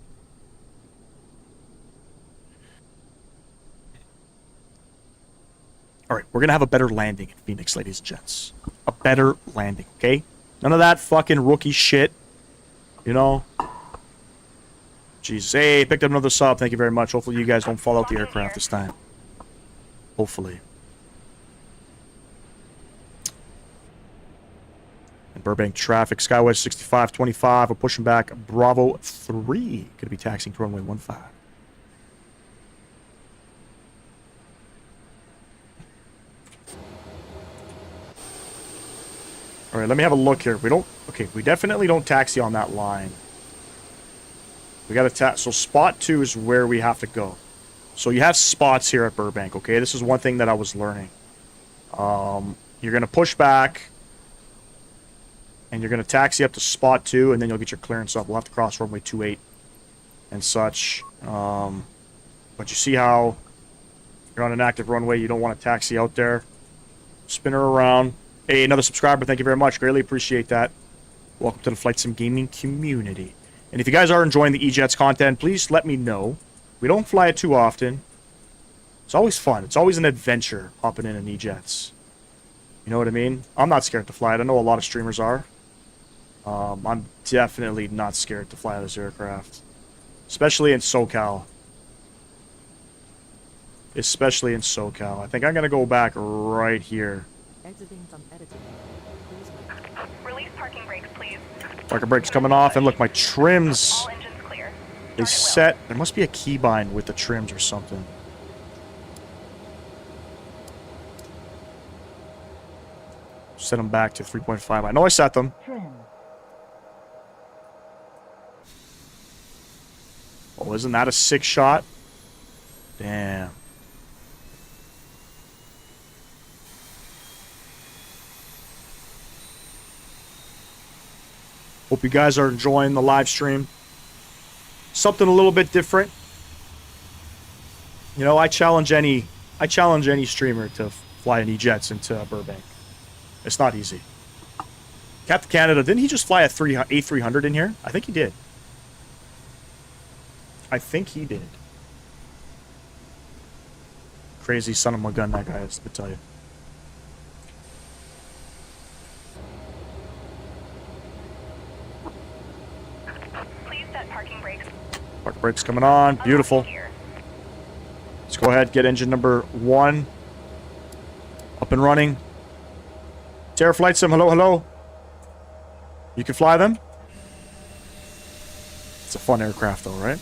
A: Alright, we're going to have a better landing in Phoenix, ladies and gents. A better landing, okay? None of that fucking rookie shit. You know? Jesus. Hey, picked up another sub. Thank you very much. Hopefully you guys don't fall out the aircraft this time. Hopefully. And Burbank traffic. SkyWest 6525. We're pushing back. Bravo 3. Going to be taxiing to runway 15. Alright, let me have a look here. We definitely don't taxi on that line. We got to so spot 2 is where we have to go. So you have spots here at Burbank, okay? This is one thing that I was learning. You're going to push back, and you're going to taxi up to spot 2, and then you'll get your clearance up. We'll have to cross runway 28 and such. But you see how you're on an active runway, you don't want to taxi out there. Spin her around. Hey, another subscriber, thank you very much. Greatly appreciate that. Welcome to the Flight Sim Gaming community. And if you guys are enjoying the E-Jets content, please let me know. We don't fly it too often. It's always fun. It's always an adventure hopping in an E-Jets. You know what I mean? I'm not scared to fly it. I know a lot of streamers are. I'm definitely not scared to fly this aircraft. Especially in SoCal. Especially in SoCal. I think I'm going to go back right here.
B: Exiting from editing. Release parking brakes, please.
A: Parking brakes coming off. And look, my trims... They set... There must be a keybind with the trims or something. Set them back to 3.5. I know I set them. Oh, isn't that a 6 shot? Damn. Hope you guys are enjoying the live stream. Something a little bit different. You know, I challenge any streamer to fly an E-Jets into Burbank. It's not easy. Captain Canada, didn't he just fly a A300 in here? I think he did. I think he did. Crazy son of a gun that guy is, let me tell you.
B: Please set parking brakes.
A: Park brakes coming on. Beautiful. Let's go ahead, get engine number 1 up and running. Terra Flight Sim, hello, hello. You can fly them? It's a fun aircraft though, right?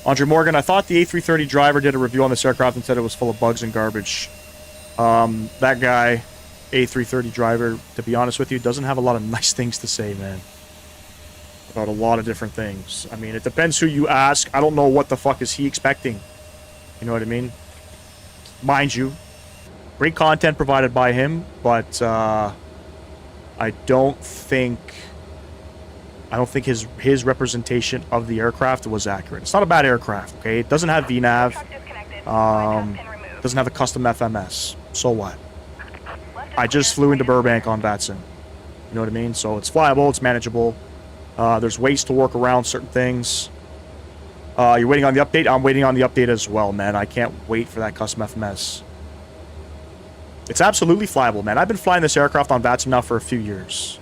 A: Andre Morgan, I thought the A330 driver did a review on this aircraft and said it was full of bugs and garbage. That guy, A330 driver, to be honest with you, doesn't have a lot of nice things to say, man. About a lot of different things. I mean, it depends who you ask. I don't know what the fuck is he expecting. You know what I mean? Mind you, great content provided by him, but I don't think his representation of the aircraft was accurate. It's not a bad aircraft, okay? It doesn't have VNAV. Doesn't have a custom FMS. So what? I just flew into Burbank on Vatsim. You know what I mean? So it's flyable, it's manageable. There's ways to work around certain things. You're waiting on the update? I'm waiting on the update as well, man. I can't wait for that custom FMS. It's absolutely flyable, man. I've been flying this aircraft on Vatsim now for a few years.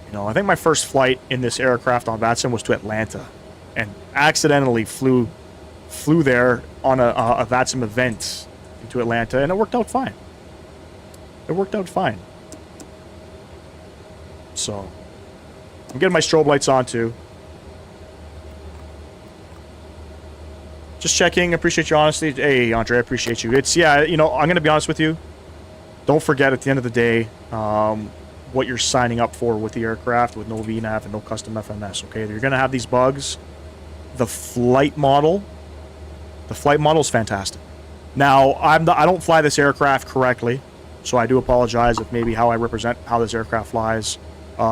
A: You know, I think my first flight in this aircraft on Vatsim was to Atlanta. And accidentally flew there on a Vatsim event into Atlanta, and it worked out fine. It worked out fine. So, I'm getting my strobe lights on, too. Just checking. Appreciate your honesty. Hey, Andre, I appreciate you. It's, yeah, you know, I'm going to be honest with you. Don't forget, at the end of the day, what you're signing up for with the aircraft with no VNAV and no custom FMS, okay? You're going to have these bugs. The flight model is fantastic. Now, I don't fly this aircraft correctly, so I do apologize if maybe how I represent how this aircraft flies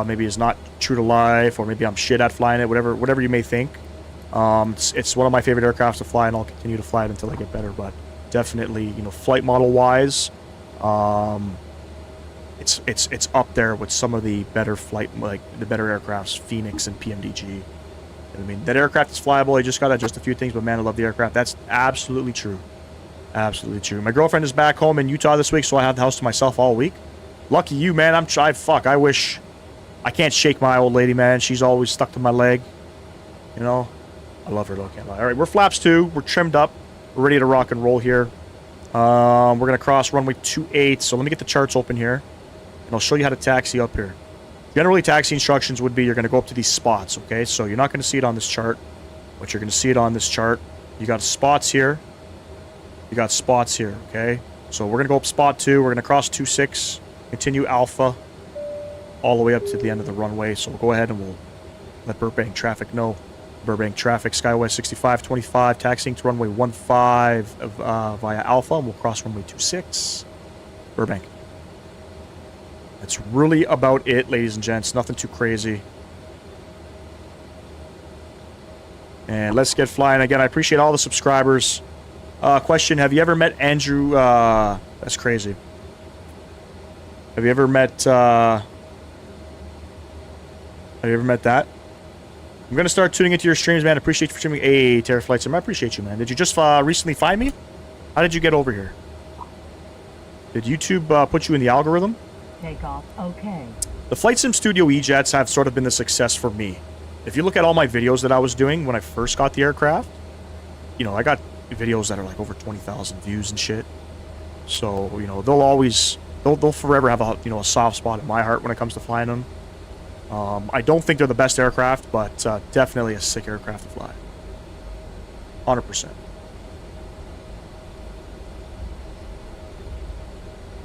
A: maybe is not true to life, or maybe I'm shit at flying it, whatever you may think. It's one of my favorite aircrafts to fly, and I'll continue to fly it until I get better, but definitely, you know, flight model wise, it's up there with some of the better the better aircrafts, Phoenix and PMDG. I mean, that aircraft is flyable. I just got to adjust a few things, but man, I love the aircraft. That's absolutely true. Absolutely true. My girlfriend is back home in Utah this week, so I have the house to myself all week. Lucky you, man. I wish. I can't shake my old lady, man. She's always stuck to my leg. You know? I love her, though. Can't lie. All right, we're flaps 2. We're trimmed up. We're ready to rock and roll here. We're going to cross runway 28, so let me get the charts open here, and I'll show you how to taxi up here. Generally, taxi instructions would be you're going to go up to these spots, okay? So you're not going to see it on this chart, but you're going to see it on this chart. You got spots here. You got spots here, okay? So we're going to go up spot 2. We're going to cross 26, continue Alpha. all the way up to the end of the runway. So we'll go ahead and we'll let Burbank traffic know. Burbank traffic, SkyWest 6525, taxiing to runway 15 via Alpha, and we'll cross runway 26. Burbank. That's really about it, ladies and gents. Nothing too crazy. And let's get flying again. I appreciate all the subscribers. Question, have you ever met Andrew? That's crazy. Have you ever met that? I'm going to start tuning into your streams, man. I appreciate you for streaming. Hey, Terra Flight Sim, I appreciate you, man. Did you just recently find me? How did you get over here? Did YouTube put you in the algorithm?
C: Take off. Okay.
A: The Flight Sim Studio E-Jets have sort of been the success for me. If you look at all my videos that I was doing when I first got the aircraft, you know, I got videos that are like over 20,000 views and shit. So, you know, they'll forever have a, you know, a soft spot in my heart when it comes to flying them. I don't think they're the best aircraft, but definitely a sick aircraft to fly. 100%.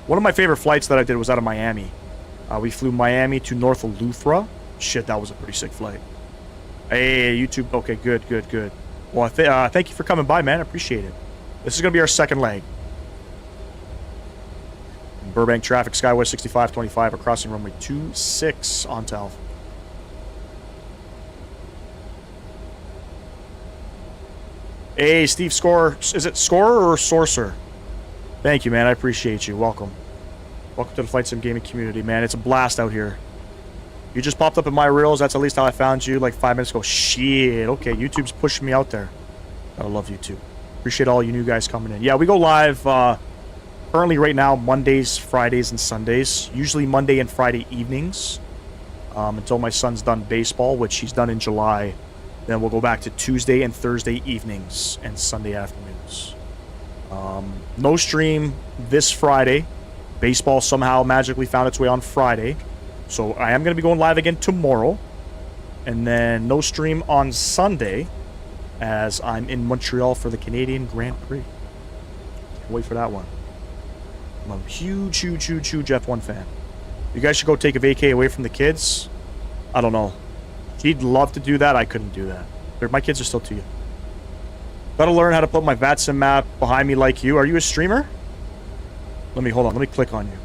A: One of my favorite flights that I did was out of Miami. We flew Miami to North Eleuthera. Shit, that was a pretty sick flight. Hey, YouTube. Okay, good. Well, thank you for coming by, man. I appreciate it. This is going to be our second leg. Burbank traffic, SkyWest 6525, we're crossing runway 26 onto Alpha. Hey, Steve Score. Is it Scorer or Sorcerer? Thank you, man. I appreciate you. Welcome. Welcome to the Flight Sim gaming community, man. It's a blast out here. You just popped up in my reels. That's at least how I found you like 5 minutes ago. Shit. Okay, YouTube's pushing me out there. Gotta love YouTube. Appreciate all you new guys coming in. Yeah, we go live currently right now Mondays, Fridays, and Sundays. Usually Monday and Friday evenings until my son's done baseball, which he's done in July. Then we'll go back to Tuesday and Thursday evenings and Sunday afternoons. No stream this Friday. Baseball somehow magically found its way on Friday. So I am going to be going live again tomorrow. And then no stream on Sunday as I'm in Montreal for the Canadian Grand Prix. Can't wait for that one. I'm a huge F1 fan. You guys should go take a vacay away from the kids. I don't know. She'd love to do that. I couldn't do that. My kids are still too young. Gotta learn how to put my Vatsim map behind me like you. Are you a streamer? Hold on. Let me click on you.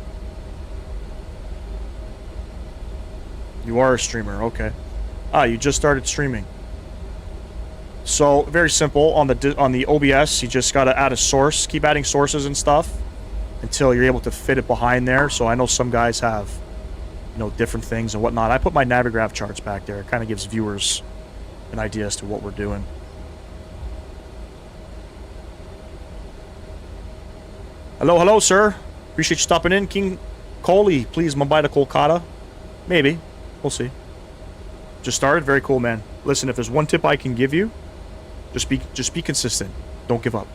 A: You are a streamer. Okay. You just started streaming. So, very simple. On the OBS, you just gotta add a source. Keep adding sources and stuff until you're able to fit it behind there. So I know some guys have, you know, different things and whatnot. I put my Navigraph charts back there. It kind of gives viewers an idea as to what we're doing. Hello, sir. Appreciate you stopping in. King Coley, please Mumbai to Kolkata. Maybe. We'll see. Just started. Very cool, man. Listen, if there's one tip I can give you, just be consistent. Don't give up.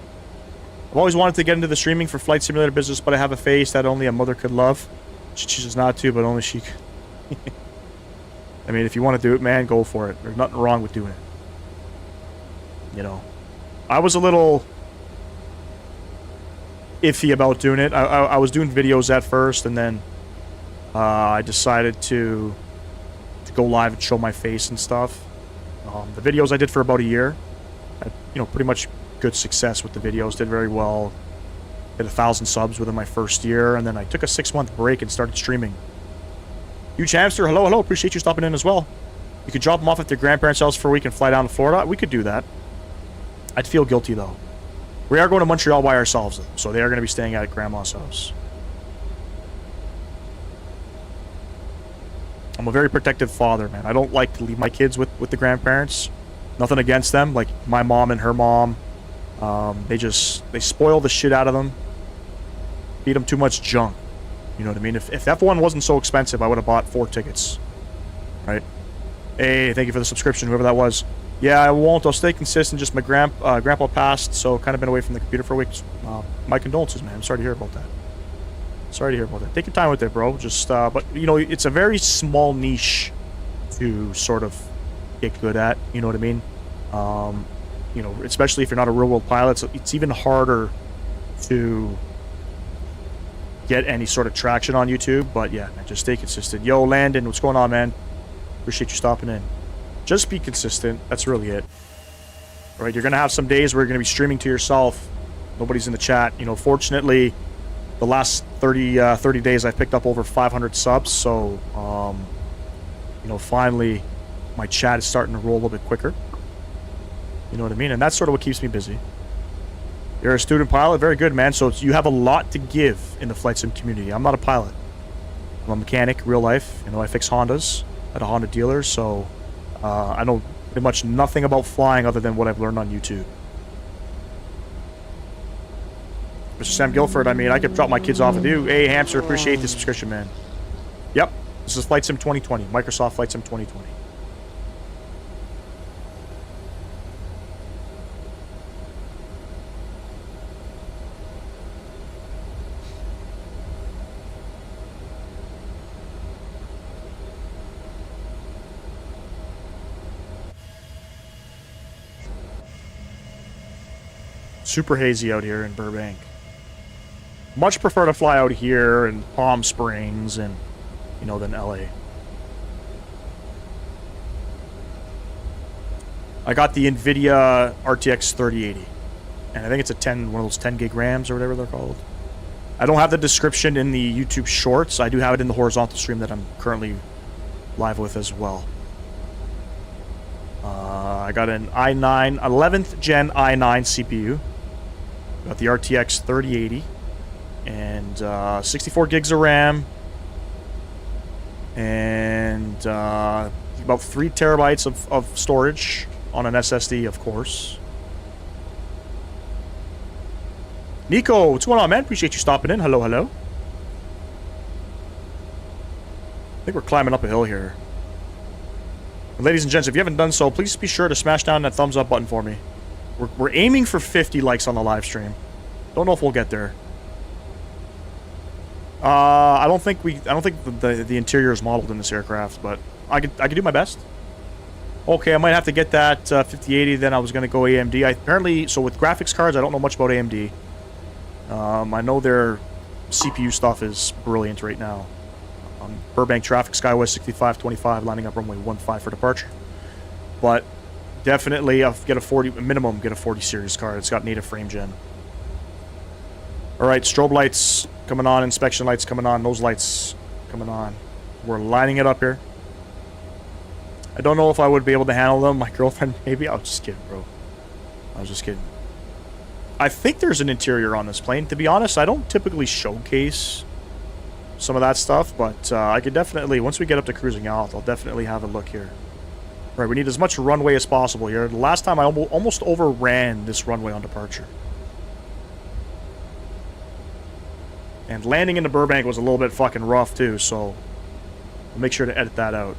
A: I've always wanted to get into the streaming for flight simulator business, but I have a face that only a mother could love. She chooses not to, but only she could. I mean, if you want to do it, man, go for it. There's nothing wrong with doing it. You know, I was a little iffy about doing it. I was doing videos at first, and then I decided to go live and show my face and stuff. The videos I did for about a year, pretty much good success with the videos. Did very well. Hit 1,000 subs within my first year, and then I took a 6-month break and started streaming. Huge Hamster, hello. Appreciate you stopping in as well. You could drop them off at their grandparents' house for a week and fly down to Florida. We could do that. I'd feel guilty though. We are going to Montreal by ourselves, though, so they are going to be staying at Grandma's house. I'm a very protective father, man. I don't like to leave my kids with the grandparents. Nothing against them. Like, my mom and her mom, they spoil the shit out of them. Feed them too much junk. You know what I mean? If F1 wasn't so expensive, I would have bought 4 tickets. Right? Hey, thank you for the subscription, whoever that was. Yeah, I won't. I'll stay consistent. Just my grandpa passed, so kind of been away from the computer for a week. My condolences, man. I'm sorry to hear about that. Take your time with it, bro. Just, but, you know, it's a very small niche to sort of get good at. You know what I mean? You know, especially if you're not a real-world pilot, so it's even harder to get any sort of traction on YouTube. But yeah, man, just stay consistent. Yo, Landon, what's going on, man? Appreciate you stopping in. Just be consistent. That's really it. All right, you're going to have some days where you're going to be streaming to yourself. Nobody's in the chat. You know, fortunately, the last 30 days I've picked up over 500 subs. So, you know, finally, my chat is starting to roll a little bit quicker. You know what I mean? And that's sort of what keeps me busy. You're a student pilot? Very good, man. So you have a lot to give in the flight sim community. I'm not a pilot. I'm a mechanic, real life. You know, I fix Hondas at a Honda dealer. So I know pretty much nothing about flying other than what I've learned on YouTube. Mr. Sam Guilford, I mean, I could drop my kids off with you. Hey, Hamster, appreciate the subscription, man. Yep, this is Flight Sim 2020. Microsoft Flight Sim 2020. Super hazy out here in Burbank. Much prefer to fly out here in Palm Springs and, you know, than LA. I got the NVIDIA RTX 3080. And I think it's a 10, one of those 10 gig RAMs or whatever they're called. I don't have the description in the YouTube shorts. I do have it in the horizontal stream that I'm currently live with as well. I got an i9, 11th gen i9 CPU. Got the RTX 3080. And 64 gigs of RAM. And about 3 terabytes of storage on an SSD, of course. Nico, what's going on, man? Appreciate you stopping in. Hello, hello. I think we're climbing up a hill here. Ladies and gents, if you haven't done so, please be sure to smash down that thumbs up button for me. We're aiming for 50 likes on the live stream. Don't know if we'll get there. I don't think the interior is modeled in this aircraft, but I could do my best. Okay, I might have to get that 5080. Then I was going to go AMD. Apparently, so with graphics cards, I don't know much about AMD. I know their CPU stuff is brilliant right now. Burbank traffic, SkyWest 6525, lining up runway 15 for departure. But definitely, I'll get a 40 minimum. Get a 40 series card. It's got native frame gen. All right, strobe lights coming on, inspection lights coming on, nose lights coming on. We're lining it up here. I don't know if I would be able to handle them. My girlfriend, maybe. I was just kidding, bro. I was just kidding. I think there's an interior on this plane. To be honest, I don't typically showcase some of that stuff, but I could definitely, once we get up to cruising out, I'll definitely have a look here. All right, we need as much runway as possible here. The last time I almost overran this runway on departure. And landing into Burbank was a little bit fucking rough too, so I'll make sure to edit that out.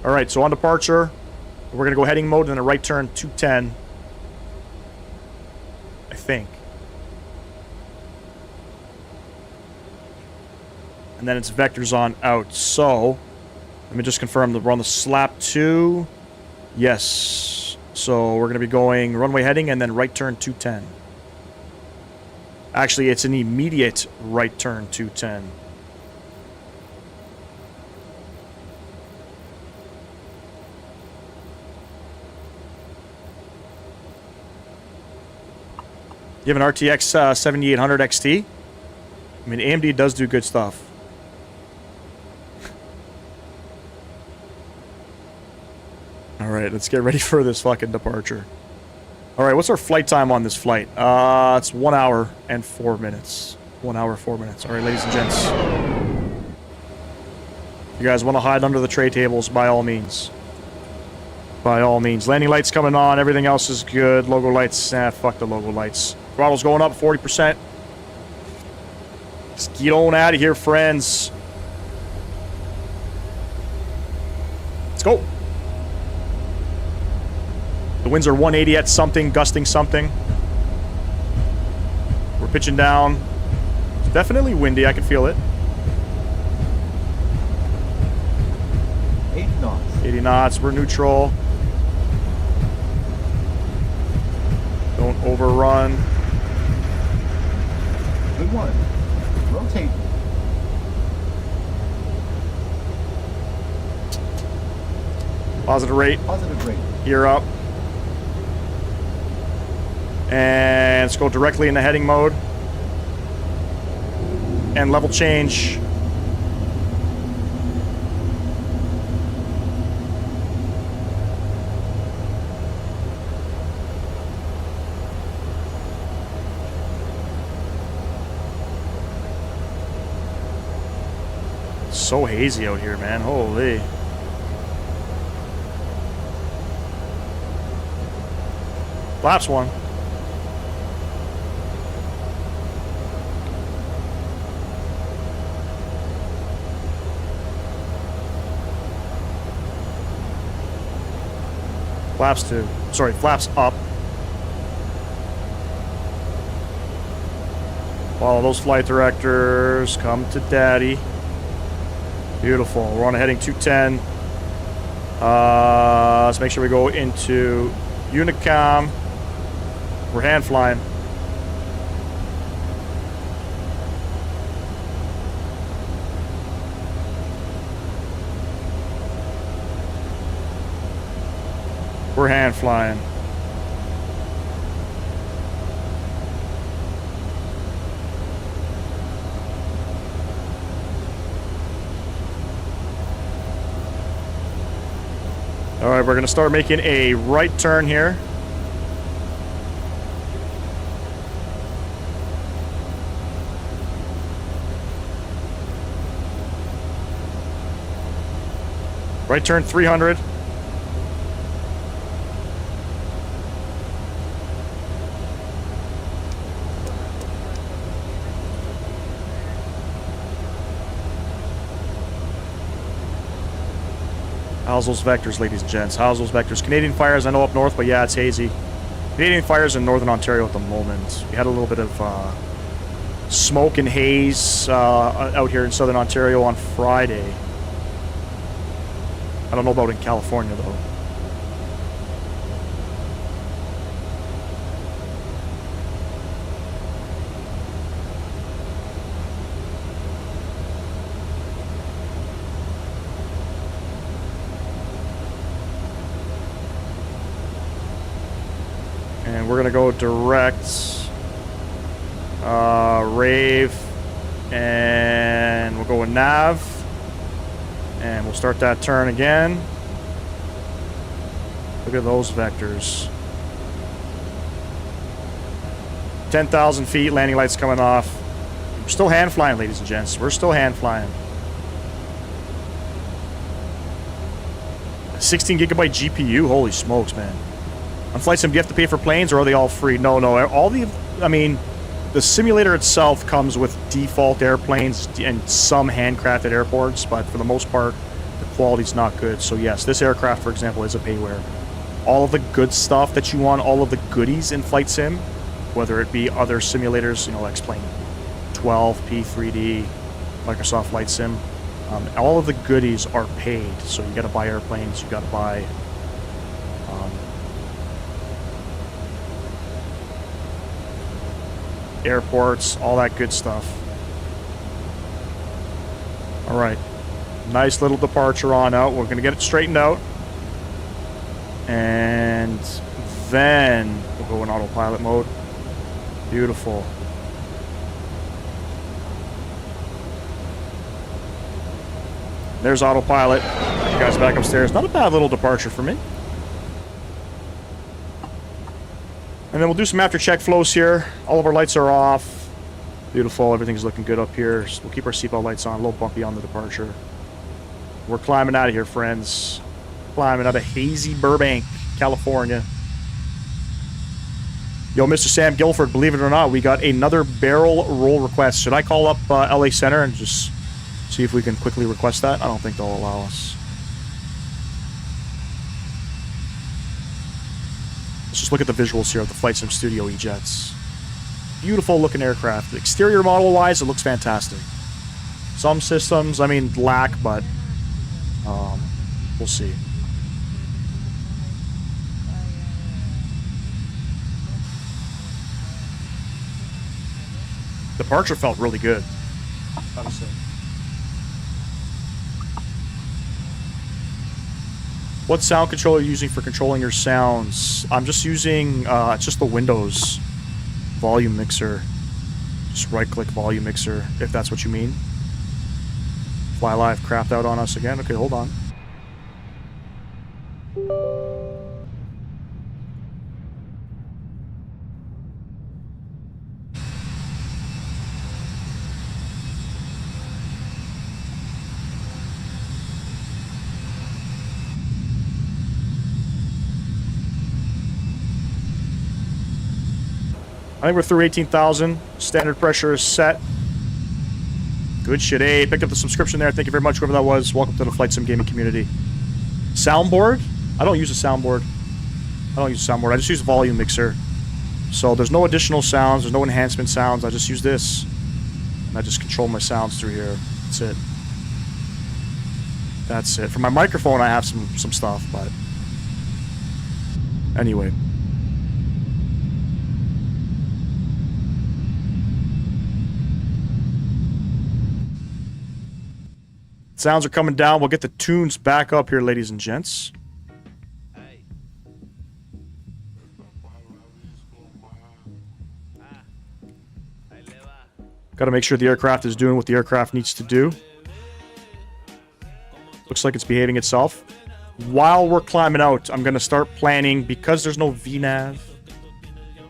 A: All right, so on departure, we're going to go heading mode and then a right turn 210. I think. And then it's vectors on out. So, let me just confirm that we're on the slap 2. Yes. So, we're going to be going runway heading and then right turn 210. Actually, it's an immediate right turn 210. You have an RTX 7800 XT? I mean, AMD does do good stuff. Alright, let's get ready for this fucking departure. Alright, what's our flight time on this flight? It's 1 hour and 4 minutes. 1 hour, 4 minutes. Alright, ladies and gents. If you guys want to hide under the tray tables, by all means. By all means. Landing lights coming on, everything else is good. Logo lights, fuck the logo lights. Throttle's going up 40%. Let's get on out of here, friends. Let's go. The winds are 180 at something, gusting something. We're pitching down. It's definitely windy, I can feel it.
Q: 8 knots.
A: 80 knots, we're neutral. Don't overrun.
Q: Good E1. Rotate.
A: Positive rate.
Q: Positive rate.
A: Gear up. And let's go directly into heading mode. And level change. So hazy out here, man. Holy. Flaps one. Flaps two. Sorry, flaps up. Follow those flight directors. Come to daddy. Beautiful. We're on a heading 210. Let's make sure we go into Unicom. We're hand flying. We're hand flying. All right, we're going to start making a right turn here. Right turn 300. How's those vectors, ladies and gents? How's those vectors? Canadian fires, I know up north, but yeah, it's hazy. Canadian fires in northern Ontario at the moment. We had a little bit of smoke and haze out here in southern Ontario on Friday. I don't know about in California, though. And we're going to go direct, rave, and we'll go with nav. And we'll start that turn again. Look at those vectors. 10,000 feet, landing lights coming off. We're still hand flying, ladies and gents. We're still hand flying. 16 gigabyte GPU, holy smokes, man. On Flight Sim, do you have to pay for planes or are they all free? No, all the, I mean, the simulator itself comes with default airplanes and some handcrafted airports, but for the most part, the quality's not good. So yes, this aircraft, for example, is a payware. All of the good stuff that you want, all of the goodies in Flight Sim, whether it be other simulators, you know, X-Plane 12, P3D, Microsoft Flight Sim, all of the goodies are paid. So you got to buy airplanes, you got to buy airports, all that good stuff. All right, nice little departure on out. We're gonna get it straightened out, and then we'll go in autopilot mode. Beautiful. There's autopilot. You guys back upstairs. Not a bad little departure for me. And then we'll do some after check flows here. All of our lights are off. Beautiful. Everything's looking good up here. So we'll keep our seatbelt lights on. A little bumpy on the departure. We're climbing out of here, friends. Climbing out of hazy Burbank, California. Yo, Mr. Sam Guilford, believe it or not, we got another barrel roll request. Should I call up LA Center and just see if we can quickly request that? I don't think they'll allow us. Let's just look at the visuals here of the Flight Sim Studio E-Jets. Beautiful looking aircraft. Exterior model wise, it looks fantastic. Some systems, I mean, lack, but we'll see. Departure felt really good. Honestly. What sound controller are you using for controlling your sounds? I'm just using just the Windows volume mixer. Just right-click volume mixer, if that's what you mean. Fly Live crapped out on us again. Okay, hold on. I think we're through 18,000. Standard pressure is set. Good shit. Hey, pick up the subscription there. Thank you very much, whoever that was. Welcome to the Flight Sim gaming community. Soundboard? I don't use a soundboard. I just use a volume mixer. So there's no additional sounds. There's no enhancement sounds. I just use this. And I just control my sounds through here. That's it. That's it. For my microphone, I have some stuff, but... Anyway. Sounds are coming down. We'll get the tunes back up here, ladies and gents. Got to make sure the aircraft is doing what the aircraft needs to do. Looks like it's behaving itself. While we're climbing out, I'm going to start planning, because there's no VNAV,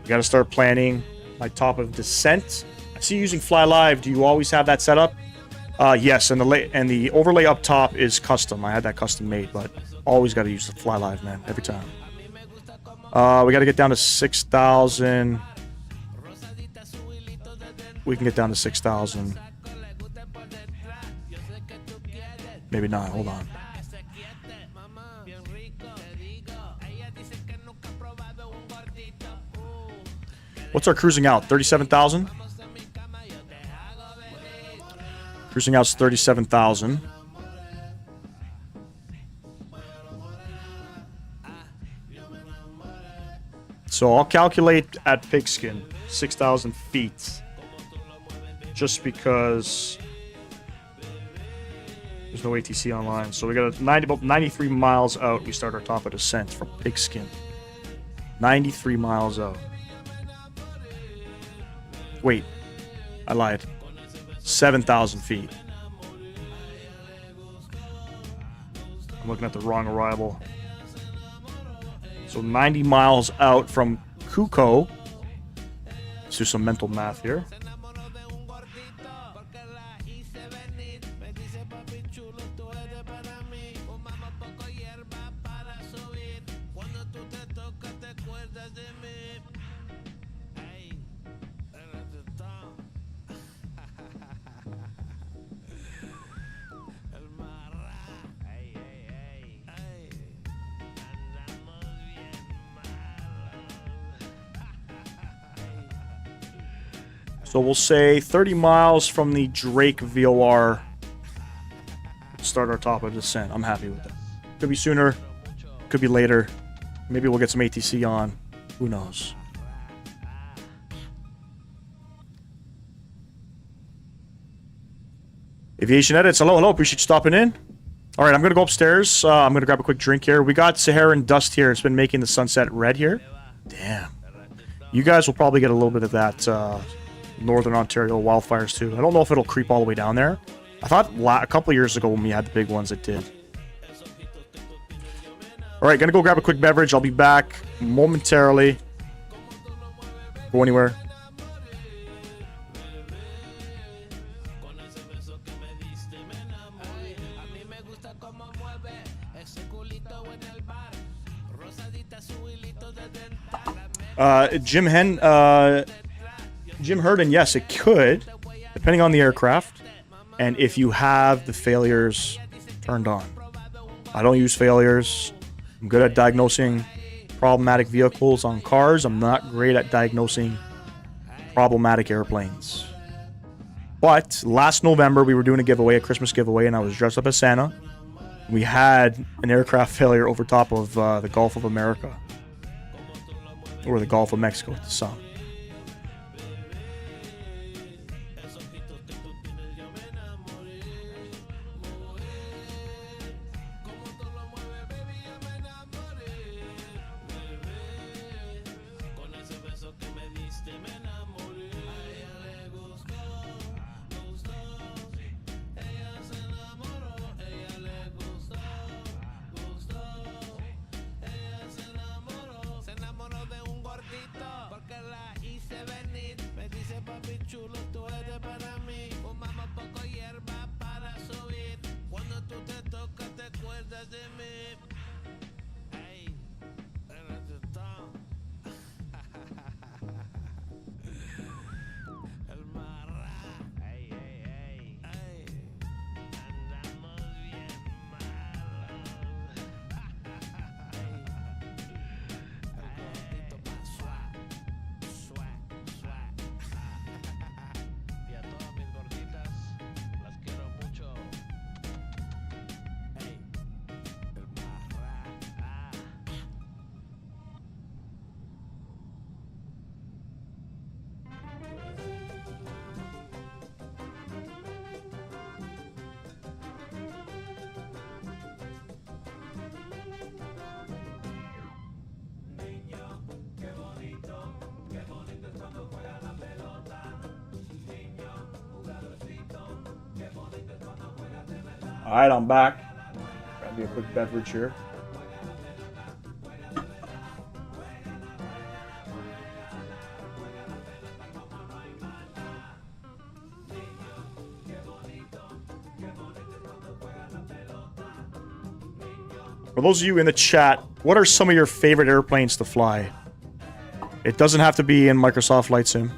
A: we got to start planning my top of descent. I see you using Fly Live. Do you always have that set up? Yes, and the overlay up top is custom. I had that custom made, but always got to use the Fly Live, man, every time. We got to get down to 6,000. We can get down to 6,000. Maybe not. Hold on. What's our cruising out? 37,000? Cruising out's 37,000. So I'll calculate at pigskin 6,000 feet. Just because there's no ATC online. So we got about 93 miles out. We start our top of descent from pigskin. 93 miles out. Wait, I lied. 7,000 feet. I'm looking at the wrong arrival. So 90 miles out from Kuko. Let's do some mental math here. So we'll say 30 miles from the Drake VOR. Start our top of descent. I'm happy with that. Could be sooner. Could be later. Maybe we'll get some ATC on. Who knows? Aviation Edits. Hello, hello. Appreciate you stopping in. All right, I'm going to go upstairs. I'm going to grab a quick drink here. We got Saharan dust here. It's been making the sunset red here. Damn. You guys will probably get a little bit of that Northern Ontario wildfires too. I don't know if it'll creep all the way down there. I thought a couple of years ago when we had the big ones, it did. All right, gonna go grab a quick beverage. I'll be back momentarily. Go anywhere. Jim Herden, yes, it could, depending on the aircraft, and if you have the failures turned on. I don't use failures. I'm good at diagnosing problematic vehicles on cars. I'm not great at diagnosing problematic airplanes. But last November, we were doing a giveaway, a Christmas giveaway, and I was dressed up as Santa. We had an aircraft failure over top of the Gulf of America. Or the Gulf of Mexico at the sun. All right, I'm back. Grab me a quick beverage here. For those of you in the chat, what are some of your favorite airplanes to fly? It doesn't have to be in Microsoft Flight Sim.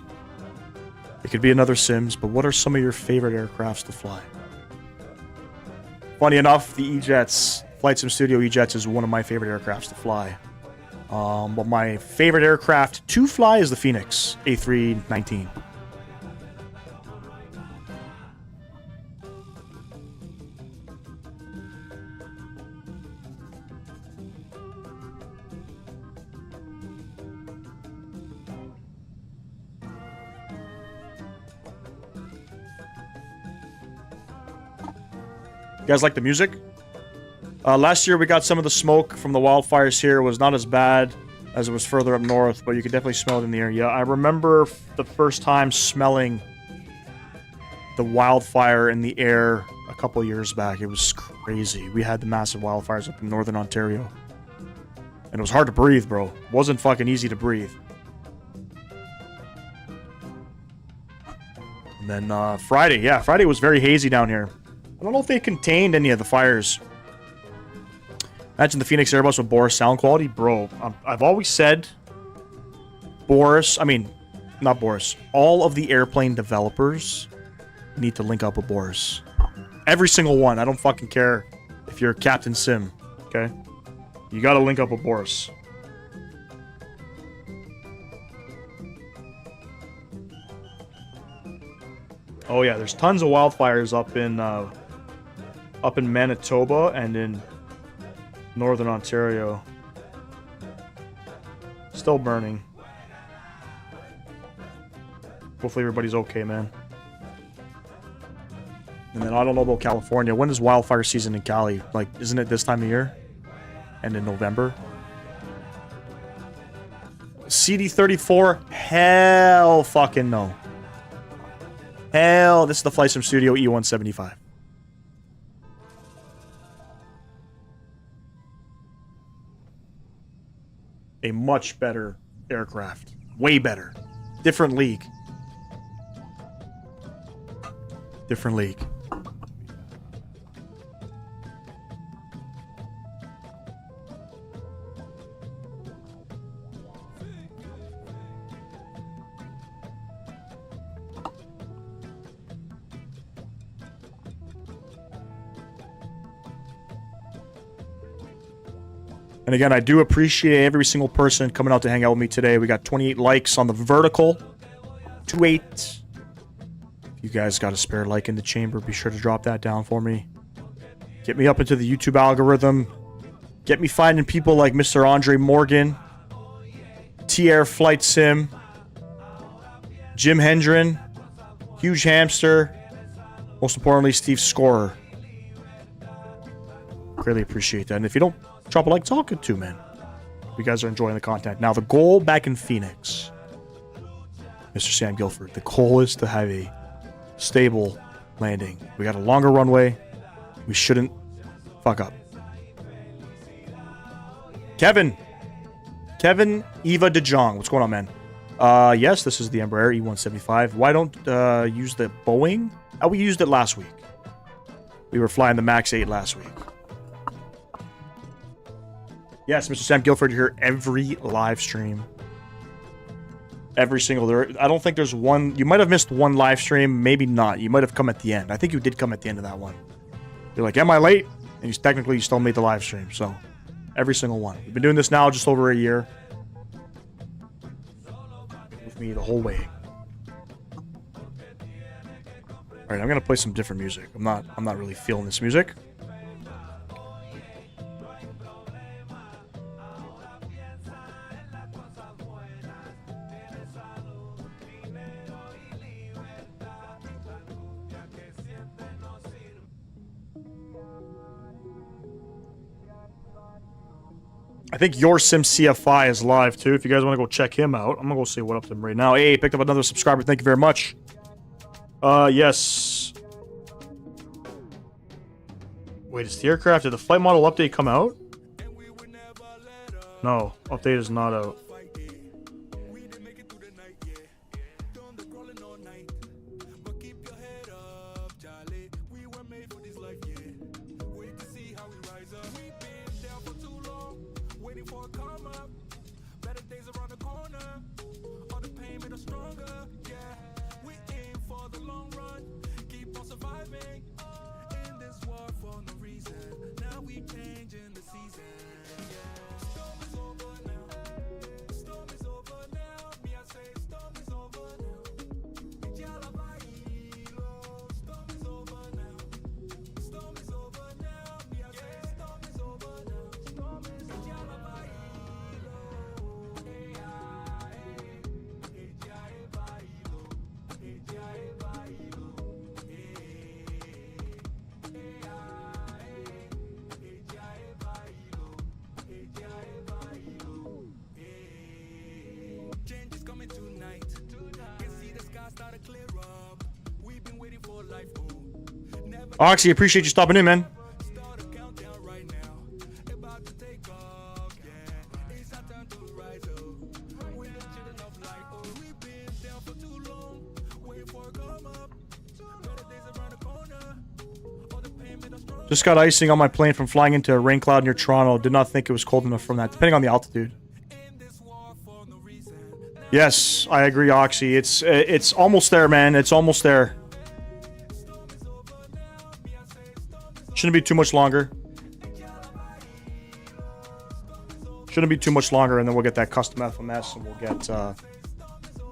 A: It could be in other sims, but what are some of your favorite aircrafts to fly? Funny enough, the E-Jets, Flight Sim Studio E-Jets is one of my favorite aircrafts to fly. But my favorite aircraft to fly is the Phoenix A319. You guys like the music? Last year we got some of the smoke from the wildfires here. It was not as bad as it was further up north, but you could definitely smell it in the air. Yeah, I remember the first time smelling the wildfire in the air a couple of years back. It was crazy. We had the massive wildfires up in northern Ontario. And it was hard to breathe, bro. It wasn't fucking easy to breathe. And then Friday. Yeah, Friday was very hazy down here. I don't know if they contained any of the fires. Imagine the Phoenix Airbus with Boris sound quality. Bro, I've always said Boris, I mean, not Boris. All of the airplane developers need to link up with Boris. Every single one. I don't fucking care if you're Captain Sim, okay? You gotta link up with Boris. Oh yeah, there's tons of wildfires up in Manitoba and in northern Ontario. Still burning. Hopefully everybody's okay, man. And then I don't know about California. When is wildfire season in Cali? Like, isn't it this time of year? And in November? CD34? Hell fucking no. Hell, this is the Flight Sim Studio E175. A much better aircraft. Way better. Different league. Different league. And again, I do appreciate every single person coming out to hang out with me today. We got 28 likes on the vertical. 28. If you guys got a spare like in the chamber, be sure to drop that down for me. Get me up into the YouTube algorithm. Get me finding people like Mr. Andre Morgan, T-Air Flight Sim, Jim Hendren, Huge Hamster, most importantly, Steve Scorer. Greatly appreciate that. And if you don't drop a like, it's all good too, man. You guys are enjoying the content. Now, the goal back in Phoenix, Mr. Sam Guilford, the goal is to have a stable landing. We got a longer runway. We shouldn't fuck up. Kevin Eva DeJong, what's going on, man? Yes, this is the Embraer E175. Why don't use the Boeing? We used it last week. We were flying the MAX 8 last week. Yes, Mr. Sam Guilford here every live stream. Every single... I don't think there's one... You might have missed one live stream, maybe not. You might have come at the end. I think you did come at the end of that one. You're like, am I late? And technically you still made the live stream, so... Every single one. We've been doing this now just over a year. With me the whole way. Alright, I'm gonna play some different music. I'm not really feeling this music. I think your Sim CFI is live too. If you guys want to go check him out, I'm gonna go say what up to him right now. Hey, picked up another subscriber. Thank you very much. Yes. Wait, is the aircraft? Did the flight model update come out? No, update is not out. Oxy, appreciate you stopping in, man. Just got icing on my plane from flying into a rain cloud near Toronto. Did not think it was cold enough from that, depending on the altitude. Yes, I agree, Oxy. It's almost there, man. It's almost there. Shouldn't be too much longer. Shouldn't be too much longer, and then we'll get that custom FMS, and we'll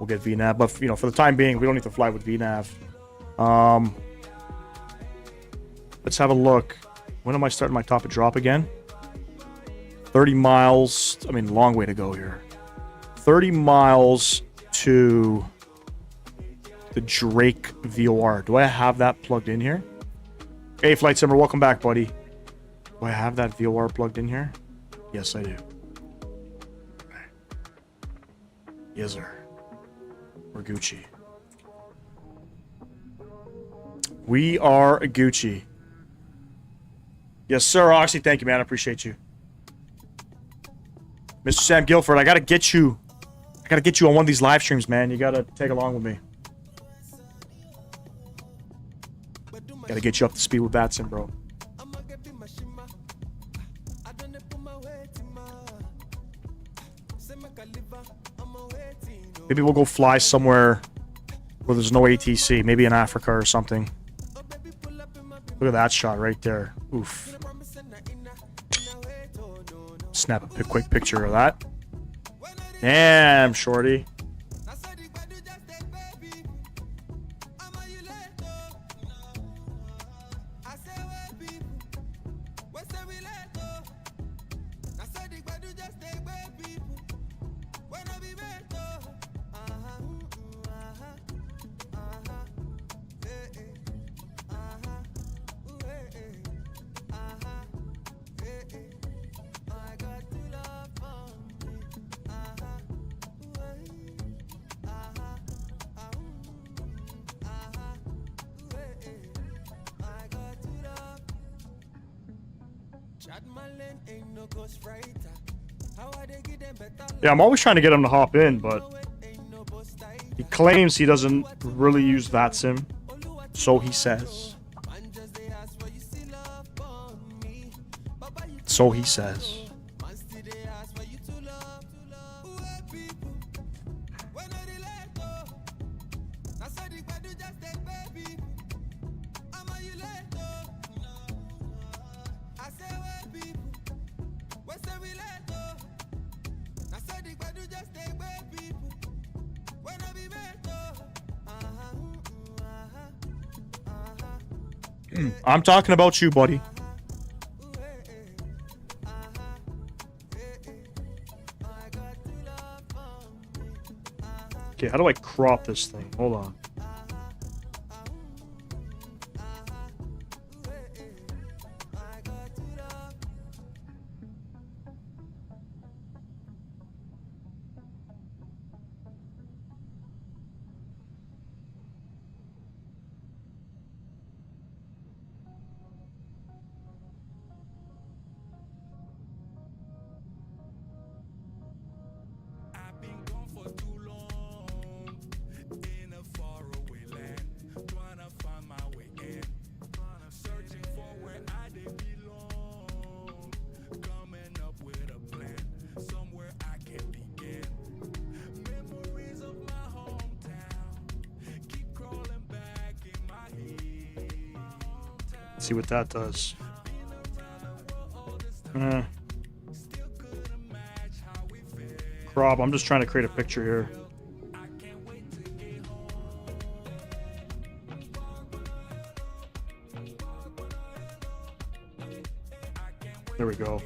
A: get VNAV. But you know, for the time being, we don't need to fly with VNAV. Let's have a look. When am I starting my top of drop again? 30 miles. I mean, long way to go here. 30 miles to the Drake VOR. Do I have that plugged in here? Hey, Flight Simmer, welcome back, buddy. Do I have that VOR plugged in here? Yes, I do. Okay. Yes, sir. We're Gucci. We are Gucci. Yes, sir, Oxy. Thank you, man. I appreciate you. Mr. Sam Guilford, I gotta get you. I gotta get you on one of these live streams, man. You gotta take along with me. Gotta get you up to speed with Vatsim, bro. Maybe we'll go fly somewhere where there's no ATC. Maybe in Africa or something. Look at that shot right there. Oof. Snap a quick picture of that. Damn, shorty. Yeah, I'm always trying to get him to hop in, but He claims he doesn't really use Vatsim, so he says. So he says. I'm talking about you, buddy. Okay, how do I crop this thing? Hold on. See what that does. Crop, I'm just trying to create a picture here. There we go.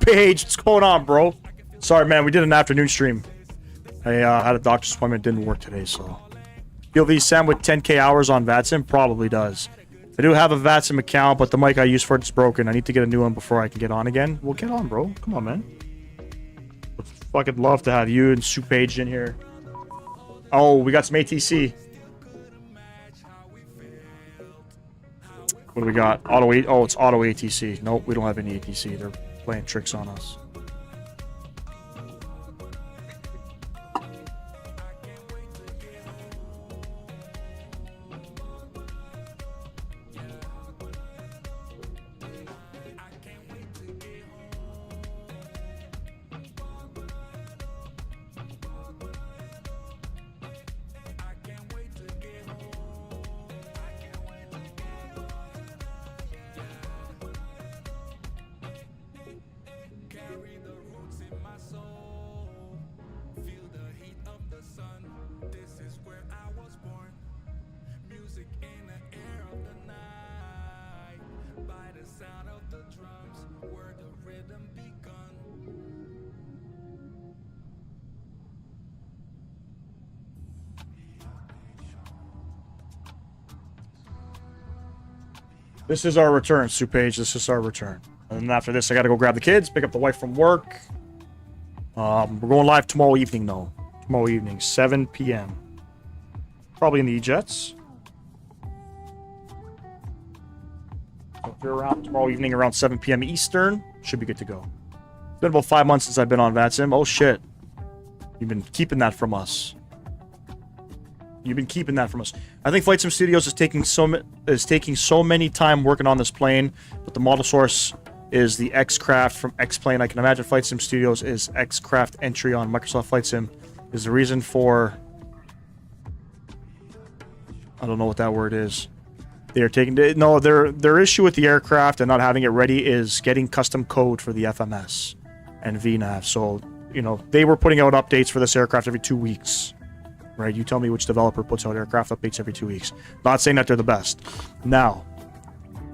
A: Page, what's going on, bro? Sorry, man, we did an afternoon stream. I had a doctor's appointment, didn't work today, so. POV Sam with 10k hours on Vatsim? Probably does. I do have a Vatsim account, but the mic I use for it's broken. I need to get a new one before I can get on again. Well, get on, bro. Come on, man. Would fucking love to have you and Page in here. Oh, we got some ATC. What do we got? Auto 8. Oh, it's auto ATC. Nope, we don't have any ATC. They're playing tricks on us. This is our return, Page. This is our return. And then after this, I gotta go grab the kids, pick up the wife from work. We're going live tomorrow evening, though. Tomorrow evening, 7 p.m. Probably in the E-Jets. So if you're around tomorrow evening around 7 p.m. Eastern, should be good to go. It's been about 5 months since I've been on Vatsim. Oh, shit. You've been keeping that from us. You've been keeping that from us. I think Flight Sim Studios is taking so many time working on this plane, but the model source is the X-Craft from X-Plane. I can imagine Flight Sim Studios is X-Craft entry on Microsoft Flight Sim is the reason for... I don't know what that word is. They're taking... No, their issue with the aircraft and not having it ready is getting custom code for the FMS and VNAV. So, you know, they were putting out updates for this aircraft every 2 weeks. Right? You tell me which developer puts out aircraft updates every 2 weeks. Not saying that they're the best. Now,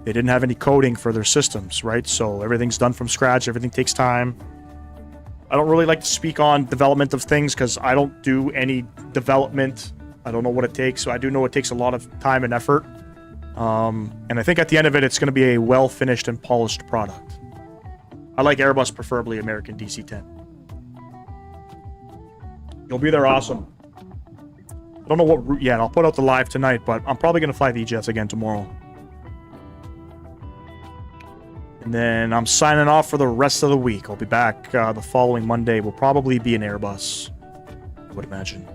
A: they didn't have any coding for their systems, right? So everything's done from scratch. Everything takes time. I don't really like to speak on development of things because I don't do any development I don't know what it takes. So I do know it takes a lot of time and effort. And I think at the end of it, it's going to be a well-finished and polished product. I like Airbus, preferably American DC-10. You'll be there awesome. I don't know what route yet. I'll put out the live tonight, but I'm probably going to fly the jets again tomorrow. And then I'm signing off for the rest of the week. I'll be back the following Monday. Will probably be an Airbus, I would imagine.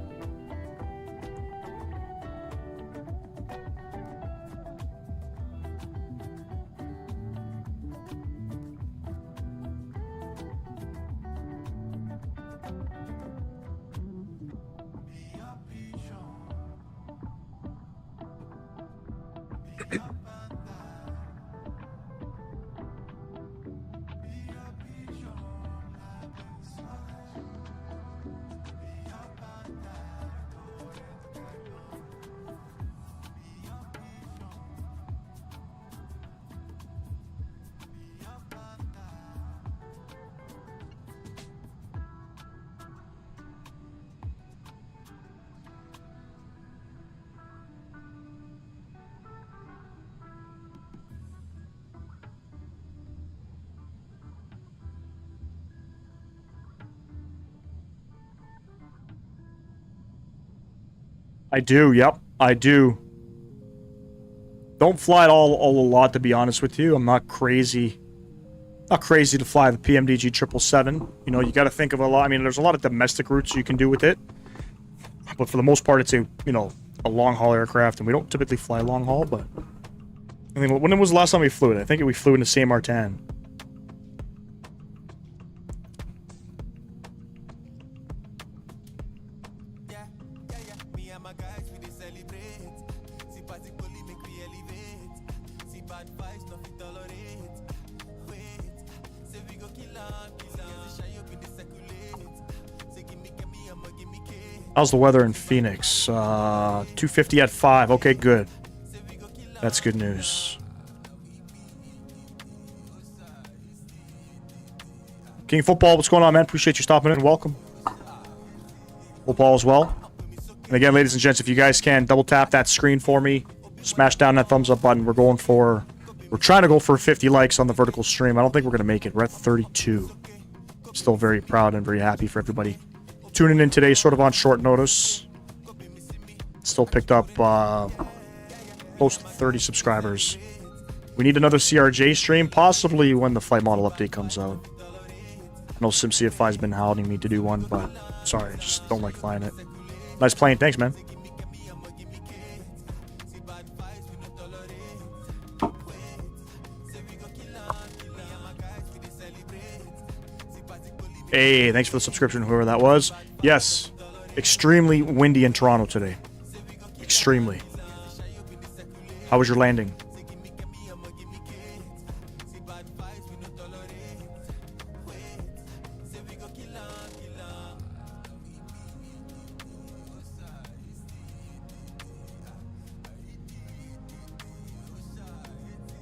A: I do, yep, I do. Don't fly it all a lot, to be honest with you. I'm not crazy. Not crazy to fly the PMDG 777. You know, you got to think of a lot. I mean, there's a lot of domestic routes you can do with it. But for the most part, it's a, you know, a long-haul aircraft, and we don't typically fly long-haul, but... I mean, when was the last time we flew it? I think we flew in the same R10. How's the weather in Phoenix? 250 at 5. Okay, good. That's good news. King Football, what's going on, man? Appreciate you stopping in. Welcome. Football as well. And again, ladies and gents, if you guys can double tap that screen for me, smash down that thumbs up button. We're trying to go for 50 likes on the vertical stream. I don't think we're going to make it. We're at 32. Still very proud and very happy for everybody tuning in today, sort of on short notice. Still picked up close to 30 subscribers. We need another CRJ stream, possibly when the flight model update comes out. I know SimCFI has been hounding me to do one, but sorry, I just don't like flying it. Nice plane, thanks, man. Hey, thanks for the subscription, whoever that was. Yes, extremely windy in Toronto today. Extremely. How was your landing?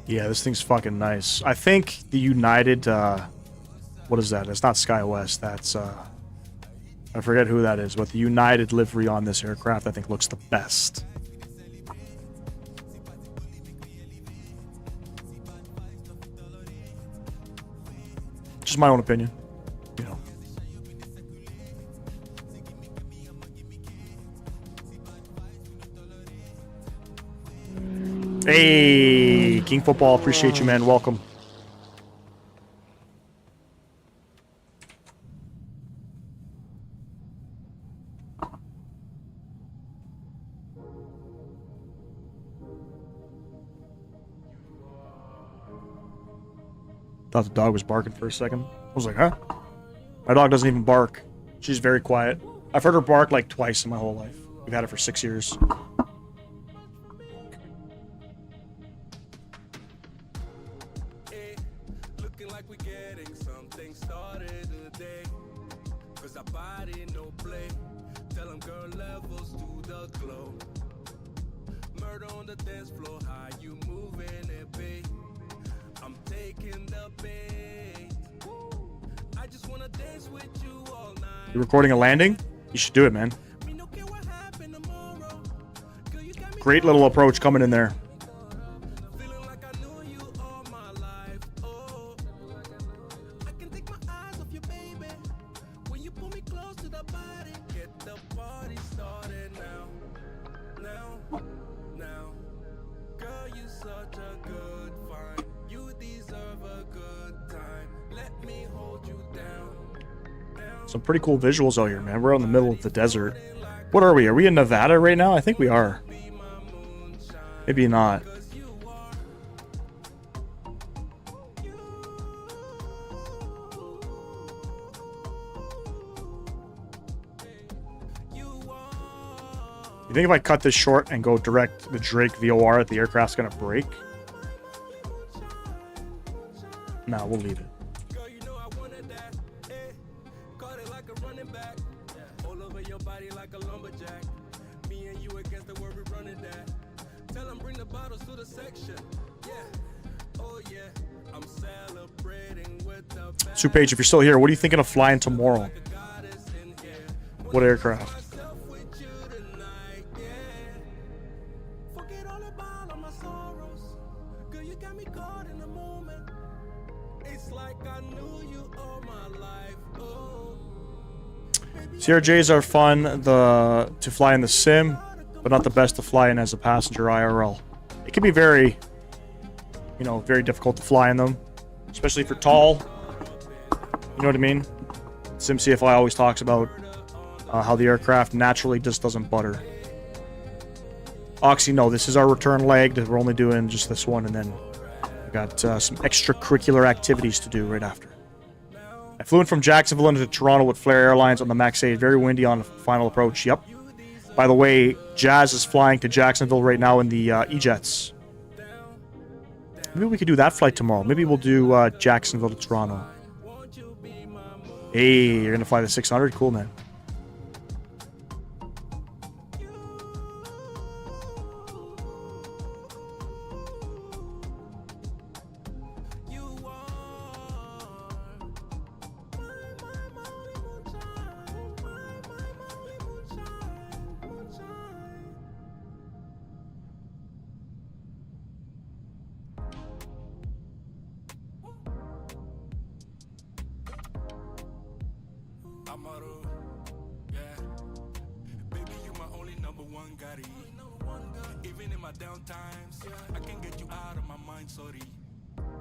A: Yeah, this thing's fucking nice. I think the United, what is that? It's not SkyWest. That's, I forget who that is, but the United livery on this aircraft, I think, looks the best. Just my own opinion, you know. Hey, King Football, appreciate you, man. Welcome. Thought the dog was barking for a second. I was like, huh? My dog doesn't even bark. She's very quiet. I've heard her bark like twice in my whole life. We've had it for 6 years. You recording a landing? You should do it, man. Great little approach coming in there. Some pretty cool visuals out here, man. We're out in the middle of the desert. What are we? Are we in Nevada right now? I think we are. Maybe not. You think if I cut this short and go direct the Drake VOR, the aircraft's gonna break? Nah, we'll leave it. Supage, if you're still here, what are you thinking of flying tomorrow? What aircraft? CRJs are fun to fly in the sim, but not the best to fly in as a passenger IRL. It can be very, very difficult to fly in them, especially if you're tall. You know what I mean? SimCFI always talks about how the aircraft naturally just doesn't butter. Oxy, no, this is our return leg. We're only doing just this one, and then we got some extracurricular activities to do right after. I flew in from Jacksonville into Toronto with Flair Airlines on the MAX 8. Very windy on the final approach. Yep. By the way, Jazz is flying to Jacksonville right now in the E-Jets. Maybe we could do that flight tomorrow. Maybe we'll do Jacksonville to Toronto. Hey, you're going to fly the 600? Cool, man.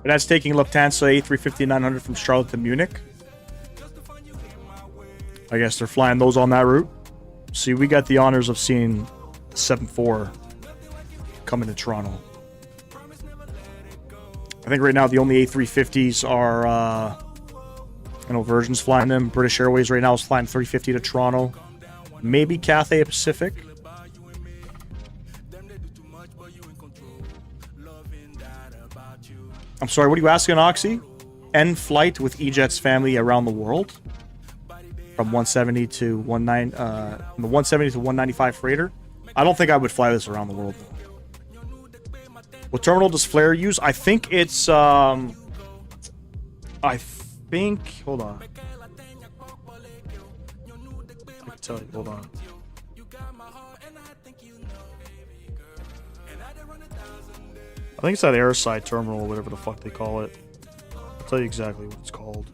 A: And that's taking Lufthansa A350-900 from Charlotte to Munich. I guess they're flying those on that route. See, we got the honors of seeing 7-4 coming to Toronto. I think right now the only A350s are, Virgin's flying them. British Airways right now is flying 350 to Toronto. Maybe Cathay Pacific. I'm sorry, what are you asking, Oxy? End flight with E-Jet's family around the world? From 170 to 170 to 195 freighter? I don't think I would fly this around the world, though. What terminal does Flair use? I think it's, hold on. I can tell you, hold on. I think it's that airside terminal, or whatever the fuck they call it. I'll tell you exactly what it's called.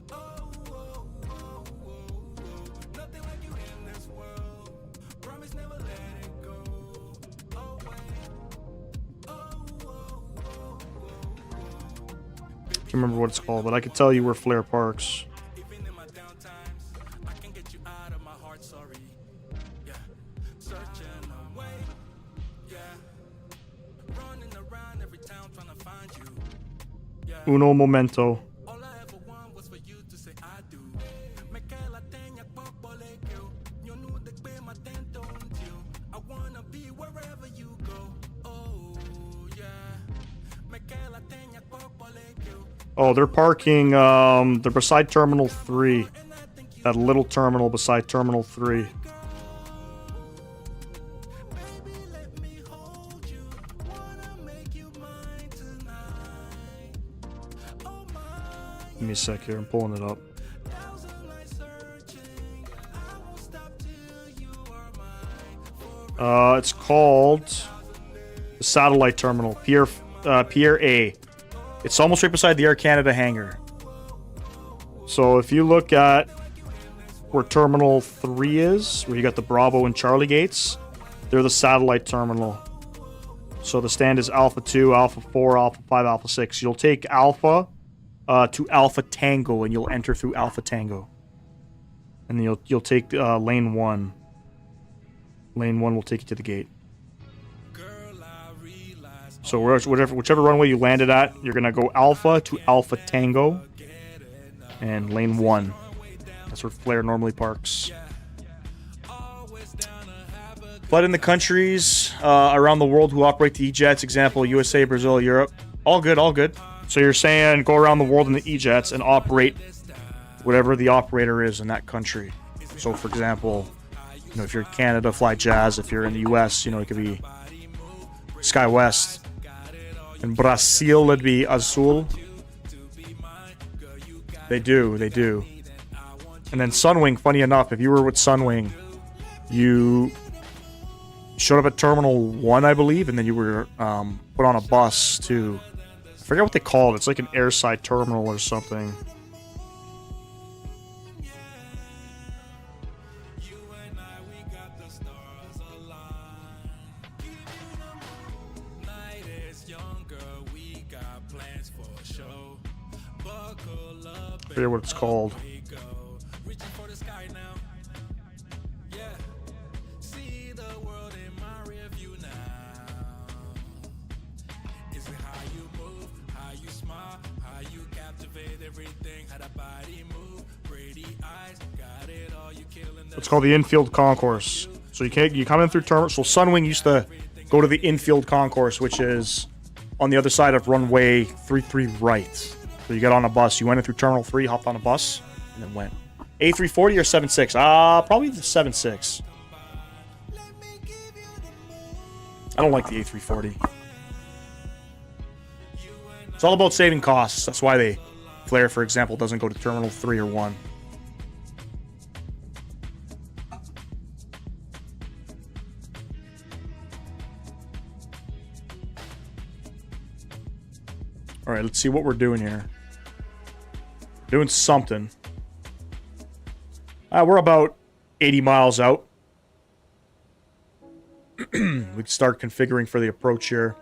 A: Can't remember what it's called, but I can tell you where Flair parks. Uno momento. Oh, they're parking, they're beside Terminal 3. That little terminal beside Terminal 3. Give me a sec here, I'm pulling it up. It's called The satellite terminal, Pier A. It's almost right beside the Air Canada hangar. So if you look at where Terminal 3 is, where you got the Bravo and Charlie gates, they're the satellite terminal. So the stand is Alpha 2, Alpha 4, Alpha 5, Alpha 6. You'll take Alpha to Alpha Tango, and you'll enter through Alpha Tango. And then you'll take Lane 1. Lane 1 will take you to the gate. So whichever runway you landed at, you're going to go Alpha to Alpha Tango. And Lane 1. That's where Flair normally parks. Flight in the countries around the world who operate the E-Jets. Example, USA, Brazil, Europe. All good, all good. So you're saying go around the world in the E-Jets and operate whatever the operator is in that country. So for example, you know, if you're in Canada, fly Jazz. If you're in the US, you know, it could be SkyWest. In Brazil, it'd be Azul. They do. And then Sunwing, funny enough, if you were with Sunwing, you showed up at Terminal 1, I believe, and then you were put on a bus to... I forget what they call it. It's like an airside terminal or something. I forget what it's called. It's called the infield concourse. So you come in through terminal. So Sunwing used to go to the infield concourse, which is on the other side of runway 33 right. So you got on a bus. You went in through Terminal 3, hopped on a bus, and then went. A340 or 76? Probably the 76. I don't like the A340. It's all about saving costs. That's why Flair, for example, doesn't go to Terminal 3 or 1. Alright, let's see what we're doing here. Doing something. We're about 80 miles out. We can start configuring for the approach here.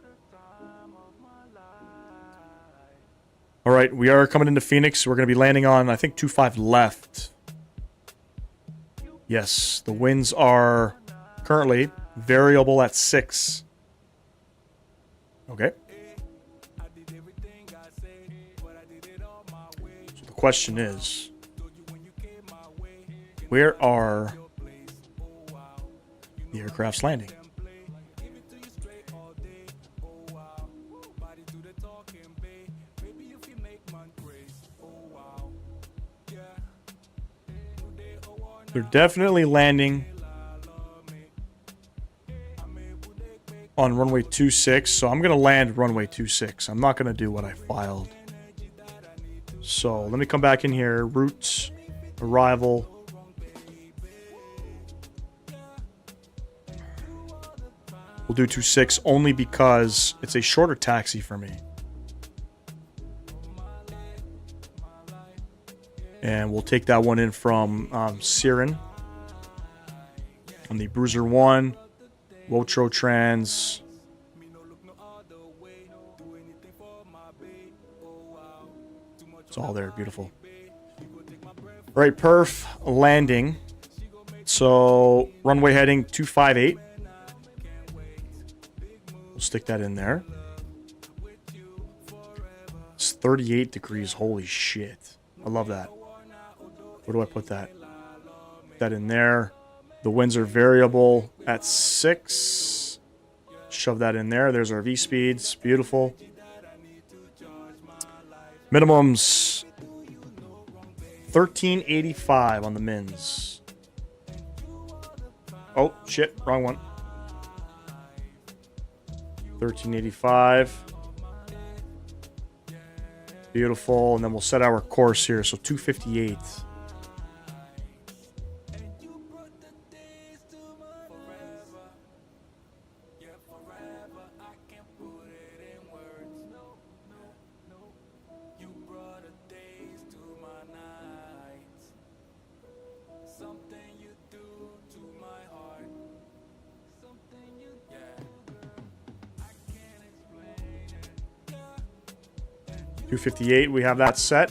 A: Alright, we are coming into Phoenix. We're going to be landing on, I think, 25 left. Yes, the winds are currently variable at 6. Okay. So the question is, where are the aircrafts landing? They're definitely landing on runway 26, so I'm going to land runway 26. I'm not going to do what I filed. So let me come back in here. Route, arrival. We'll do 26 only because it's a shorter taxi for me. And we'll take that one in from Siren on the Bruiser 1, Wotro Trans. It's all there, beautiful. All right, perf landing. So runway heading 258. We'll stick that in there. It's 38 degrees, holy shit. I love that. Where do I put that? Put that in there. The winds are variable at 6. Shove that in there. There's our V speeds. Beautiful. Minimums 1385 on the mins. Oh, shit. Wrong one. 1385. Beautiful. And then we'll set our course here. So 258. 258, we have that set.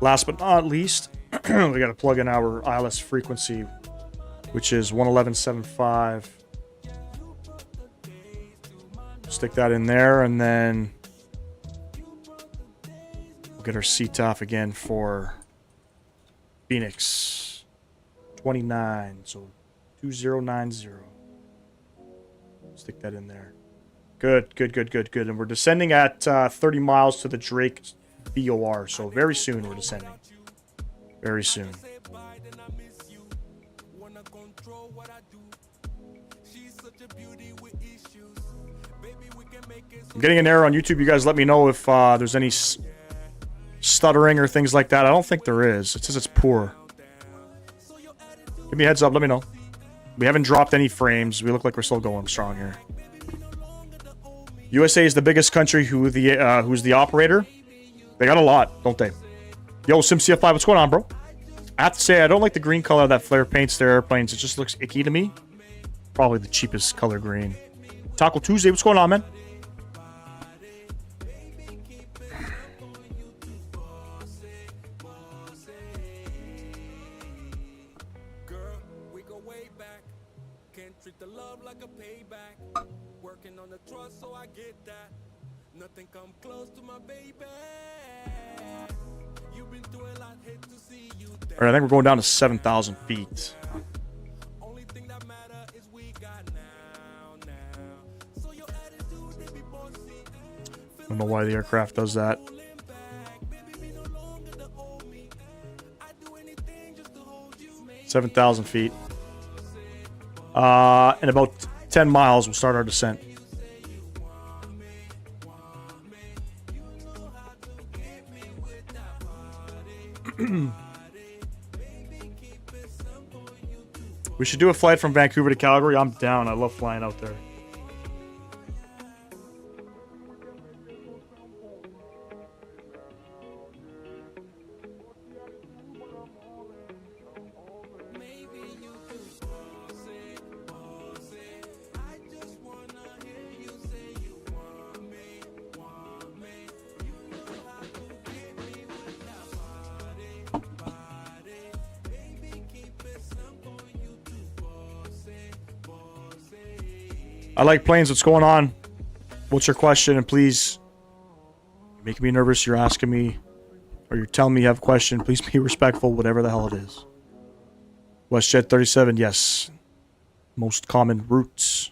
A: Last but not least, we got to plug in our ILS frequency, which is 111.75. Stick that in there, and then we'll get our CTOF again for Phoenix 29, so 2090. Stick that in there. Good. And we're descending at 30 miles to the Drake VOR, so very soon we're descending. Very soon. I'm getting an error on YouTube. You guys let me know if there's any stuttering or things like that. I don't think there is. It says it's poor. Give me a heads up. Let me know. We haven't dropped any frames. We look like we're still going strong here. USA is the biggest country who's the operator. They got a lot, don't they? Yo, SimCF5, what's going on, bro? I have to say, I don't like the green color that Flare paints their airplanes. It just looks icky to me. Probably the cheapest color green. Taco Tuesday, what's going on, man? All right, I think we're going down to 7,000 feet. I don't know why the aircraft does that. $7,000 feet. In about 10 miles, we'll start our descent. We should do a flight from Vancouver to Calgary. I'm down. I love flying out there. I like planes. What's going on? What's your question? And please, you're making me nervous. You're asking me, or you're telling me you have a question. Please be respectful, whatever the hell it is. WestJet 37, yes. Most common routes.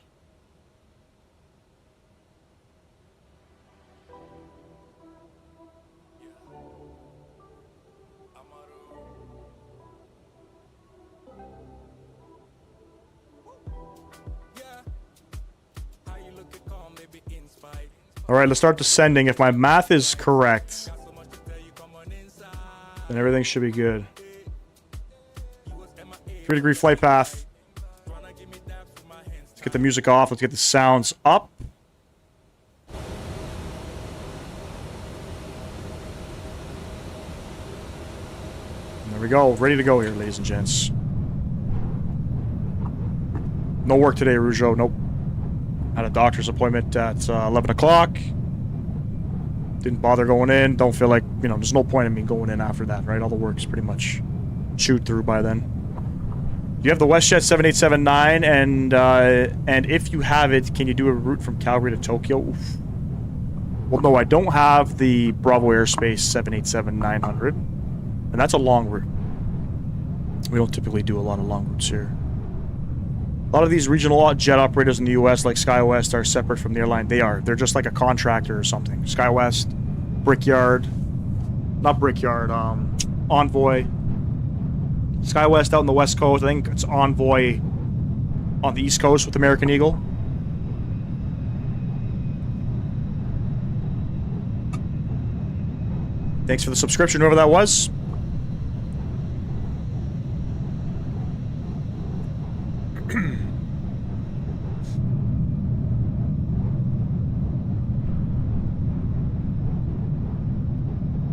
A: All right, let's start descending. If my math is correct, then everything should be good. 3-degree flight path. Let's get the music off. Let's get the sounds up. And there we go. Ready to go here, ladies and gents. No work today, Rougeau. Nope. Had a doctor's appointment at 11 o'clock. Didn't bother going in. Don't feel like, you know, there's no point in me going in after that, right? All the work's pretty much chewed through by then. You have the WestJet 7879, and if you have it, can you do a route from Calgary to Tokyo? Oof. Well, no, I don't have the Bravo Airspace 787-900, and that's a long route. We don't typically do a lot of long routes here. A lot of these regional jet operators in the U.S., like SkyWest, are separate from the airline. They're just like a contractor or something. SkyWest, Brickyard, not Brickyard, Envoy. SkyWest out on the West Coast. I think it's Envoy on the East Coast with American Eagle. Thanks for the subscription, whoever that was.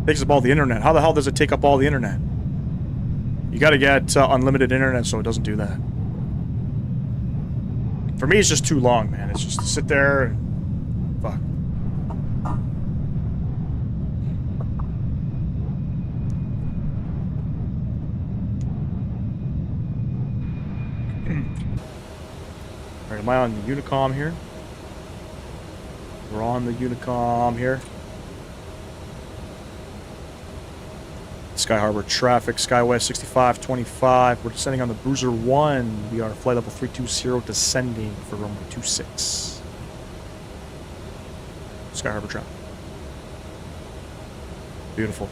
A: Takes up all the internet. How the hell does it take up all the internet? You gotta get unlimited internet so it doesn't do that. For me, it's just too long, man. It's just to sit there and... Fuck. am I on the Unicom here? We're on the Unicom here. Sky Harbor traffic, SkyWest 6525. We're descending on the Bruiser 1. We are flight level 320 descending for runway 26. Sky Harbor traffic. Beautiful.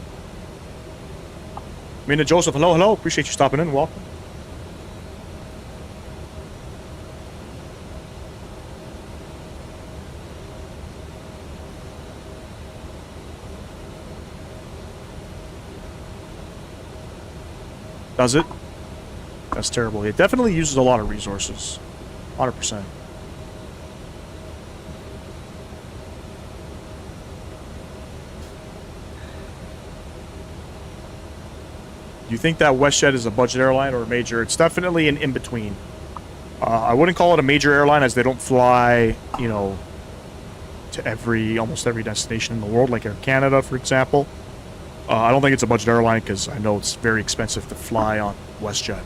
A: Mina Joseph, hello, hello. Appreciate you stopping in. Welcome. Does it? That's terrible. It definitely uses a lot of resources. 100%. Do you think that WestJet is a budget airline or a major? It's definitely an in-between. I wouldn't call it a major airline as they don't fly, you know, to almost every destination in the world, like Air Canada, for example. I don't think it's a budget airline because I know it's very expensive to fly on WestJet.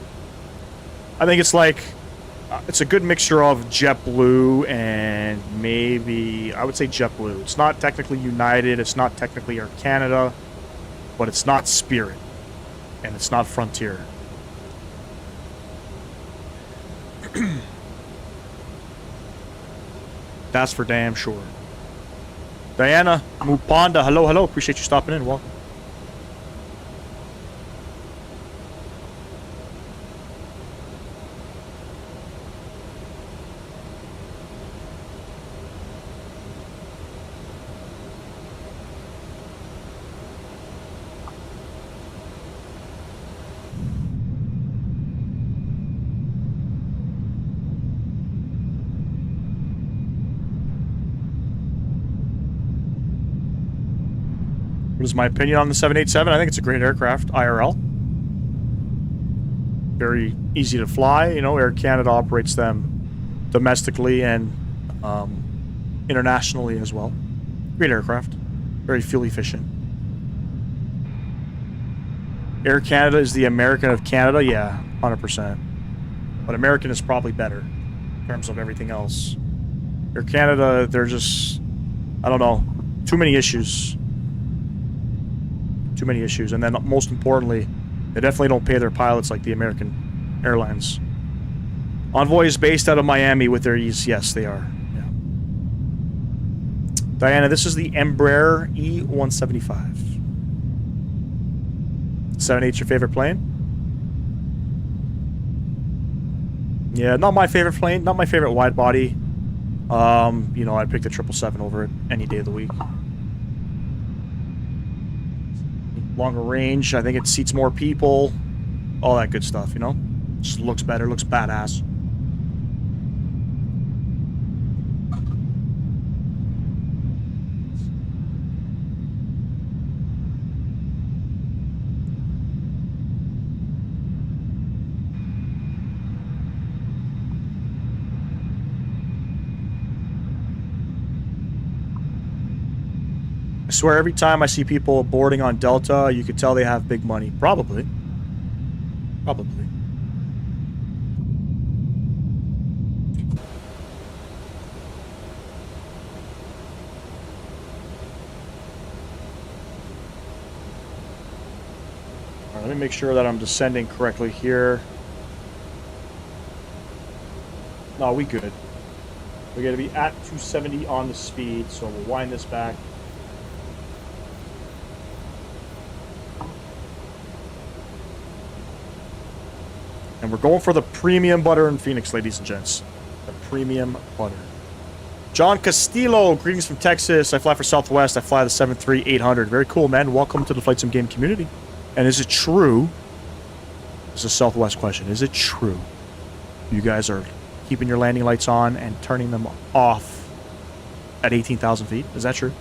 A: I think it's like, it's a good mixture of JetBlue and maybe, I would say JetBlue. It's not technically United, it's not technically Air Canada, but it's not Spirit, and it's not Frontier. That's for damn sure. Diana Mupanda, hello, hello. Appreciate you stopping in. Welcome. What is my opinion on the 787? I think it's a great aircraft, IRL. Very easy to fly. You know, Air Canada operates them domestically and internationally as well. Great aircraft. Very fuel efficient. Air Canada is the American of Canada? Yeah, 100%. But American is probably better in terms of everything else. Air Canada, they're just, I don't know, too many issues. Too many issues. And then most importantly, they definitely don't pay their pilots like the American Airlines. Envoy is based out of Miami with their ease. Yes, they are. Yeah. Diana, this is the Embraer E175. 78's your favorite plane? Yeah, not my favorite plane. Not my favorite wide body. You know, I'd pick the 777 over it any day of the week. Longer range, I think it seats more people. All that good stuff, you know? Just looks better, looks badass. I swear every time I see people boarding on Delta, you could tell they have big money. Probably. Probably. Alright, let me make sure that I'm descending correctly here. No, we good. We're going to be at 270 on the speed, so we'll wind this back. And we're going for the premium butter in Phoenix, ladies and gents. The premium butter. John Castillo, greetings from Texas. I fly for Southwest. I fly the 73800. Very cool, man. Welcome to the Flight Sim Game community. And is it true? This is a Southwest question. Is it true you guys are keeping your landing lights on and turning them off at 18,000 feet? Is that true?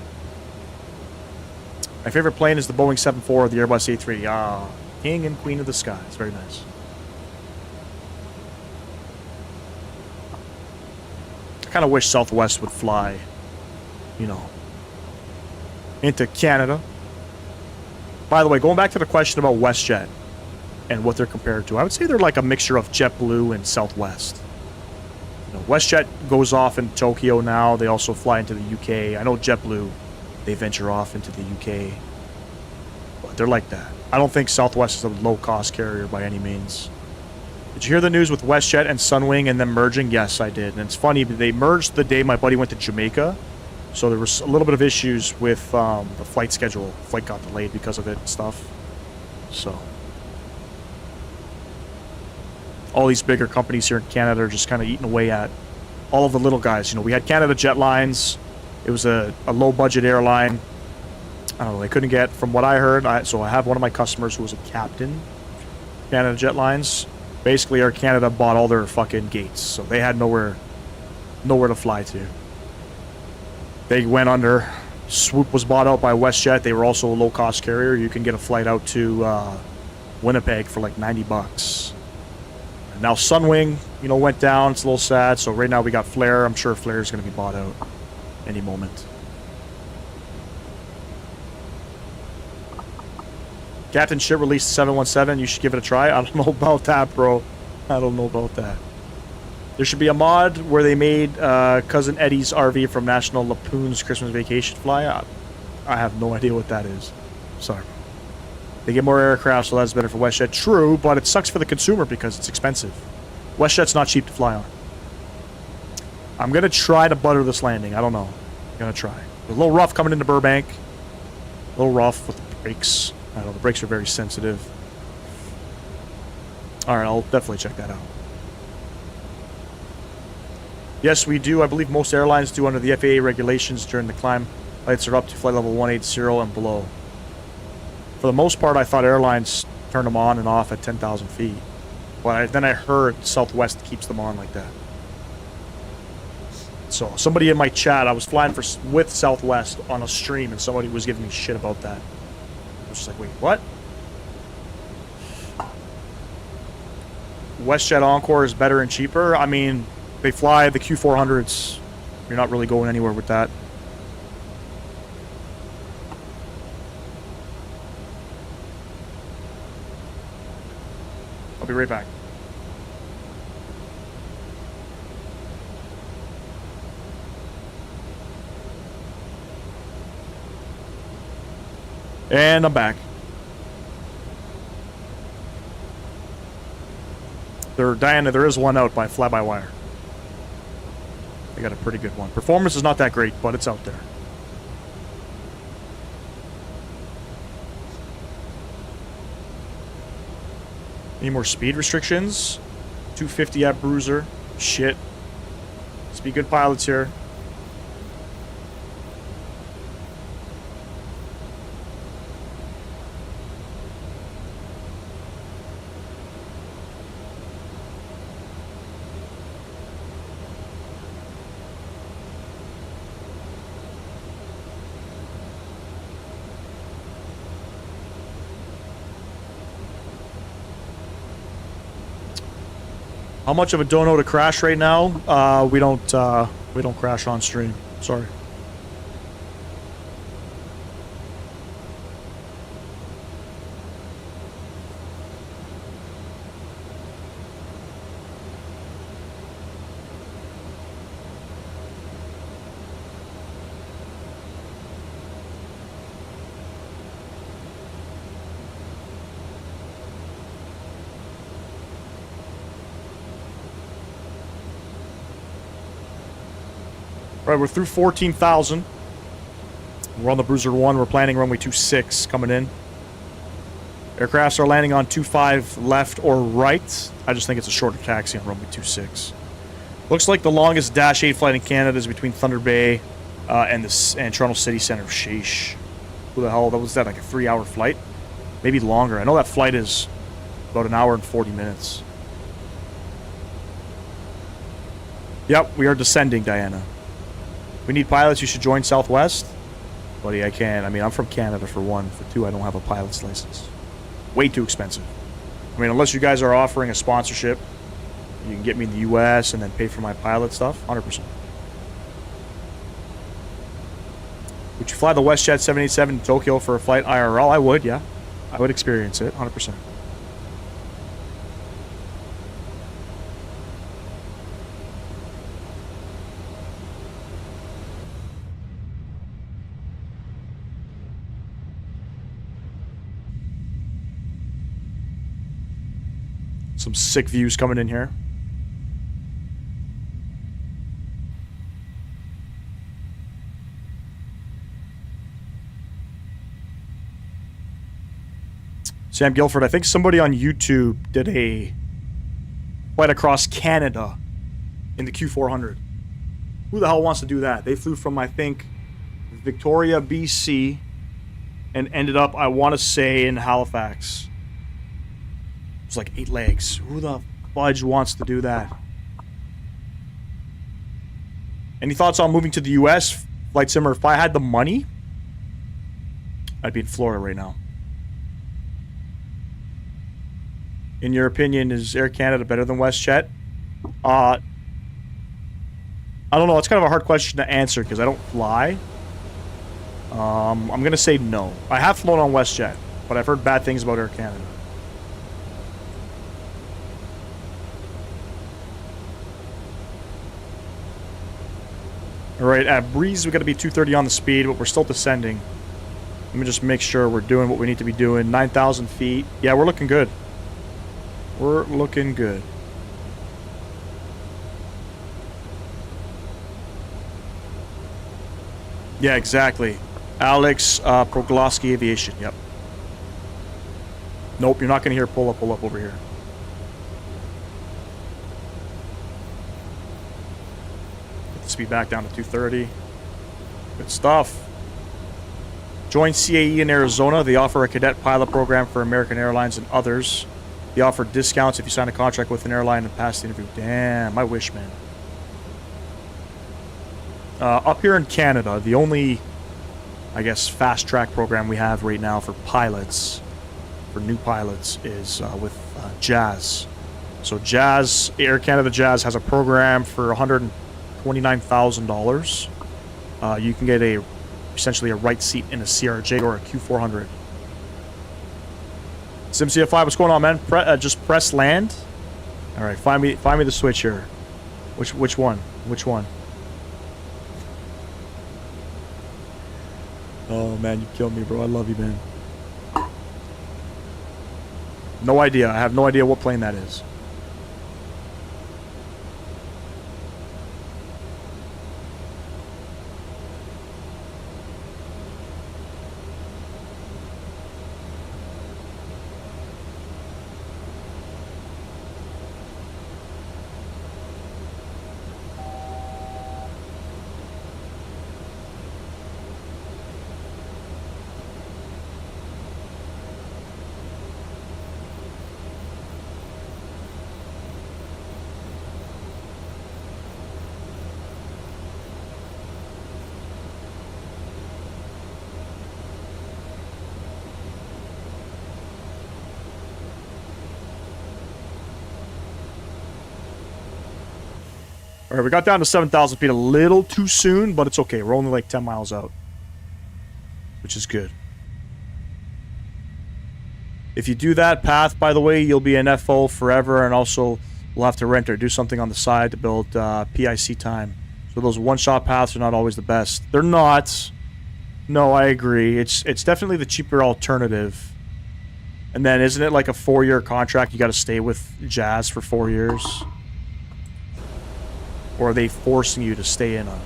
A: My favorite plane is the Boeing 747, the Airbus A3. Ah, king and queen of the sky. It's very nice. I kind of wish Southwest would fly, you know, into Canada. By the way, going back to the question about WestJet and what they're compared to, I would say they're like a mixture of JetBlue and Southwest. You know, WestJet goes off in Tokyo now. They also fly into the UK. I know JetBlue, they venture off into the UK. But they're like that. I don't think Southwest is a low-cost carrier by any means. Did you hear the news with WestJet and Sunwing and them merging? Yes, I did. And it's funny, they merged the day my buddy went to Jamaica. So there was a little bit of issues with the flight schedule. Flight got delayed because of it and stuff. So all these bigger companies here in Canada are just kind of eating away at all of the little guys. You know, we had Canada Jet Lines. It was a low-budget airline. I don't know, they couldn't get, from what I heard, so I have one of my customers who was a captain, Canada Jet Lines. Basically, Air Canada bought all their fucking gates, so they had nowhere to fly to. They went under. Swoop was bought out by WestJet. They were also a low-cost carrier. You can get a flight out to Winnipeg for like $90. And now Sunwing, you know, went down. It's a little sad. So right now we got Flair. I'm sure Flair is going to be bought out any moment. Captain Ship released 717. You should give it a try. I don't know about that, bro. I don't know about that. There should be a mod where they made Cousin Eddie's RV from National Lampoon's Christmas Vacation fly. I have no idea what that is. Sorry. They get more aircraft, so that's better for WestJet. True, but it sucks for the consumer because it's expensive. WestJet's not cheap to fly on. I'm going to try to butter this landing. I don't know. I'm going to try. A little rough coming into Burbank. A little rough with the brakes. I don't know, the brakes are very sensitive. Alright, I'll definitely check that out. Yes, we do. I believe most airlines do under the FAA regulations during the climb. Flights are up to flight level 180 and below. For the most part, I thought airlines turn them on and off at 10,000 feet. But then I heard Southwest keeps them on like that. So, somebody in my chat, I was flying with Southwest on a stream, and somebody was giving me shit about that. I was just like, wait, what? WestJet Encore is better and cheaper? I mean, they fly the Q400s. You're not really going anywhere with that. I'll be right back. And I'm back. Diana, there is one out by fly-by-wire. They got a pretty good one. Performance is not that great, but it's out there. Any more speed restrictions? 250 at Bruiser. Shit. Let's be good pilots here. How much of a dono to crash right now? We don't crash on stream. Sorry. Right, we're through 14,000. We're on the Bruiser 1. We're planning runway 26 coming in. Aircrafts are landing on 25 left or right. I just think it's a shorter taxi on runway 26. Looks like the longest Dash 8 flight in Canada is between Thunder Bay and Toronto City Centre. Sheesh. Who the hell? Was that like a 3-hour flight? Maybe longer. I know that flight is about an hour and 40 minutes. Yep, we are descending, Diana. We need pilots. You should join Southwest. Buddy, I can't. I mean, I'm from Canada for one. For two, I don't have a pilot's license. Way too expensive. I mean, unless you guys are offering a sponsorship, you can get me in the U.S. and then pay for my pilot stuff, 100%. Would you fly the WestJet 787 to Tokyo for a flight IRL? I would, yeah. I would experience it, 100%. Some sick views coming in here. Sam Guilford, I think somebody on YouTube did a flight across Canada in the Q400. Who the hell wants to do that? They flew from, I think, Victoria, BC, and ended up, I want to say, in Halifax. It was like 8 legs. Who the fudge wants to do that? Any thoughts on moving to the US? Flight Simmer, if I had the money, I'd be in Florida right now. In your opinion, is Air Canada better than WestJet? I don't know. It's kind of a hard question to answer because I don't fly. I'm going to say no. I have flown on WestJet, but I've heard bad things about Air Canada. Alright, at Breeze, we got to be 230 on the speed, but we're still descending. Let me just make sure we're doing what we need to be doing. 9,000 feet. Yeah, we're looking good. We're looking good. Yeah, exactly. Alex Progloski Aviation, yep. Nope, you're not going to hear pull up over here. Get the speed back down to 230. Good stuff. Join CAE in Arizona. They offer a cadet pilot program for American Airlines and others. They offer discounts if you sign a contract with an airline and pass the interview. Damn, I wish, man. Up here in Canada, the only, I guess, fast track program we have right now for pilots, for new pilots, is with Jazz. So Jazz, Air Canada Jazz has a program for $129,000. You can get essentially a right seat in a CRJ or a Q400. SimCF5, what's going on, man? Just press land. All right, find me the switch here. Which one? Which one? Oh man, you killed me, bro. I love you, man. No idea. I have no idea what plane that is. Alright, we got down to 7,000 feet a little too soon, but it's okay. We're only like 10 miles out, which is good. If you do that path, by the way, you'll be an FO forever, and also we'll have to rent or do something on the side to build PIC time. So those one-shot paths are not always the best. They're not. No, I agree. It's definitely the cheaper alternative. And then isn't it like a 4-year contract? You got to stay with Jazz for 4 years? Or are they forcing you to stay in a...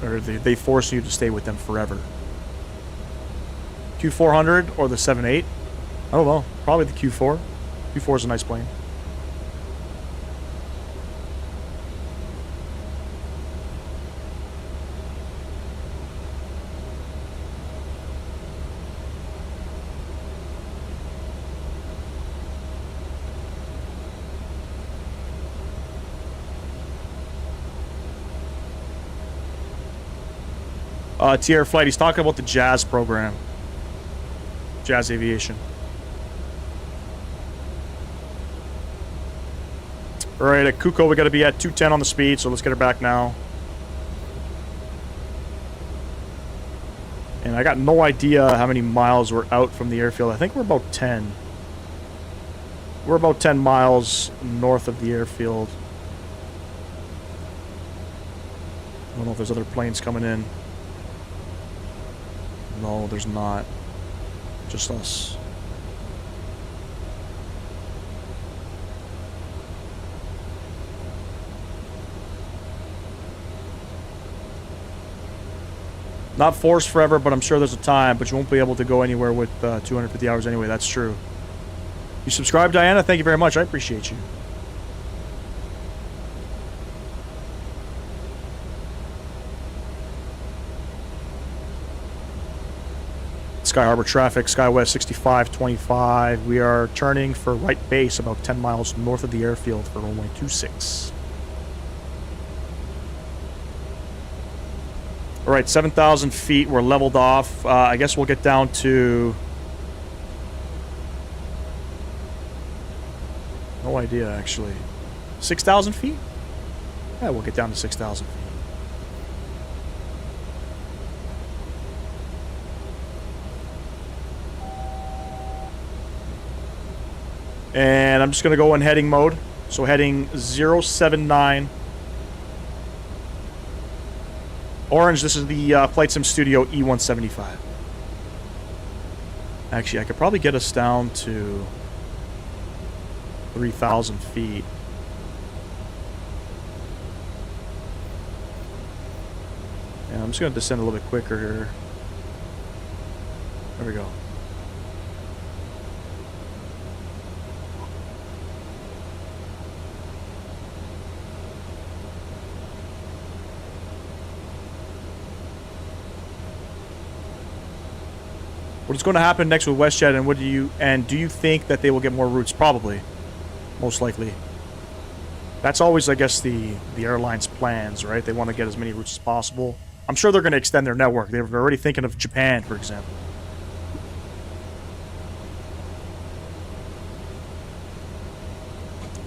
A: Or are they forcing you to stay with them forever? Q400 or the 7.8? I don't know. Probably the Q4. Q4 is a nice plane. TR Flight, he's talking about the Jazz program. Jazz Aviation. Alright, at Kuko, we got to be at 210 on the speed, so let's get her back now. And I got no idea how many miles we're out from the airfield. I think we're about 10. We're about 10 miles north of the airfield. I don't know if there's other planes coming in. No, there's not. Just us. Not forced forever, but I'm sure there's a time. But you won't be able to go anywhere with 250 hours anyway. That's true. You subscribe, Diana? Thank you very much. I appreciate you. Sky Harbor traffic, SkyWest 6525. We are turning for right base about 10 miles north of the airfield for runway 26. All right, 7,000 feet. We're leveled off. I guess we'll get down to... No idea, actually. 6,000 feet? Yeah, we'll get down to 6,000 feet. And I'm just going to go in heading mode. So heading 079. Orange, this is the Flight Sim Studio E175. Actually, I could probably get us down to 3,000 feet. And I'm just going to descend a little bit quicker here. There we go. What is going to happen next with WestJet, and do you think that they will get more routes? Probably, most likely. That's always, I guess, the airline's plans, right? They want to get as many routes as possible. I'm sure they're going to extend their network. They're already thinking of Japan, for example.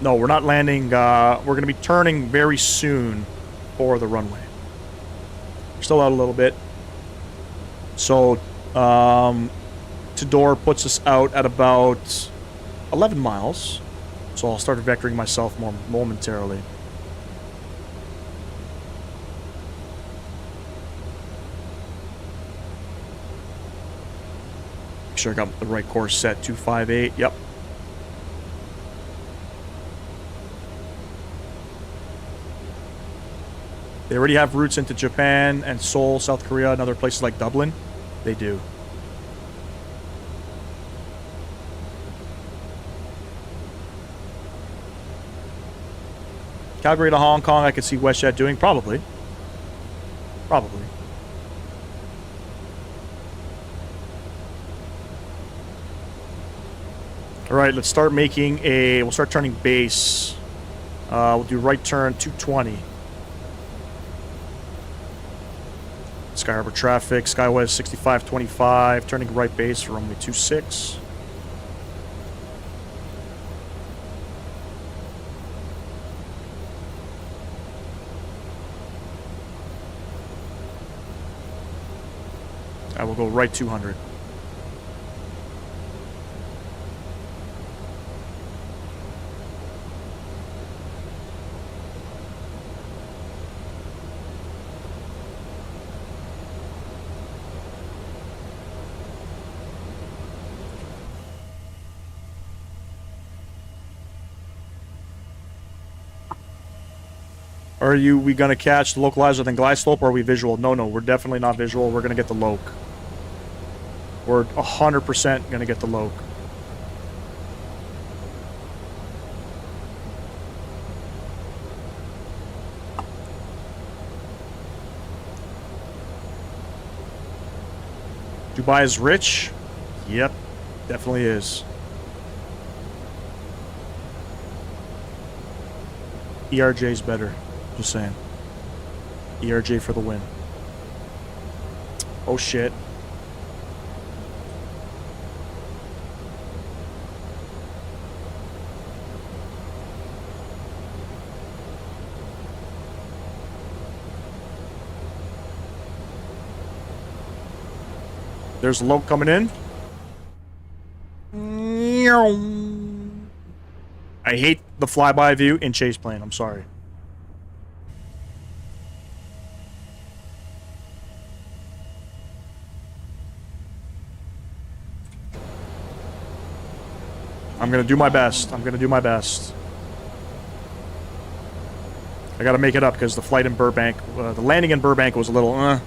A: No, we're not landing. We're going to be turning very soon for the runway. We're still out a little bit. So, Tidor puts us out at about 11 miles. So I'll start vectoring myself more momentarily. Make sure I got the right course set. 258. Yep. They already have routes into Japan and Seoul, South Korea, and other places like Dublin. They do. Calgary to Hong Kong, I could see WestJet doing. Probably. Probably. Alright, let's start making a... We'll start turning base. We'll do right turn 220. Sky Harbor traffic, SkyWest 6525, turning right base for runway 26. I will go right 200. Are we going to catch the localizer then glide slope, or are we visual? No, we're definitely not visual. We're going to get the loc. We're 100% going to get the loc. Dubai is rich? Yep, definitely is. ERJ's better. Just saying. ERJ for the win. Oh shit. There's a loc coming in. I hate the flyby view in Chaseplane. I'm sorry. I'm gonna do my best. I'm gonna do my best. I gotta make it up because the flight in Burbank, the landing in Burbank was a little,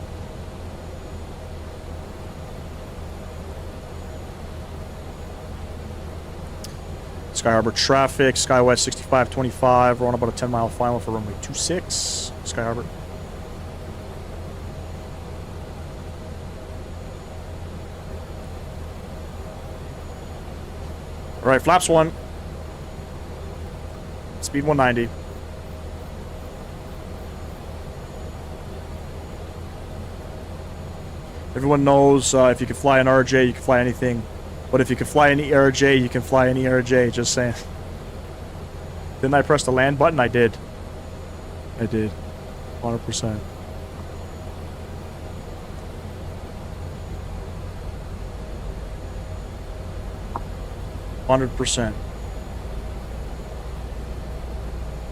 A: Sky Harbor traffic, SkyWest 6525. We're on about a 10-mile final for runway 26. Sky Harbor. All right, flaps 1. Speed 190. Everyone knows if you can fly an RJ, you can fly anything. But if you can fly any RJ, you can fly any RJ. Just saying. Didn't I press the land button? I did. I did. 100%.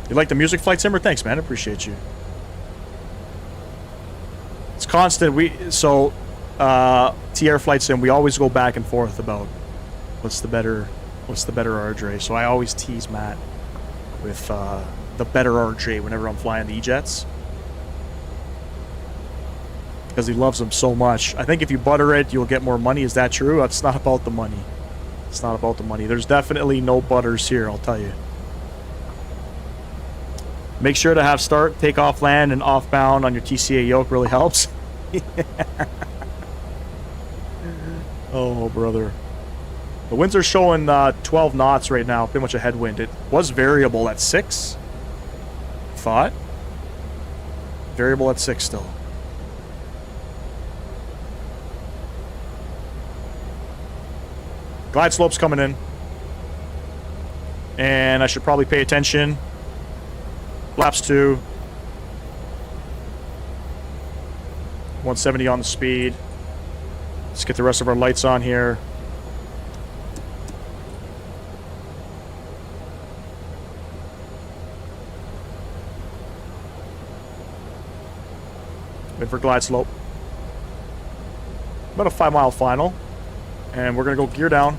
A: You like the music, Flight Simmer? Thanks, man. I appreciate you. It's constant. TR Flight Sim, we always go back and forth about what's the better RJ. So I always tease Matt with the better RJ whenever I'm flying the E-Jets. Because he loves them so much. I think if you butter it, you'll get more money. Is that true? It's not about the money. It's not about the money. There's definitely no butters here, I'll tell you. Make sure to have start, takeoff, land, and offbound on your TCA yoke really helps. Oh, brother. The winds are showing 12 knots right now, pretty much a headwind. It was variable at 6. Thought. Variable at 6 still. Glide slope's coming in. And I should probably pay attention. Flaps 2. 170 on the speed. Let's get the rest of our lights on here. Wait for glide slope. About a 5-mile final. And we're going to go gear down.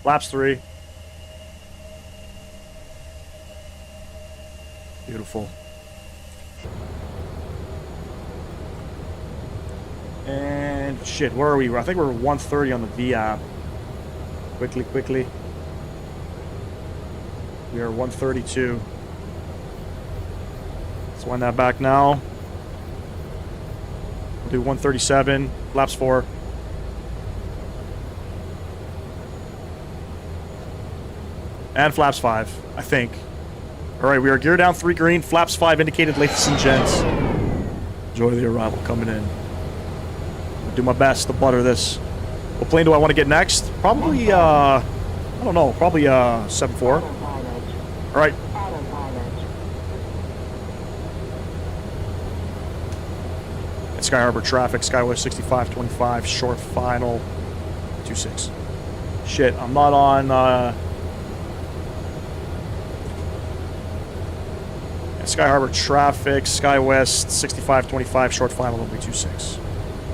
A: Flaps 3. Beautiful. And shit, where are we? I think we're 130 on the V app. Quickly. We are 132. Let's wind that back now. We'll do 137. Flaps 4. And flaps 5, I think. Alright, we are gear down 3 green. Flaps 5 indicated, ladies and gents. Enjoy the arrival coming in. I'll do my best to butter this. What plane do I want to get next? Probably, I don't know. Probably 7-4. Alright. At Sky Harbor traffic, SkyWest 6525, short final 26. Shit, I'm not on Sky Harbor traffic, SkyWest 6525, short final will be 26.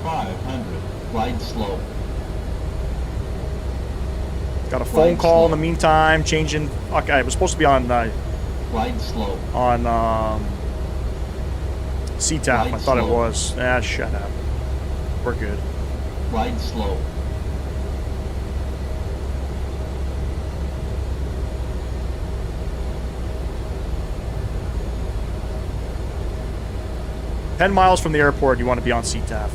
F: 500, glide slope.
A: Got a phone call in the meantime, changing. Okay, I was supposed to be on
F: glide slope.
A: On CTAF, I thought it was. Ah, shut up. We're good.
F: Glide slope.
A: $10 miles from the airport, you want to be on CTAF.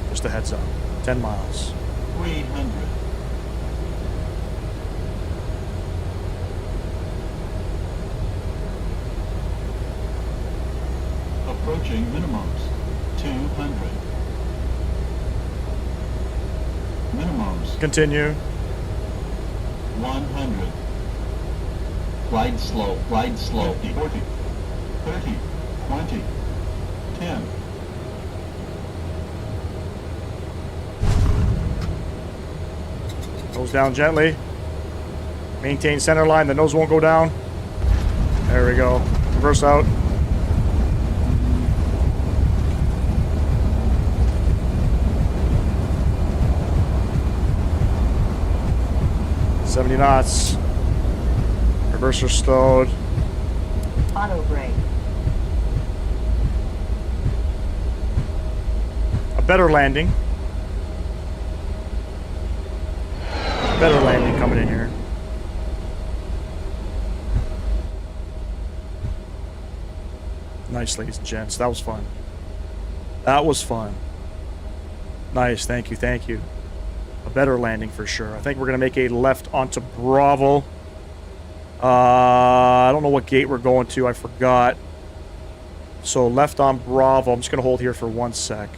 A: Just a heads up. 10 miles.
F: 300. Approaching minimums. 200. Minimums.
A: Continue.
F: 100. Glide slope. Glide slope. 50, 40, 30, 20. 10.
A: Nose down gently. Maintain center line. The nose won't go down. There we go. Reverse out. $70 knots. Reverser stowed.
C: Auto brake.
A: Better landing. Better landing. coming in here. Nice, ladies and gents. That was fun. That was fun. Nice. Thank you. Thank you. A better landing for sure. I think we're going to make a left onto Bravo. I don't know what gate we're going to. I forgot. So left on Bravo. I'm just going to hold here for 1 sec.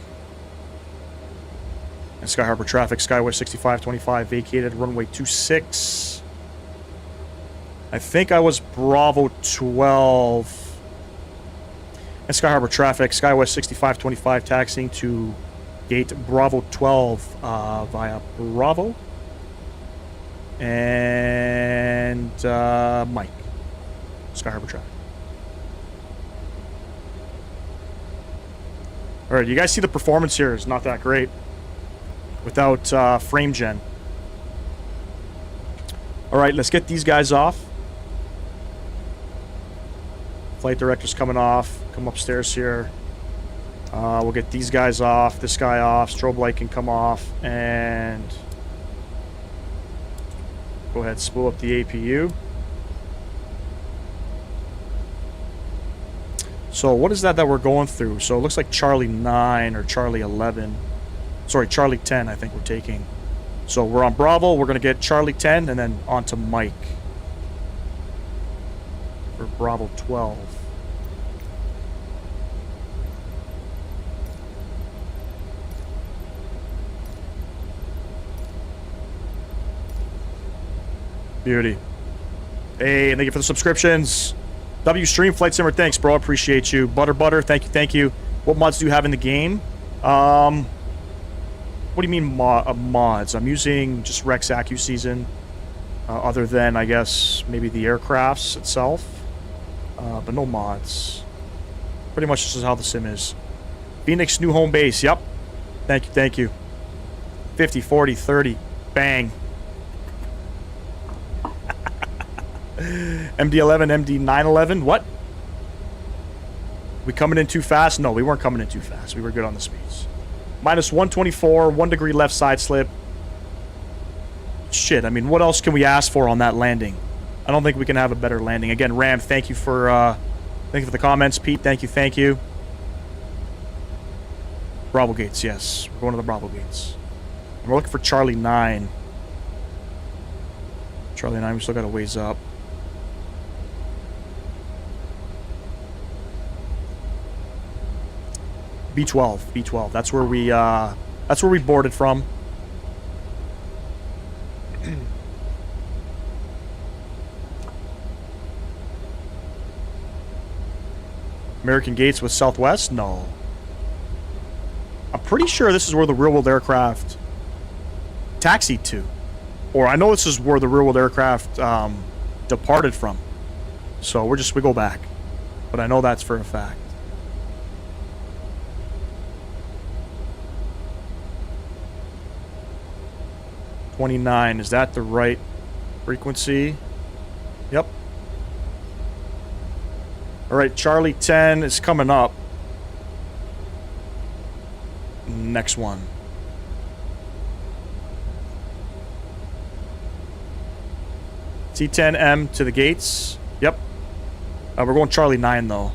A: And Sky Harbor traffic. SkyWest 6525 vacated. Runway 26. I think I was Bravo 12. And Sky Harbor traffic. SkyWest 6525 taxiing to gate Bravo 12 via Bravo. And Mike. Sky Harbor traffic. Alright, you guys see the performance here is not that great without frame gen. Alright, let's get these guys off. Flight director's coming off. Come upstairs here. We'll get these guys off, this guy off, strobe light can come off, and go ahead, spool up the APU. So what is that we're going through? So it looks like Charlie 9 or Charlie 11. Sorry, Charlie 10 I think we're taking. So we're on Bravo, we're going to get Charlie 10 and then on to Mike for Bravo 12. Beauty. Hey, thank you for the subscriptions. W Stream Flight Simmer, thanks, bro. Appreciate you. Butter, thank you, thank you. What mods do you have in the game? What do you mean mods? I'm using just Rex AccuSeason, other than, I guess, maybe the aircrafts itself. But no mods. Pretty much this is how the sim is. Phoenix, new home base. Yep. Thank you, thank you. 50, 40, 30. Bang. MD-11, MD-911. What? We coming in too fast? No, we weren't coming in too fast. We were good on the speeds. Minus 124, 1 degree left side slip. Shit, I mean, what else can we ask for on that landing? I don't think we can have a better landing. Again, Ram, thank you for the comments. Pete, thank you, thank you. Bravo gates, yes. We're going to the Bravo gates. And we're looking for Charlie 9. Charlie 9, we still got a ways up. B12. That's where we boarded from. American Gates with Southwest? No. I'm pretty sure this is where the real-world aircraft taxied to. Or I know this is where the real-world aircraft departed from. So we go back. But I know that's for a fact. $29. Is that the right frequency? Yep. Alright, Charlie 10 is coming up. Next one. T10M to the gates. Yep. We're going Charlie 9 though.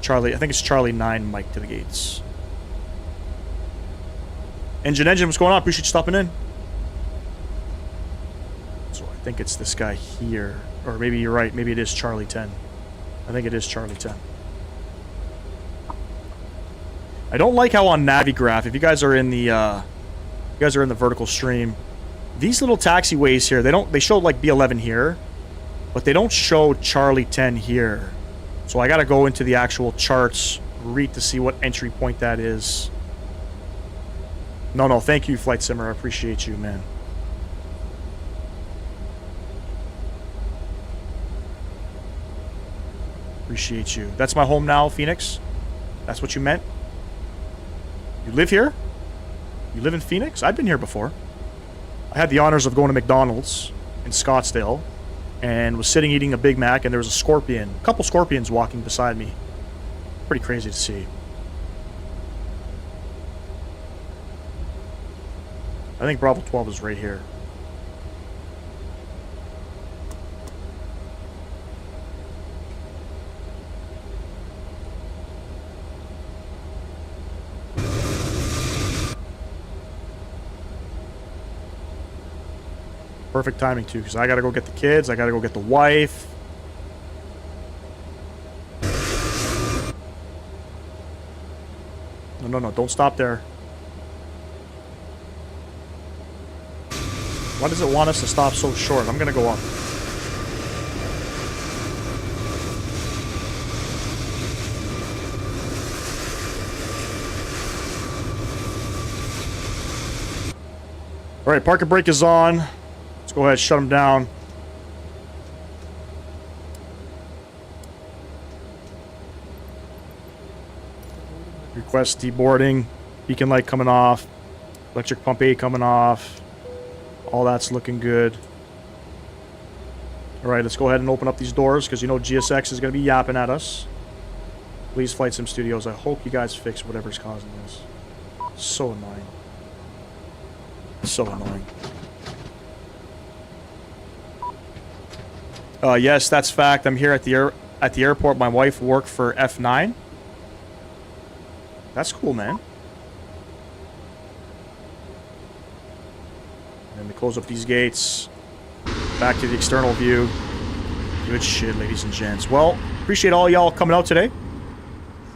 A: I think it's Charlie 9 Mike to the gates. Engine, what's going on? Appreciate you stopping in. So I think it's this guy here. Or maybe you're right. Maybe it is Charlie 10. I think it is Charlie 10. I don't like how on Navigraph, if you guys are in the vertical stream, these little taxiways here, they show like B11 here, but they don't show Charlie 10 here. So I gotta go into the actual charts, read to see what entry point that is. No, thank you, Flight Simmer. I appreciate you, man. Appreciate you. That's my home now, Phoenix? That's what you meant? You live here? You live in Phoenix? I've been here before. I had the honors of going to McDonald's in Scottsdale and was sitting eating a Big Mac, and there was a couple scorpions walking beside me. Pretty crazy to see. I think Bravo 12 is right here. Perfect timing, too, because I got to go get the kids. I got to go get the wife. No, don't stop there. Why does it want us to stop so short? I'm going to go up. All right, parking brake is on. Let's go ahead and shut them down. Request deboarding. Beacon light coming off. Electric pump A coming off. All that's looking good. All right, let's go ahead and open up these doors because you know GSX is going to be yapping at us. Please, Flight Sim Studios, I hope you guys fix whatever's causing this. So annoying. So annoying. Yes, that's fact. I'm here at the airport. My wife worked for F9. That's cool, man. And we close up these gates. Back to the external view. Good shit, ladies and gents. Well, appreciate all y'all coming out today.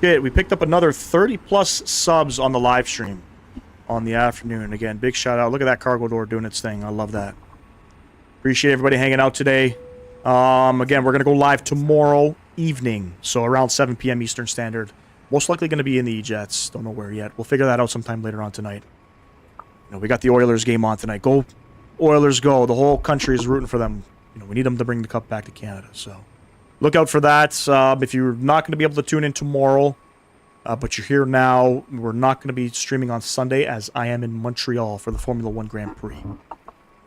A: Shit, we picked up another 30+ subs on the live stream on the afternoon. Again, big shout out. Look at that cargo door doing its thing. I love that. Appreciate everybody hanging out today. Again, we're going to go live tomorrow evening. So around 7 p.m. Eastern Standard. Most likely going to be in the E-Jets. Don't know where yet. We'll figure that out sometime later on tonight. You know, we got the Oilers game on tonight. Go Oilers, go. The whole country is rooting for them. You know, we need them to bring the cup back to Canada. So look out for that. If you're not going to be able to tune in tomorrow, but you're here now, we're not going to be streaming on Sunday as I am in Montreal for the Formula 1 Grand Prix. All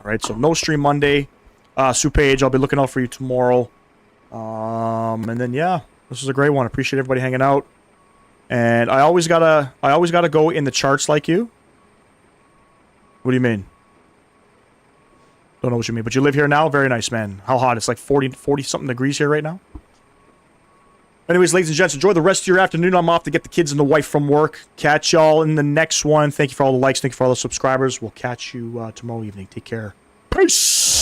A: right, so no stream Monday. Sue Page, I'll be looking out for you tomorrow. And then, yeah, this is a great one. Appreciate everybody hanging out. And I always gotta go in the charts like you. What do you mean? Don't know what you mean, but you live here now? Very nice, man. How hot? It's like 40-something degrees here right now. Anyways, ladies and gents, enjoy the rest of your afternoon. I'm off to get the kids and the wife from work. Catch y'all in the next one. Thank you for all the likes. Thank you for all the subscribers. We'll catch you tomorrow evening. Take care. Peace!